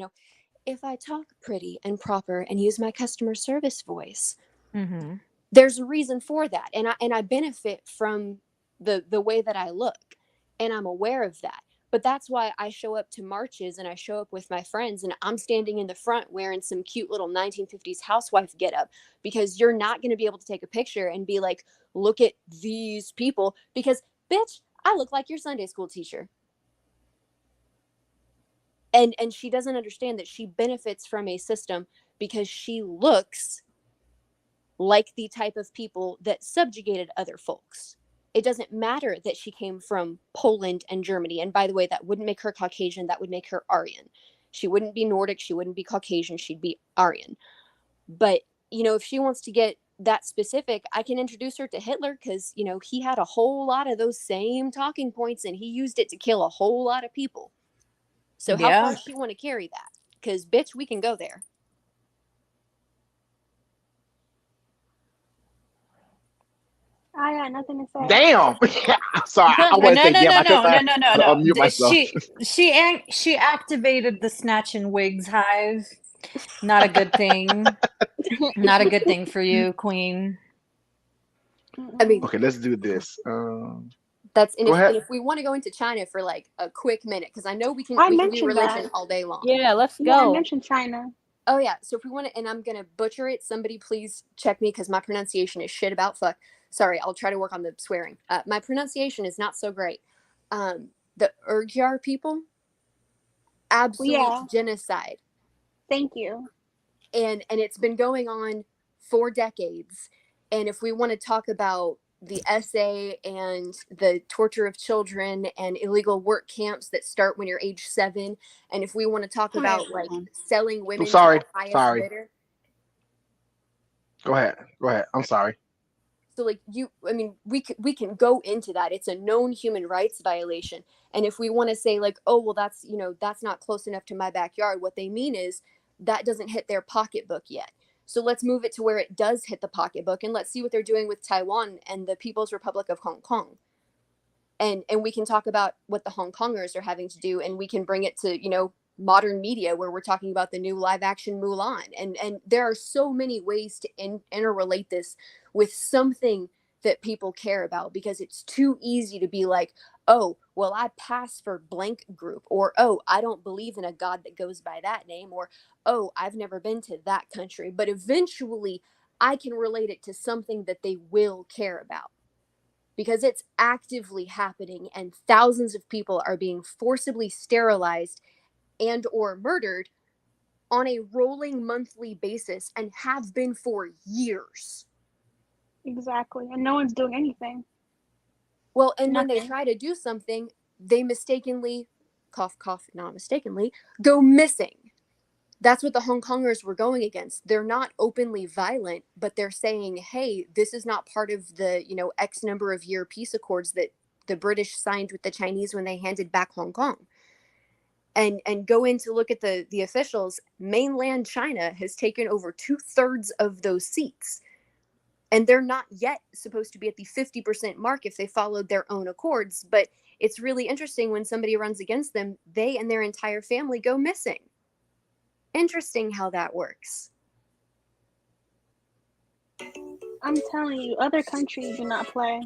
if I talk pretty and proper and use my customer service voice, Mm-hmm. there's a reason for that. And I benefit from the way that I look, and I'm aware of that. But that's why I show up to marches and I show up with my friends, and I'm standing in the front wearing some cute little 1950s housewife getup, because you're not going to be able to take a picture and be like, look at these people, because bitch, I look like your Sunday school teacher. And she doesn't understand that she benefits from a system because she looks like the type of people that subjugated other folks. It doesn't matter that she came from Poland and Germany. And by the way, that wouldn't make her Caucasian. That would make her Aryan. She wouldn't be Nordic. She wouldn't be Caucasian. She'd be Aryan. But, if she wants to get that specific, I can introduce her to Hitler because, he had a whole lot of those same talking points and he used it to kill a whole lot of people. So how far does she want to carry that? Because, bitch, we can go there. I got nothing to say. Damn. I'm sorry. I want to say damn. I couldn't find how to unmute myself. She activated the snatch and wigs hive. Not a good thing. Not a good thing for you, Queen. I mean, okay, let's do this. That's Go ahead. and if we want to go into China for like a quick minute, because I know we can do religion that. all day long. Yeah, let's go. Yeah, I mentioned China. Oh yeah, so if we want to, and I'm gonna butcher it. Somebody please check me because my pronunciation is shit about fuck. Sorry, I'll try to work on the swearing. My pronunciation is not so great. The Uyghur people, absolute genocide. Thank you. And it's been going on for decades. And if we want to talk about the SA and the torture of children and illegal work camps that start when you're age 7, and if we want to talk about like selling women to the highest bidder. Go ahead. I'm sorry. So like we can go into that. It's a known human rights violation. And if we want to say like, oh, well, that's, that's not close enough to my backyard, what they mean is that doesn't hit their pocketbook yet. So let's move it to where it does hit the pocketbook, and let's see what they're doing with Taiwan and the People's Republic of Hong Kong. And we can talk about what the Hong Kongers are having to do, and we can bring it to, modern media where we're talking about the new live action Mulan. And there are so many ways to interrelate this with something that people care about, because it's too easy to be like, oh, well, I pass for blank group, or, oh, I don't believe in a God that goes by that name, or, oh, I've never been to that country. But eventually I can relate it to something that they will care about, because it's actively happening and thousands of people are being forcibly sterilized and or murdered on a rolling monthly basis, and have been for years. Exactly. And no one's doing anything. Well, and when they try to do something, they mistakenly, cough, cough, not mistakenly, go missing. That's what the Hong Kongers were going against. They're not openly violent, but they're saying, hey, this is not part of the, X number of year peace accords that the British signed with the Chinese when they handed back Hong Kong. And go in to look at the officials. Mainland China has taken over 2/3 of those seats. And they're not yet supposed to be at the 50% mark if they followed their own accords. But it's really interesting when somebody runs against them, they and their entire family go missing. Interesting how that works. I'm telling you, other countries do not play.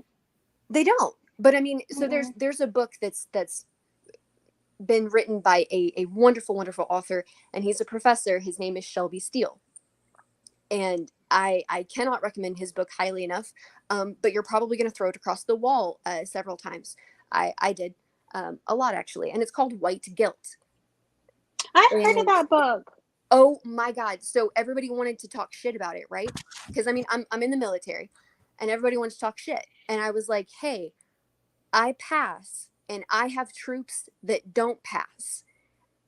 They don't. But I mean, so there's a book that's been written by a wonderful, wonderful author, and he's a professor. His name is Shelby Steele. And I cannot recommend his book highly enough. But you're probably going to throw it across the wall several times. I did a lot, actually. And it's called White Guilt. I've heard of that book. Oh my God. So everybody wanted to talk shit about it, right? Because I mean, I'm in the military and everybody wants to talk shit. And I was like, hey, I pass and I have troops that don't pass.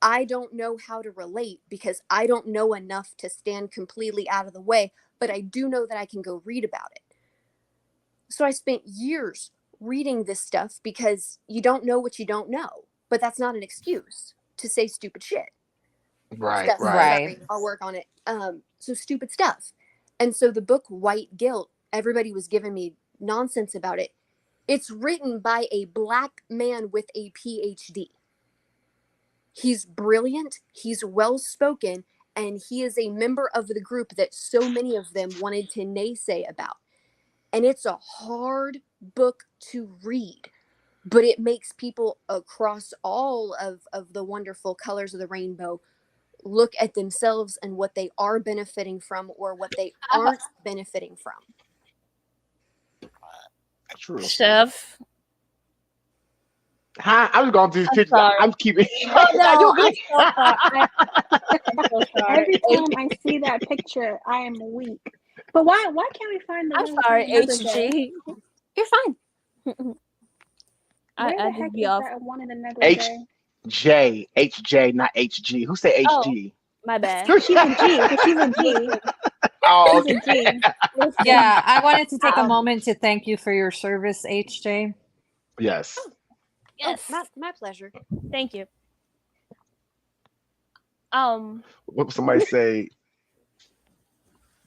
I don't know how to relate because I don't know enough to stand completely out of the way, but I do know that I can go read about it. So I spent years reading this stuff because you don't know what you don't know, but that's not an excuse to say stupid shit. Right. Sorry, I'll work on it. So stupid stuff. And so the book White Guilt, everybody was giving me nonsense about it. It's written by a black man with a PhD. He's brilliant, he's well-spoken, and he is a member of the group that so many of them wanted to naysay about. And it's a hard book to read, but it makes people across all of the wonderful colors of the rainbow look at themselves and what they are benefiting from or what they aren't benefiting from. True. Chef. Hi, I was going through this picture. Sorry. I'm keeping. Oh no, You I'm good? so sorry. I'm so sorry. Every time I see that picture, I am weak. But why can't we find the I'm one with sorry, another J? HG. You're fine. Where I the just heck be is off. that one in another H J? HJ, not HG. Who said Oh, HG? my bad. She's a G. She's a G. Oh, She's okay. a G. Listen. Yeah, I wanted to take a moment to thank you for your service, HJ. Yes. Yes. Oh, my pleasure. Thank you. What would somebody say?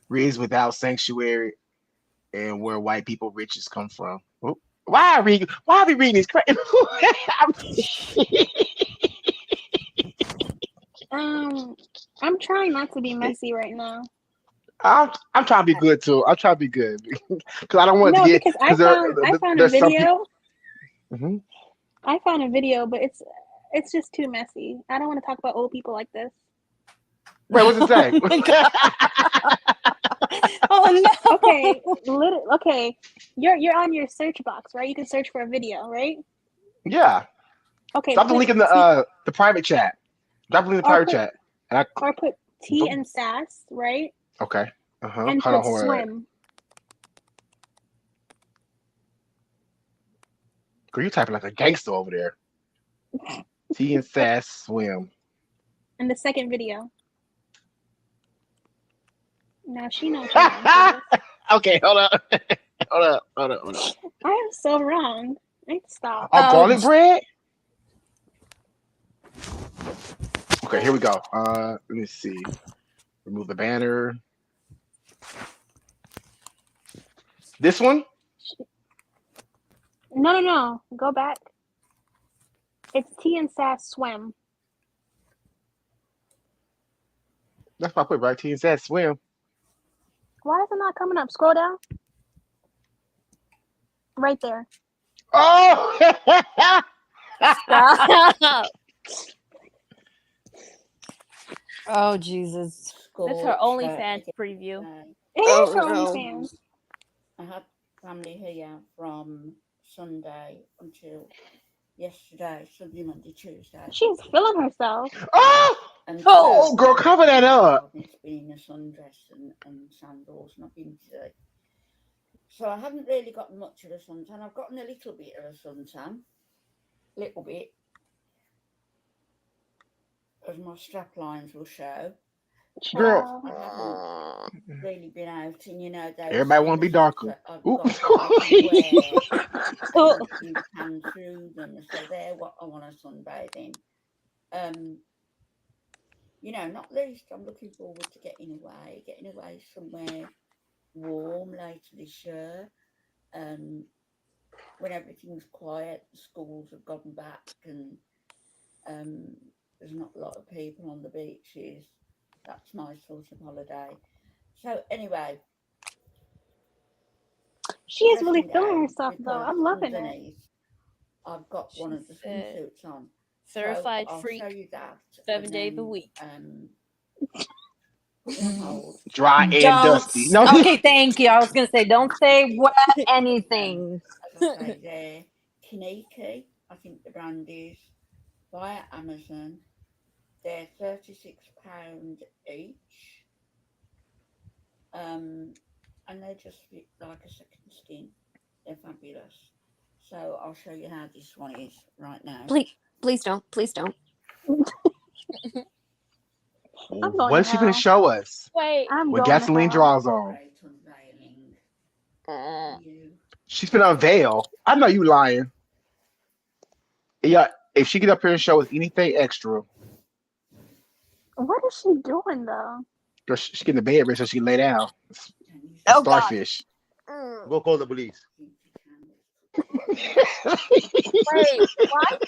Raised without sanctuary, and where white people riches come from. Why are we reading this crap? I'm trying not to be messy right now. I'm trying to be good too. I'm trying to be good because I don't want it No, to get because I found a there's some video. people. I found a video, but it's just too messy. I don't want to talk about old people like this. Wait, what's it say? Oh no. Okay, okay. You're on your search box, right? You can search for a video, right? Yeah. Okay. Drop the link in the private chat. Drop the link in the private chat. Or put T and Sass, right? Okay. And Hold on, put swim. Girl, you typing like a gangster over there. T and Sass swim. And the second video. Now she knows. She knows. Okay, hold up. hold up. I am so wrong. I need to stop. Oh, garlic bread? Okay, here we go. Let me see. Remove the banner. This one? No. Go back. It's T and Sass swim. That's what I put, right? T and Sass swim. Why is it not coming up? Scroll down. Right there. Oh! Stop. Oh Jesus. That's her OnlyFans preview. It is her OnlyFans. I had family here from Sunday until yesterday, Sunday, Monday, Tuesday. She's feeling herself. Oh! And Oh, girl, cover that up. It's been a sundress and sandals, and I've been today. So I haven't really gotten much of a suntan. I've gotten a little bit of a suntan. Little bit. As my strap lines will show. Girl. I haven't really been out, and you know, Everybody want to be darker. You can through them, so they're what I want to sunbathe in. You know, not least, I'm looking forward to getting away somewhere warm later this year. When everything's quiet, the schools have gone back, and there's not a lot of people on the beaches. That's my sort of holiday. So anyway, she is really feeling herself though. I'm loving it. I've got one of the swimsuits on. Certified so I'll freak. show you that 7 days a week. Dry and Don't. dusty. No. Okay, thank you. I was gonna say, don't say wet anything. As I say, they're Kiniki, I think the brand is, via Amazon. They're £36 each. And they're just like a second skin. They're fabulous. So I'll show you how this one is right now. Please don't. Please don't. What's she gonna show us? Wait. With gasoline draws on. She's gonna unveil. I know you lying. Yeah, if she get up here and show us anything extra, What is she doing though? girl, she get in the bed ready so she can lay down. Oh, God. Starfish. Go call the police. Wait, why?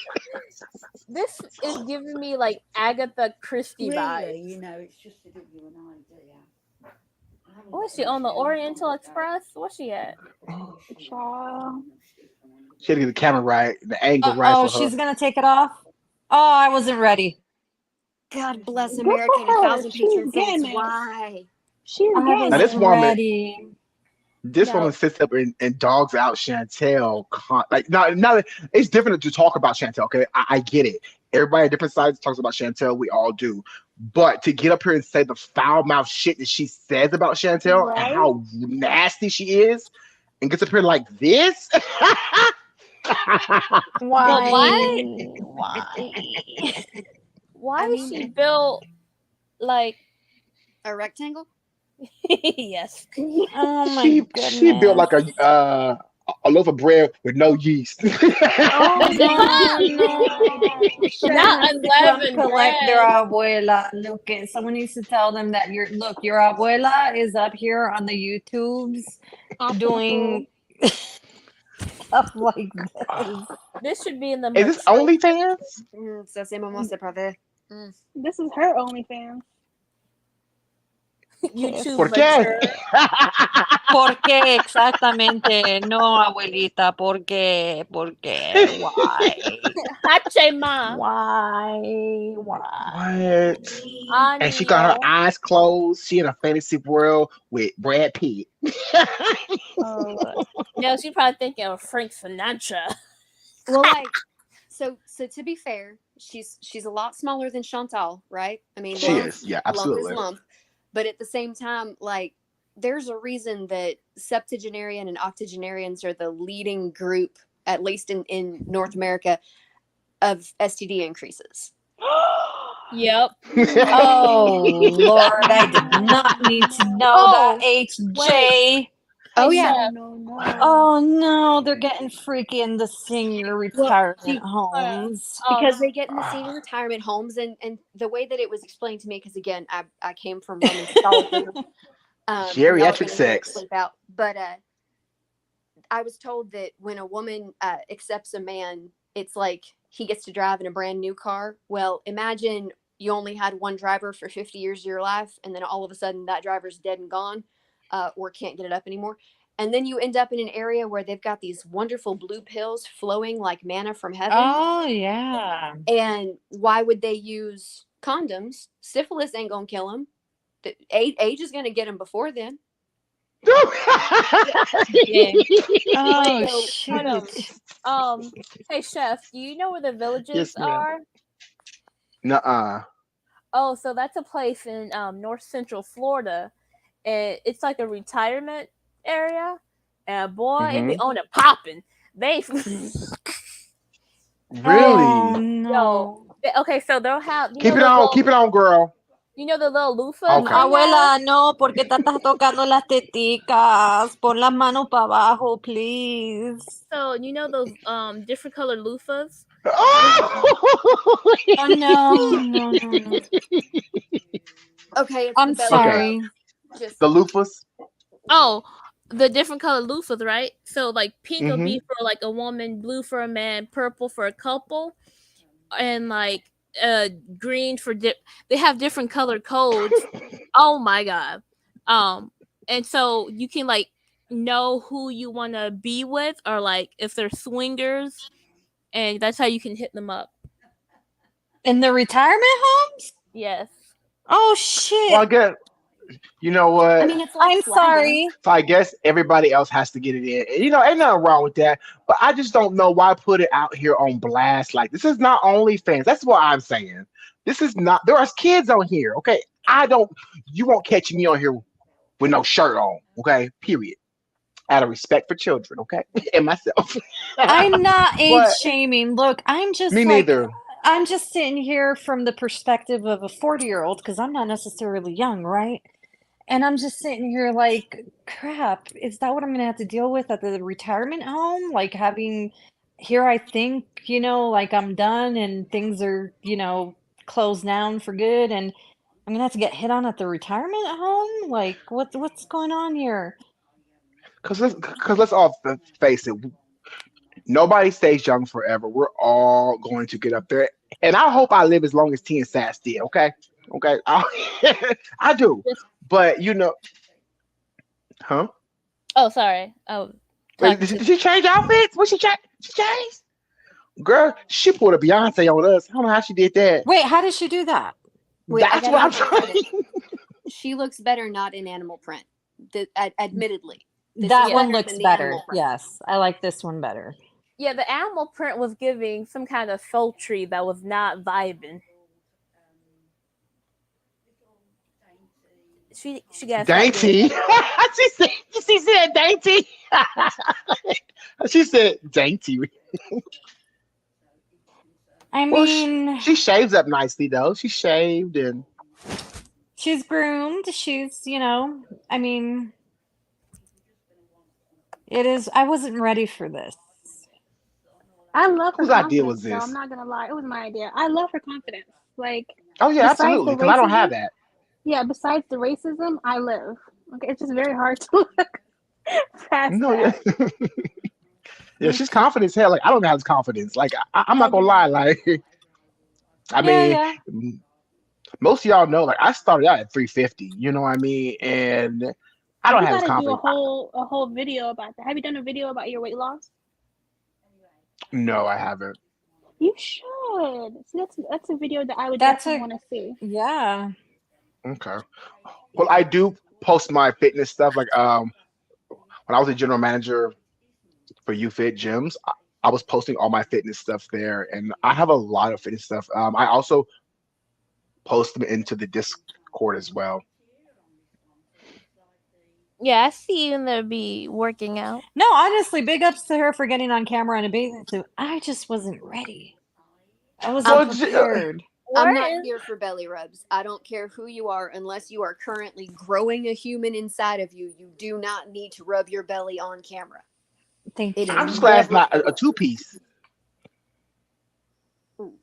This is giving me like Agatha Christie vibes. Really, you know, it's just to give you an idea. Where's she on the Oriental Express? Where's she at? Child. She had to get the camera right, the angle right Oh, for her. she's gonna take it off. Oh, I wasn't ready. God bless Good America for and a her. thousand She's patriots. getting That's it. why. She's I getting Now it. this woman, ready. this No. woman sits up and dogs out Chantel. Like, not it's different to talk about Chantel. Okay, I get it. Everybody at different sides talks about Chantel. We all do. But to get up here and say the foul mouth shit that she says about Chantel and Right? how nasty she is, and gets up here like this. Why? Why I is mean, she built like a rectangle? yes? Oh my she built like goodness. a loaf of bread with no yeast. Oh No, no. Not Come unleavened collect their bread. abuela. Look, someone needs to tell them that your abuela is up here on the YouTubes doing stuff like this. This should be in the Is this Matilda. OnlyFans? Ça, c'est maman, c'est pas vrai. This is her OnlyFans. YouTube ¿Por qué? mature. ¿Por qué exactamente? No, abuelita, ¿por qué? ¿Por qué? Why? Hachema. Why? What? I And she got her know. eyes closed. She in a fantasy world with Brad Pitt. No, she's probably thinking of Frank Sinatra. Well, like, so to be fair, she's a lot smaller than Chantal, right? I mean, She is, yeah, lump is absolutely. lump. But at the same time, like, there's a reason that septuagenarian and octogenarians are the leading group, at least in North America, of STD increases. Yep. Oh Lord, I did not need to know that. HJ. Oh yeah. Oh no, they're getting freaky in the senior retirement homes. Because they get in the senior retirement homes, and the way that it was explained to me, because again, I came from Roman Catholicism. Geriatric sex. Sleep out, but I was told that when a woman accepts a man, it's like he gets to drive in a brand new car. Well, imagine you only had one driver for 50 years of your life, and then all of a sudden that driver's dead and gone, or can't get it up anymore. And then you end up in an area where they've got these wonderful blue pills flowing like manna from heaven. Oh yeah. And why would they use condoms? Syphilis ain't gonna kill them. Age is gonna get them before then. Yeah. Oh Wait, shoot. hey chef, do you know where the villages Yes, ma'am. are? Nuh-uh. Oh, so that's a place in north central Florida, and it's like a retirement area. And boy, it be on and popping. They Really? Oh no. okay, so they'll have Keep it on, girl. You know the little loofahs? Okay. Abuela, no, porque te estás tocando las teticas. Pon las manos para abajo, please. So you know those different colored loofahs? Oh, Oh no. Okay, it's I'm the belly sorry. rub. Just the loofahs. Oh, the different colored loofahs, right? So like pink will be for like a woman, blue for a man, purple for a couple, and like green for they have different color codes. Oh my god. And so you can like know who you want to be with, or like if they're swingers, and that's how you can hit them up. In the retirement homes? Yes. Oh shit. Well, I guess You know I what? mean, it's like I'm flagging. sorry. So I guess everybody else has to get it in. And, ain't nothing wrong with that. But I just don't know why put it out here on blast. Like this is not OnlyFans. That's what I'm saying. This is not. There are kids on here. Okay, I don't. You won't catch me on here with no shirt on. Okay, period. Out of respect for children. Okay, and myself. I'm not age But shaming. Look, me neither. I'm just sitting here from the perspective of a 40-year-old because I'm not necessarily young, right? And I'm just sitting here like, crap, is that what I'm gonna have to deal with at the retirement home? Like having here I think, like I'm done and things are, closed down for good and I'm gonna have to get hit on at the retirement home? Like what's going on here? Cause let's all face it. Nobody stays young forever. We're all going to get up there, and I hope I live as long as T and Sass did. Okay, okay, I do. Just, But huh? oh, sorry. Oh, Wait, talking to. did she change outfits? What she change? She changed. Girl, she pulled a Beyonce on us. I don't know how she did that. Wait, how did she do that? Wait, I That's gotta what I'm give her trying. credit. She looks better not in animal print. Admittedly, this That is one better looks than the better. animal print. Yes, I like this one better. Yeah, the animal print was giving some kind of sultry that was not vibing. She got start getting Dainty. better. she said dainty. She said dainty. I Well, mean, she shaves up nicely though. She shaved and she's groomed. She's, I mean, I wasn't ready for this. I love her whose idea confidence, was though. I'm this? not gonna lie, it was my idea. I love her confidence. Like, Oh yeah, besides absolutely. the Because I don't have racism, that. yeah, besides the racism, I live. Okay, it's just very hard to look past No, yeah, that. yeah. She's confident as hell. Like I don't have this confidence. Like I'm I not do gonna lie. not. Like I Yeah, mean, yeah. most of y'all know. Like I started out at 350. You know what I mean? And I don't You have this gotta do a confidence. whole video about that. Have you done a video about your weight loss? No, I haven't. You should. See, that's a video that I would That's definitely a, want to see. yeah. Okay. Well, I do post my fitness stuff. Like when I was a general manager for UFit gyms, I was posting all my fitness stuff there, and I have a lot of fitness stuff. I also post them into the Discord as well. Yeah, I see you in there be working out. No, honestly, big ups to her for getting on camera in a bathing suit. I just wasn't ready. I wasn't Well, prepared. I'm Or not is here for belly rubs. I don't care who you are, unless you are currently growing a human inside of you. You do not need to rub your belly on camera. Thank It is I'm just you. glad it's never not a good. two piece.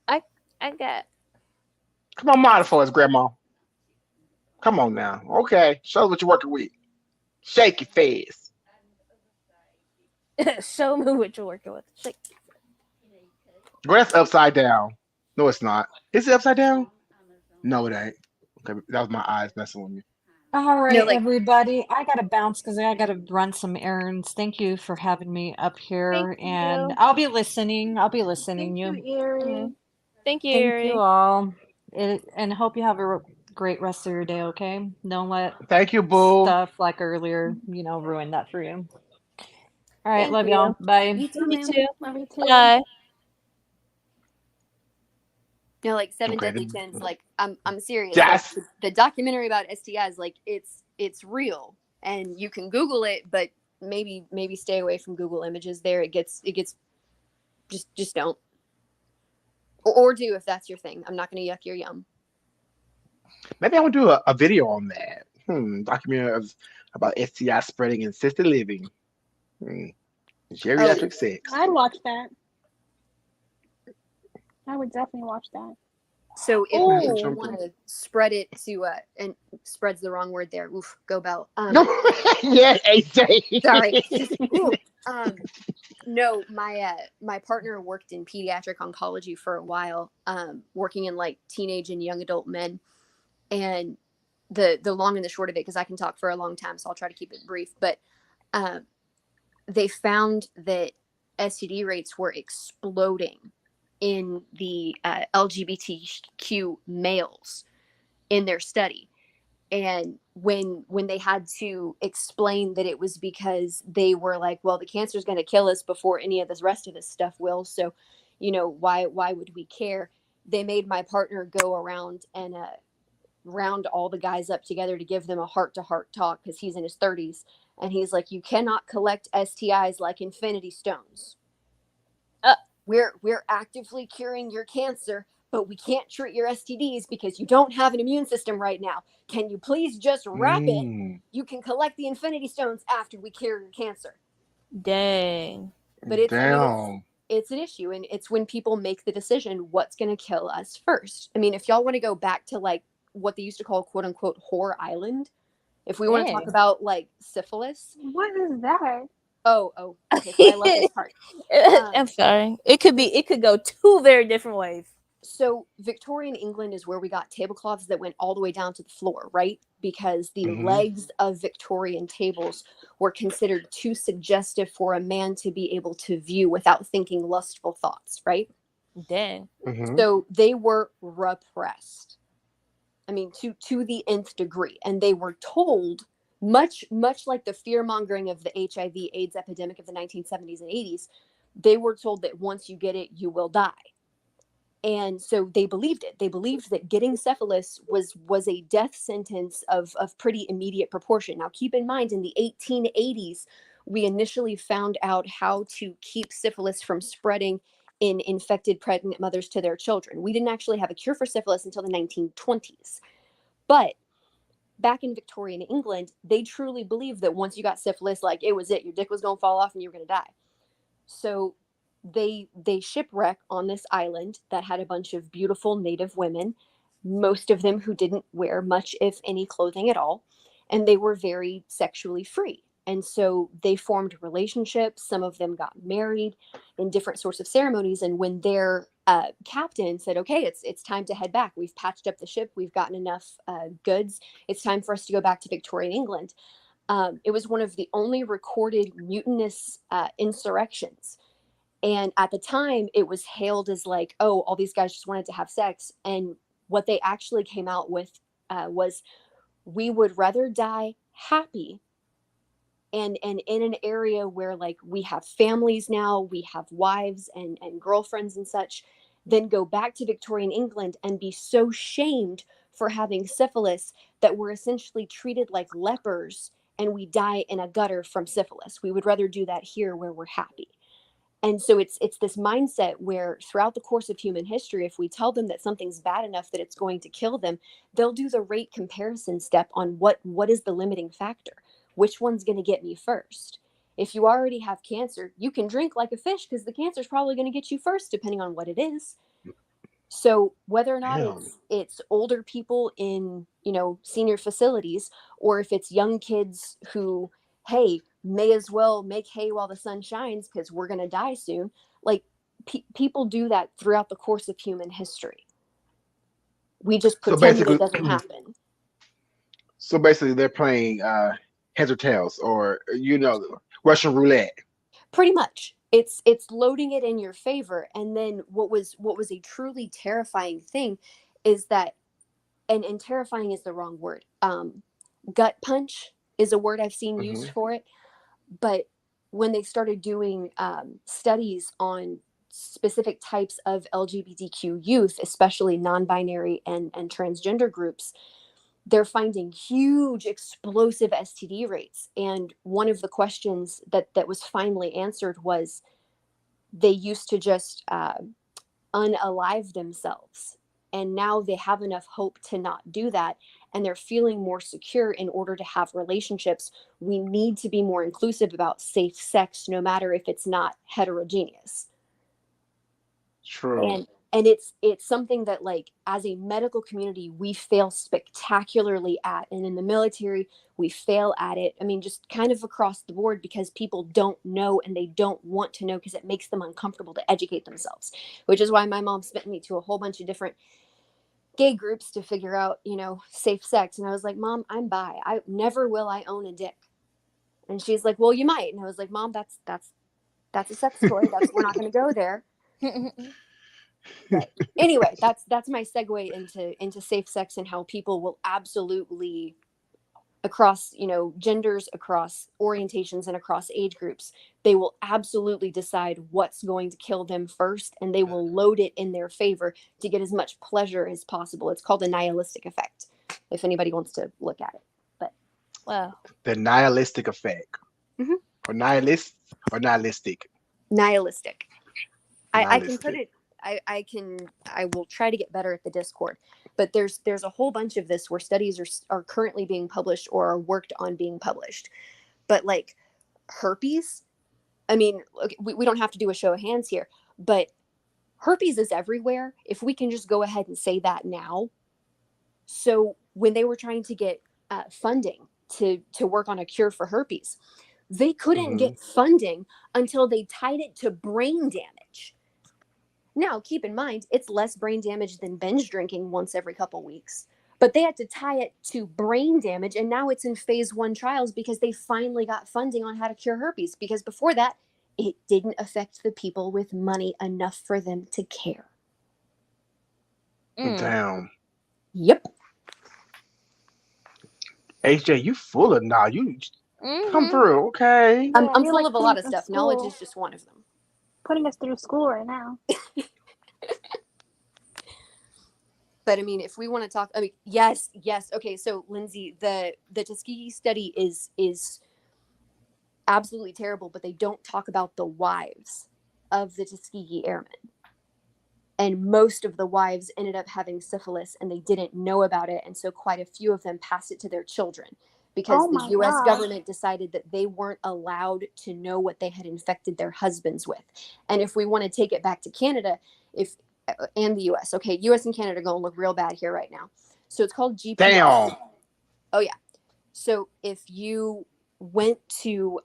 I got Come on, model for us, Grandma. Come on now. Okay, show us what you're working with. Shake your face. show me what you're working with. Shake. Girl, that's upside down. No, it's not. Is it upside down? No, it ain't. Okay, that was my eyes messing with me. All No, right, like everybody. I gotta bounce because I gotta run some errands. Thank you for having me up Thank here, and you. I'll be listening. I'll be listening. Thank you, You, Erie. Thank you, thank you Erie. all, and hope you have a great rest of your day. Okay, don't let Thank you, boo. stuff like earlier, ruin that for you. All right, Thank love y'all. you. Bye. You too, Love you ma'am. too. Love you too. Bye. like Seven Okay. Deadly Sins. Like I'm serious. Like Yes. the documentary about STIs, like it's real, and you can Google it, but maybe stay away from Google Images. There, it gets just don't, or do if that's your thing. I'm not gonna yuck your yum. Maybe I will do a video on that. Documentary about STI spreading and assisted living. Oh, Geriatric sex. I'd watch that. I would definitely watch that. so if That's you what Oh, I'm want doing. to spread it to and spread's the wrong word there. Oof, go Bell. No, yeah, AJ. Sorry. Ooh, no, my partner worked in pediatric oncology for a while, working in like teenage and young adult men. And the long and the short of it, because I can talk for a long time, so I'll try to keep it brief. But they found that STD rates were exploding in the LGBTQ males in their study. And when they had to explain that it was because they were like, well, the cancer is going to kill us before any of this rest of this stuff will. So, why would we care? They made my partner go around and round all the guys up together to give them a heart-to-heart talk, because he's in his 30s, and he's like, you cannot collect STIs like infinity stones. We're actively curing your cancer, but we can't treat your STDs because you don't have an immune system right now. Can you please just wrap it? You can collect the infinity stones after we cure your cancer. Dang. But it's an issue, and it's when people make the decision what's going to kill us first. I mean, if y'all want to go back to like what they used to call quote unquote whore island, if we want to talk about like syphilis. What is that? Oh, okay, so I love this part. I'm sorry. It could go two very different ways. So Victorian England is where we got tablecloths that went all the way down to the floor, right? Because the legs of Victorian tables were considered too suggestive for a man to be able to view without thinking lustful thoughts, right? Dang. So they were repressed. I mean, to the nth degree. And they were told, much like the fear-mongering of the HIV/AIDS epidemic of the 1970s and 80s, they were told that once you get it, you will die. And so they believed it. They believed that getting syphilis was a death sentence of pretty immediate proportion. Now, keep in mind, in the 1880s, we initially found out how to keep syphilis from spreading in infected pregnant mothers to their children. We didn't actually have a cure for syphilis until the 1920s. But back in Victorian England, they truly believed that once you got syphilis, like it was it. Your dick was going to fall off and you were going to die. So they shipwreck on this island that had a bunch of beautiful native women, most of them who didn't wear much, if any, clothing at all. And they were very sexually free. And so they formed relationships. Some of them got married in different sorts of ceremonies. And when their captain said, okay, it's time to head back. We've patched up the ship. We've gotten enough goods. It's time for us to go back to Victorian England. It was one of the only recorded mutinous insurrections. And at the time, it was hailed as like, oh, all these guys just wanted to have sex. And what they actually came out with was, we would rather die happy and in an area where like we have families now, we have wives and girlfriends and such, than go back to Victorian England and be so shamed for having syphilis that we're essentially treated like lepers and we die in a gutter from syphilis. We would rather do that here where we're happy. And so it's this mindset where throughout the course of human history, if we tell them that something's bad enough that it's going to kill them, they'll do the rate comparison step on what is the limiting factor. Which one's going to get me first? If you already have cancer, you can drink like a fish because the cancer is probably going to get you first, depending on what it is. So whether or not it's older people in, senior facilities, or if it's young kids who, hey, may as well make hay while the sun shines because we're going to die soon. Like people do that throughout the course of human history. We just pretend that it doesn't happen. So basically they're playing heads or tails, or Russian roulette. Pretty much. It's loading it in your favor. And then what was a truly terrifying thing is that, and terrifying is the wrong word. Gut punch is a word I've seen used for it. But when they started doing studies on specific types of LGBTQ youth, especially non-binary and transgender groups, they're finding huge explosive STD rates. And one of the questions that was finally answered was, they used to just unalive themselves. And now they have enough hope to not do that. And they're feeling more secure in order to have relationships. We need to be more inclusive about safe sex, no matter if it's not heterogeneous. True. And it's something that, like, as a medical community, we fail spectacularly at. And in the military, we fail at it. I mean, just kind of across the board, because people don't know and they don't want to know because it makes them uncomfortable to educate themselves, which is why my mom sent me to a whole bunch of different gay groups to figure out, safe sex. And I was like, Mom, I'm bi. I never will I own a dick. And she's like, well, you might. And I was like, Mom, that's a sex toy. We're not going to go there. But anyway, that's my segue into safe sex and how people will absolutely across, genders, across orientations, and across age groups. They will absolutely decide what's going to kill them first, and they will load it in their favor to get as much pleasure as possible. It's called the nihilistic effect, if anybody wants to look at it. But Wow. The nihilistic effect. Mhm. Or nihilist or nihilistic. Nihilistic. I can put Nihilistic. it. I will try to get better at the Discord, but there's a whole bunch of this where studies are currently being published or are worked on being published. But like herpes, I mean, okay, we don't have to do a show of hands here, but herpes is everywhere. If we can just go ahead and say that now. So when they were trying to get funding to work on a cure for herpes, they couldn't get funding until they tied it to brain damage. Now, keep in mind, it's less brain damage than binge drinking once every couple weeks. But they had to tie it to brain damage, and now it's in phase 1 trials because they finally got funding on how to cure herpes. Because before that, it didn't affect the people with money enough for them to care. Damn. Yep. HJ, you full of now. You come Mm-hmm. through, okay? Yeah, I'm you're full like of a lot of putting us stuff. through Knowledge school. is just one of them. Putting us through school right now. But I mean, if we want to talk, I mean, yes. Okay, so Lindsay, the Tuskegee study is absolutely terrible, but they don't talk about the wives of the Tuskegee Airmen. And most of the wives ended up having syphilis, and they didn't know about it, and so quite a few of them passed it to their children because the U.S. government decided that they weren't allowed to know what they had infected their husbands with. And if we want to take it back to Canada, and the U.S. Okay, U.S. and Canada are going to look real bad here right now. So it's called GPR. Damn. Oh yeah. So if you went to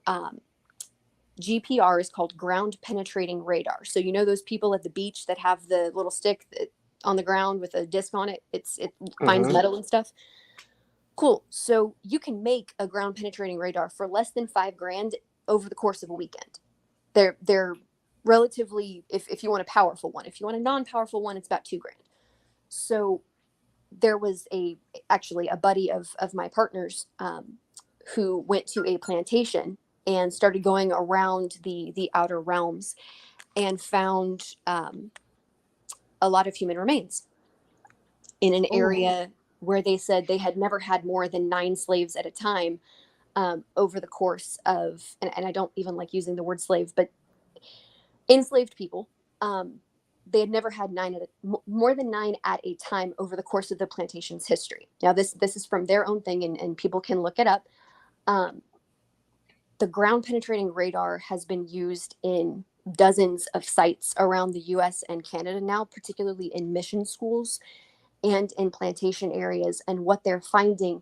GPR is called ground penetrating radar. So you know those people at the beach that have the little stick on the ground with a disc on it. It finds metal and stuff. Cool. So you can make a ground penetrating radar for less than $5,000 over the course of a weekend. They're relatively, if you want a powerful one. If you want a non-powerful one, it's about $2,000. So there was actually a buddy of my partner's who went to a plantation and started going around the outer realms and found a lot of human remains in an area where they said they had never had more than 9 slaves at a time over the course of, and I don't even like using the word slave, but enslaved people. They had never had more than 9 at a time over the course of the plantation's history. Now, this is from their own thing, and people can look it up. The ground penetrating radar has been used in dozens of sites around the U.S. and Canada now, particularly in mission schools and in plantation areas. And what they're finding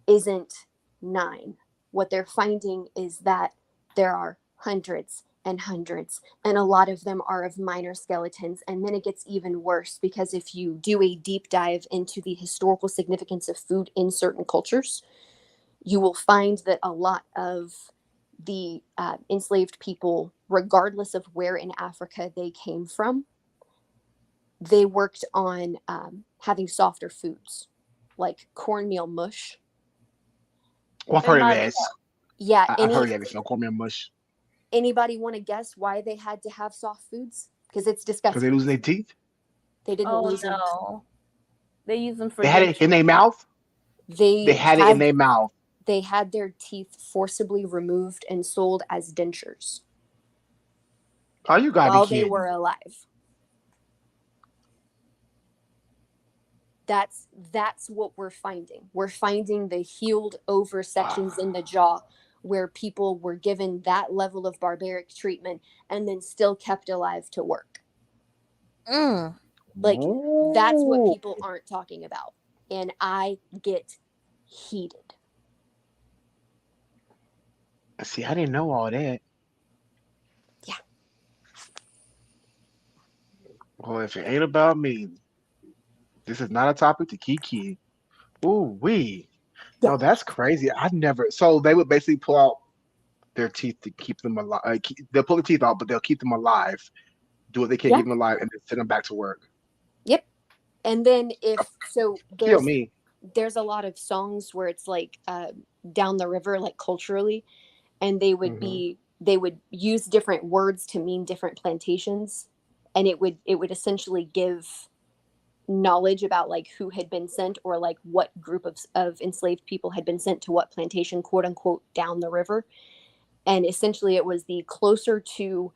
isn't 9. What they're finding is that there are hundreds and hundreds, and a lot of them are of minor skeletons. And then it gets even worse, because if you do a deep dive into the historical significance of food in certain cultures, you will find that a lot of the enslaved people, regardless of where in Africa they came from, they worked on having softer foods, like cornmeal mush. Oh, I've heard of that. Yeah, I've heard that before. Cornmeal mush. Anybody want to guess why they had to have soft foods? Because it's disgusting. Because they losing their teeth? They didn't lose them. They use them for. They had it in their mouth? They had it in their mouth. They had their teeth forcibly removed and sold as dentures. Oh, you gotta while be kidding. they were alive. That's what we're finding. We're finding the healed over sections in the jaw where people were given that level of barbaric treatment and then still kept alive to work. Like, that's what people aren't talking about. And I get heated. See, I didn't know all that. Yeah. Well, if it ain't about me, this is not a topic to kiki. Ooh, wee. No, that's crazy. I never. So they would basically pull out their teeth to keep them alive. They'll pull the teeth out, but they'll keep them alive. Do what they can, keep them alive, and then send them back to work. Yep. And then Kill me. there's a lot of songs where it's like down the river, like culturally, and they would use different words to mean different plantations, and it would essentially give knowledge about like who had been sent, or like what group of enslaved people had been sent to what plantation, quote unquote, down the river. And essentially it was the closer to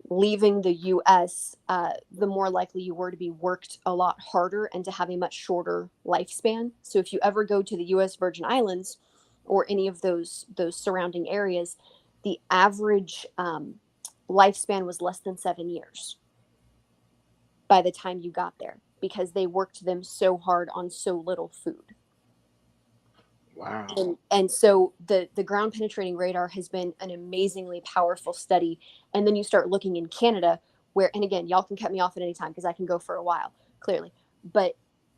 leaving the US, the more likely you were to be worked a lot harder and to have a much shorter lifespan. So if you ever go to the US Virgin Islands or any of those surrounding areas, the average lifespan was less than 7 years by the time you got there, because they worked them so hard on so little food. Wow. And so the ground penetrating radar has been an amazingly powerful study. And then you start looking in Canada, where, and again, y'all can cut me off at any time because I can go for a while, clearly. But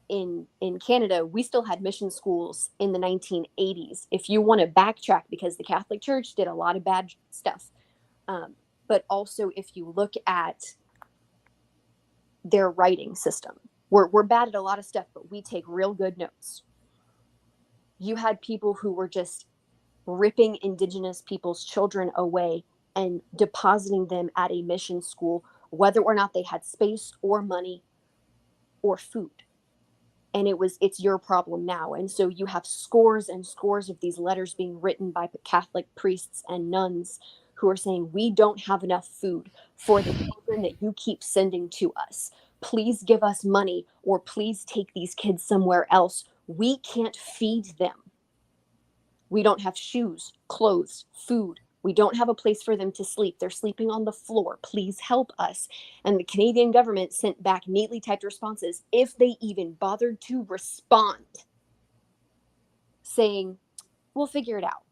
in Canada, we still had mission schools in the 1980s. If you want to backtrack, because the Catholic Church did a lot of bad stuff. But also, if you look at their writing system, we're bad at a lot of stuff, but we take real good notes. You had people who were just ripping indigenous people's children away and depositing them at a mission school, whether or not they had space or money or food. And it's your problem now. And so you have scores and scores of these letters being written by Catholic priests and nuns who are saying, we don't have enough food for the children that you keep sending to us. Please give us money, or please take these kids somewhere else. We can't feed them. We don't have shoes, clothes, food. We don't have a place for them to sleep. They're sleeping on the floor. Please help us. And the Canadian government sent back neatly typed responses, if they even bothered to respond, saying, we'll figure it out.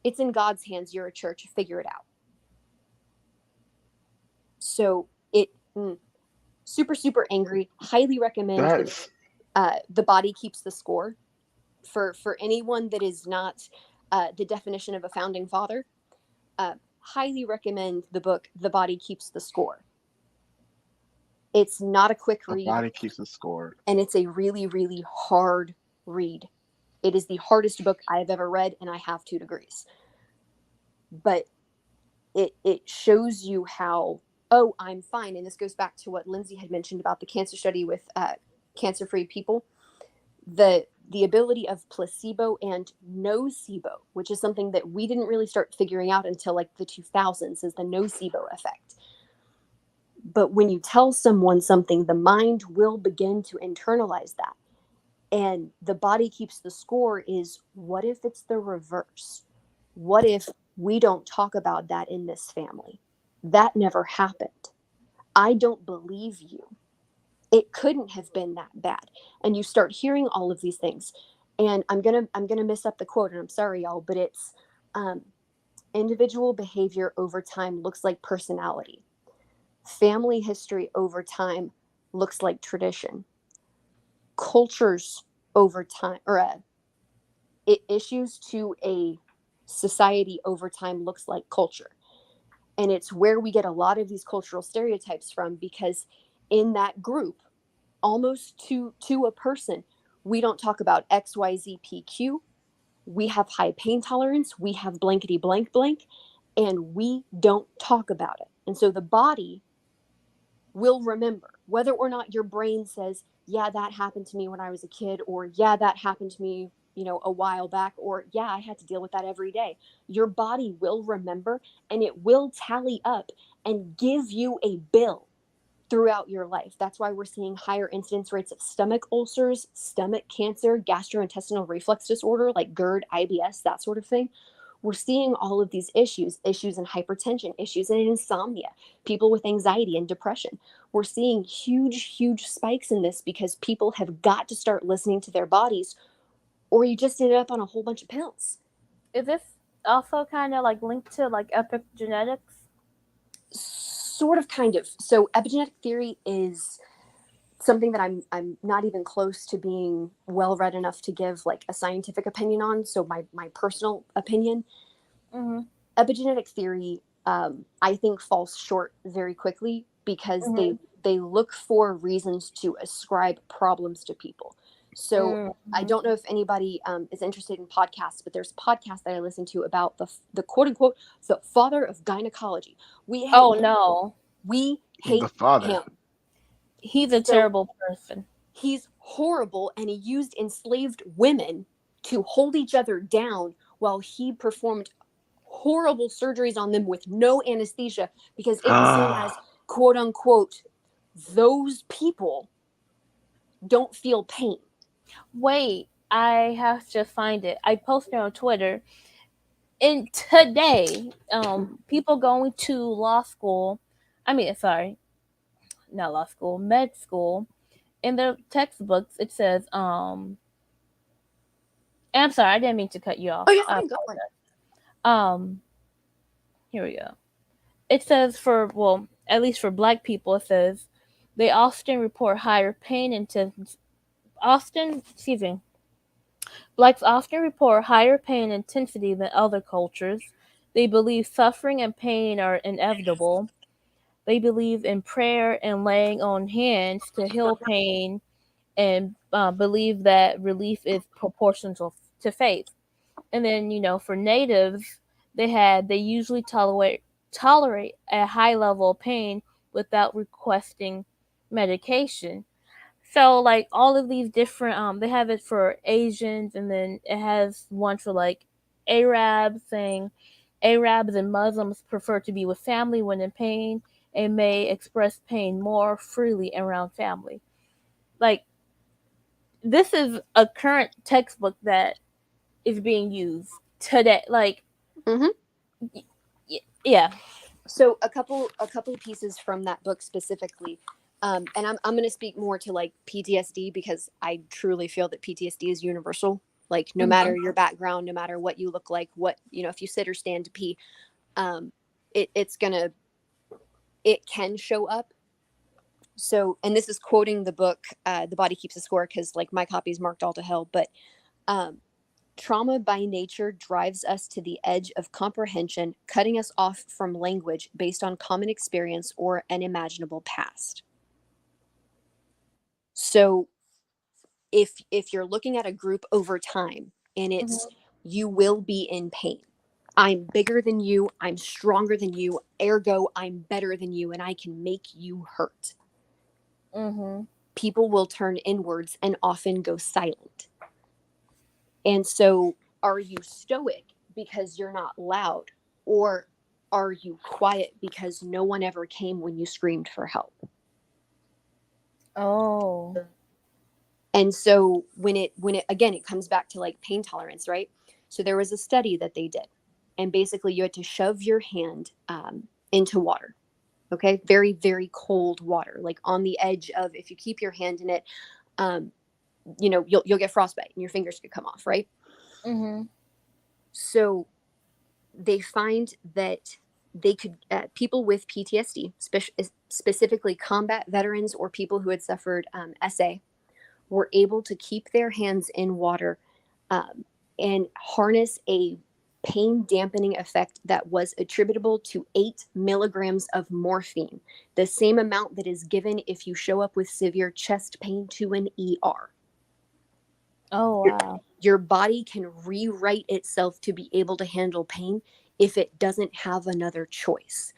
It's in God's hands. You're a church. Figure it out. So super, super angry. Highly recommend The Body Keeps the Score. For anyone that is not the definition of a founding father, highly recommend the book The Body Keeps the Score. It's not a quick read. The Body Keeps the Score. And it's a really, really hard read. It is the hardest book I have ever read, and I have 2 degrees. But it shows you how, oh, I'm fine. And this goes back to what Lindsay had mentioned about the cancer study with cancer-free people. The ability of placebo and nocebo, which is something that we didn't really start figuring out until like the 2000s, is the nocebo effect. But when you tell someone something, the mind will begin to internalize that. And The Body Keeps the Score is, what if it's the reverse? What if we don't talk about that in this family? That never happened. I don't believe you. It couldn't have been that bad. And you start hearing all of these things. And I'm gonna mess up the quote, and I'm sorry, y'all, but it's individual behavior over time looks like personality. Family history over time looks like tradition. Cultures over time, or issues to a society over time looks like culture. And it's where we get a lot of these cultural stereotypes from, because in that group, almost to a person, we don't talk about XYZPQ. We have high pain tolerance. We have blankety blank blank, and we don't talk about it. And so the body will remember, whether or not your brain says, yeah, that happened to me when I was a kid, or yeah, that happened to me, a while back, or yeah, I had to deal with that every day. Your body will remember, and it will tally up and give you a bill throughout your life. That's why we're seeing higher incidence rates of stomach ulcers, stomach cancer, gastrointestinal reflux disorder like GERD, IBS, that sort of thing. We're seeing all of these issues in hypertension, issues in insomnia, people with anxiety and depression. We're seeing huge, huge spikes in this because people have got to start listening to their bodies, or you just ended up on a whole bunch of pills. Is this also kind of like linked to like epigenetics? Sort of, kind of. So epigenetic theory is something that I'm not even close to being well read enough to give like a scientific opinion on. So my personal opinion, epigenetic theory, I think falls short very quickly because they look for reasons to ascribe problems to people. So I don't know if anybody is interested in podcasts, but there's a podcast that I listen to about the quote unquote the father of gynecology. We hate Oh him. no, We hate The father. him. he's a So terrible person. he's horrible, and he used enslaved women to hold each other down while he performed horrible surgeries on them with no anesthesia because it was seen as quote unquote those people don't feel pain. Wait, I have to find it. I posted on Twitter. And today, people going to law school, not law school, med school, in their textbooks, it says, I'm sorry, I didn't mean to cut you off. Oh, you're fine. Go for it. Here we go. It says at least for Black people, it says they often report higher pain intensity. Blacks often report higher pain intensity than other cultures. They believe suffering and pain are inevitable. They believe in prayer and laying on hands to heal pain, and believe that relief is proportional to faith. And then, for natives, they usually tolerate a high level of pain without requesting medication. So like all of these different they have it for Asians, and then it has one for like Arabs, saying Arabs and Muslims prefer to be with family when in pain and may express pain more freely around family. Like this is a current textbook that is being used today. Like yeah. So a couple pieces from that book specifically, and I'm going to speak more to like PTSD because I truly feel that PTSD is universal. Like no matter your background, no matter what you look like, if you sit or stand to pee, it can show up. So, and this is quoting the book, The Body Keeps a Score, because like my copy is marked all to hell, but trauma by nature drives us to the edge of comprehension, cutting us off from language based on common experience or an imaginable past. So if you're looking at a group over time and it's you will be in pain. I'm bigger than you, I'm stronger than you, ergo I'm better than you, and I can make you hurt. People will turn inwards and often go silent. And so are you stoic because you're not loud, or are you quiet because no one ever came when you screamed for help? Oh. And so when it again, it comes back to like pain tolerance, right? So there was a study that they did, and basically you had to shove your hand into water. Okay. Very, very cold water, like on the edge of, if you keep your hand in it, you'll get frostbite and your fingers could come off. Right. So they find that they could, people with PTSD, specifically combat veterans or people who had suffered SA, were able to keep their hands in water and harness a pain dampening effect that was attributable to 8 milligrams of morphine, the same amount that is given if you show up with severe chest pain to an ER. Oh, wow. Your body can rewrite itself to be able to handle pain if it doesn't have another choice.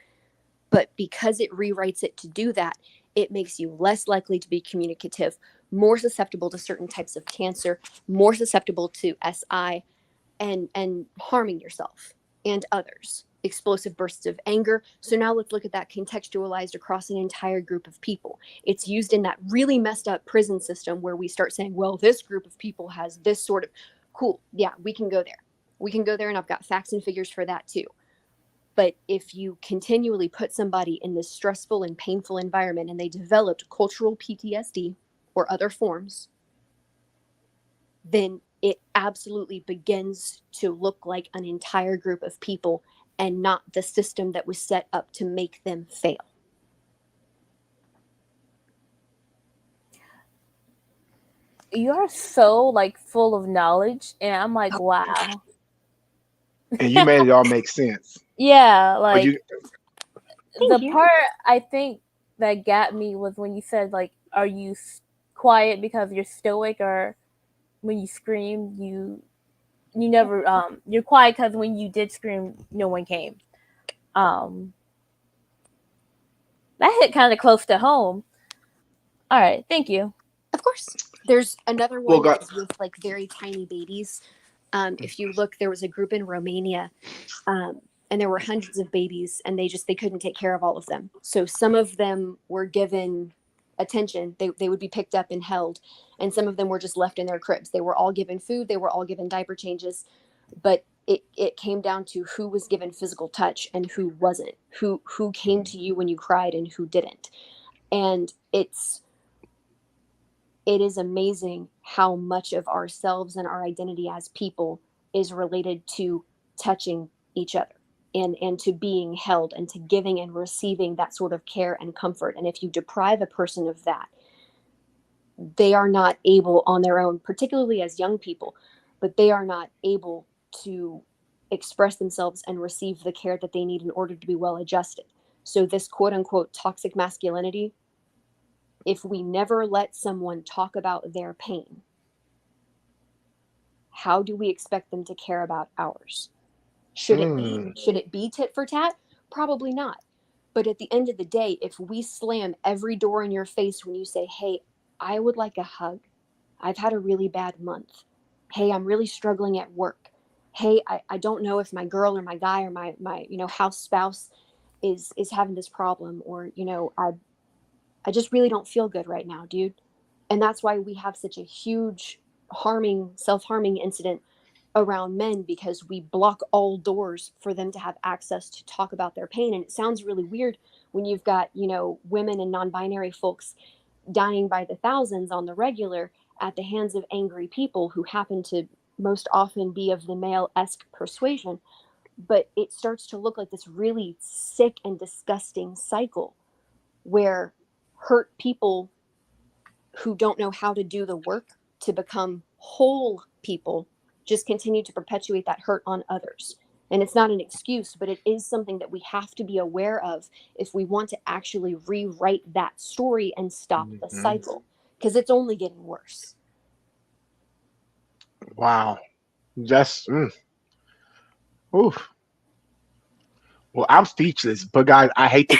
But because it rewrites it to do that, it makes you less likely to be communicative, more susceptible to certain types of cancer, more susceptible to SI, and harming yourself and others. Explosive bursts of anger. So now let's look at that contextualized across an entire group of people. It's used in that really messed up prison system where we start saying, well, this group of people has this sort of, cool, yeah, we can go there. We can go there, and I've got facts and figures for that too. But if you continually put somebody in this stressful and painful environment and they developed cultural PTSD or other forms, then it absolutely begins to look like an entire group of people and not the system that was set up to make them fail. You're so like full of knowledge, and I'm like, wow. And you made it all make sense. Yeah, like Thank you. part I think that got me was when you said like, are you quiet because you're stoic, or when you screamed, you never you're quiet because when you did scream, no one came. Um, that hit kind of close to home. All right, thank you. Of course. There's another Well, one God, that's with like very tiny babies. If you look, there was a group in Romania, and there were hundreds of babies, and they couldn't take care of all of them. So some of them were given attention. They would be picked up and held, and some of them were just left in their cribs. They were all given food. They were all given diaper changes, but it came down to who was given physical touch and who wasn't. Who came to you when you cried and who didn't. And it is amazing how much of ourselves and our identity as people is related to touching each other and to being held and to giving and receiving that sort of care and comfort. And if you deprive a person of that, they are not able on their own, particularly as young people, but they are not able to express themselves and receive the care that they need in order to be well adjusted. So this quote unquote toxic masculinity, if we never let someone talk about their pain, how do we expect them to care about ours? Should it be tit for tat? Probably not. But at the end of the day, if we slam every door in your face when you say, hey, I would like a hug. I've had a really bad month. Hey, I'm really struggling at work. Hey, I don't know if my girl or my guy or my house spouse is having this problem, or I just really don't feel good right now, dude. And that's why we have such a huge self-harming incident around men, because we block all doors for them to have access to talk about their pain. And it sounds really weird when you've got, women and non-binary folks dying by the thousands on the regular at the hands of angry people who happen to most often be of the male-esque persuasion. But it starts to look like this really sick and disgusting cycle where hurt people who don't know how to do the work to become whole people just continue to perpetuate that hurt on others. And it's not an excuse, but it is something that we have to be aware of if we want to actually rewrite that story and stop the cycle, because it's only getting worse. wow. Just, oof. Well, I'm speechless. But guys, I hate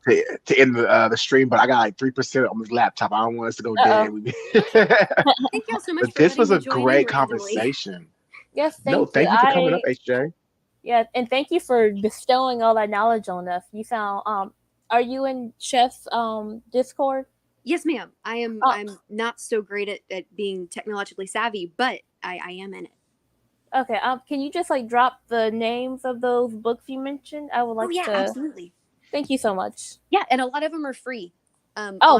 to end the stream, but I got like 3% on this laptop. I don't want us to go dead. Uh-oh. Thank y'all so much But for this letting was me a join in great randomly. conversation. Yes, No, thank you. thank you for coming up, HJ. Yeah, and thank you for bestowing all that knowledge on us. You sound are you in Chef's Discord? Yes, ma'am. I'm not so great at being technologically savvy, but I am in it. Okay, can you just like drop the names of those books you mentioned? I would like to. Absolutely. Thank you so much. Yeah, and a lot of them are free.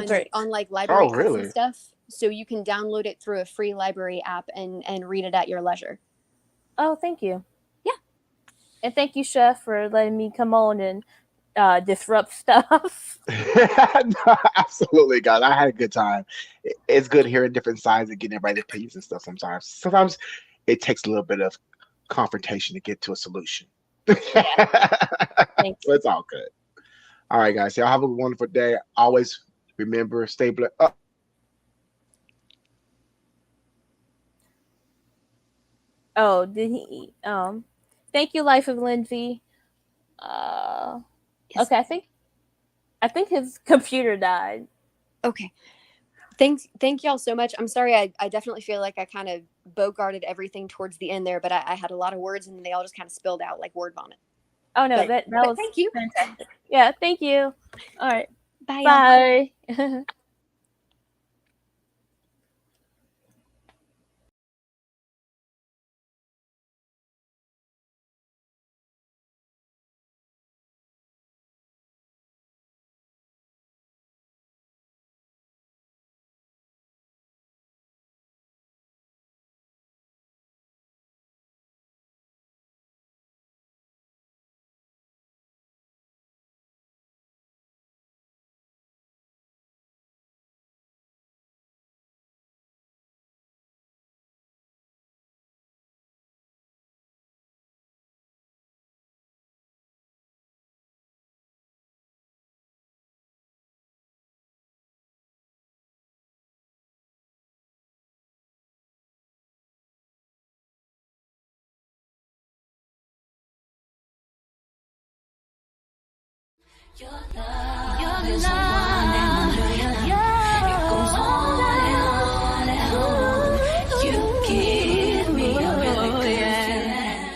Great. On like library apps really? and stuff, so you can download it through a free library app and read it at your leisure. Oh, thank you. Yeah, and thank you, Chef, for letting me come on and disrupt stuff. No, absolutely, guys. I had a good time. It's good hearing different sides and getting everybody's opinions and stuff sometimes. Sometimes it takes a little bit of confrontation to get to a solution. So it's all good. All right, guys. Y'all have a wonderful day. Always remember, stay blessed. Oh, did he? Thank you, Life of Lindsay. Okay, I think his computer died. Okay. Thank y'all so much. I'm sorry. I definitely feel like I kind of bogarted everything towards the end there, but I had a lot of words and they all just kind of spilled out like word vomit. Oh no, but that was thank you. Fantastic. Yeah, thank you. All right. Bye. Bye. Your love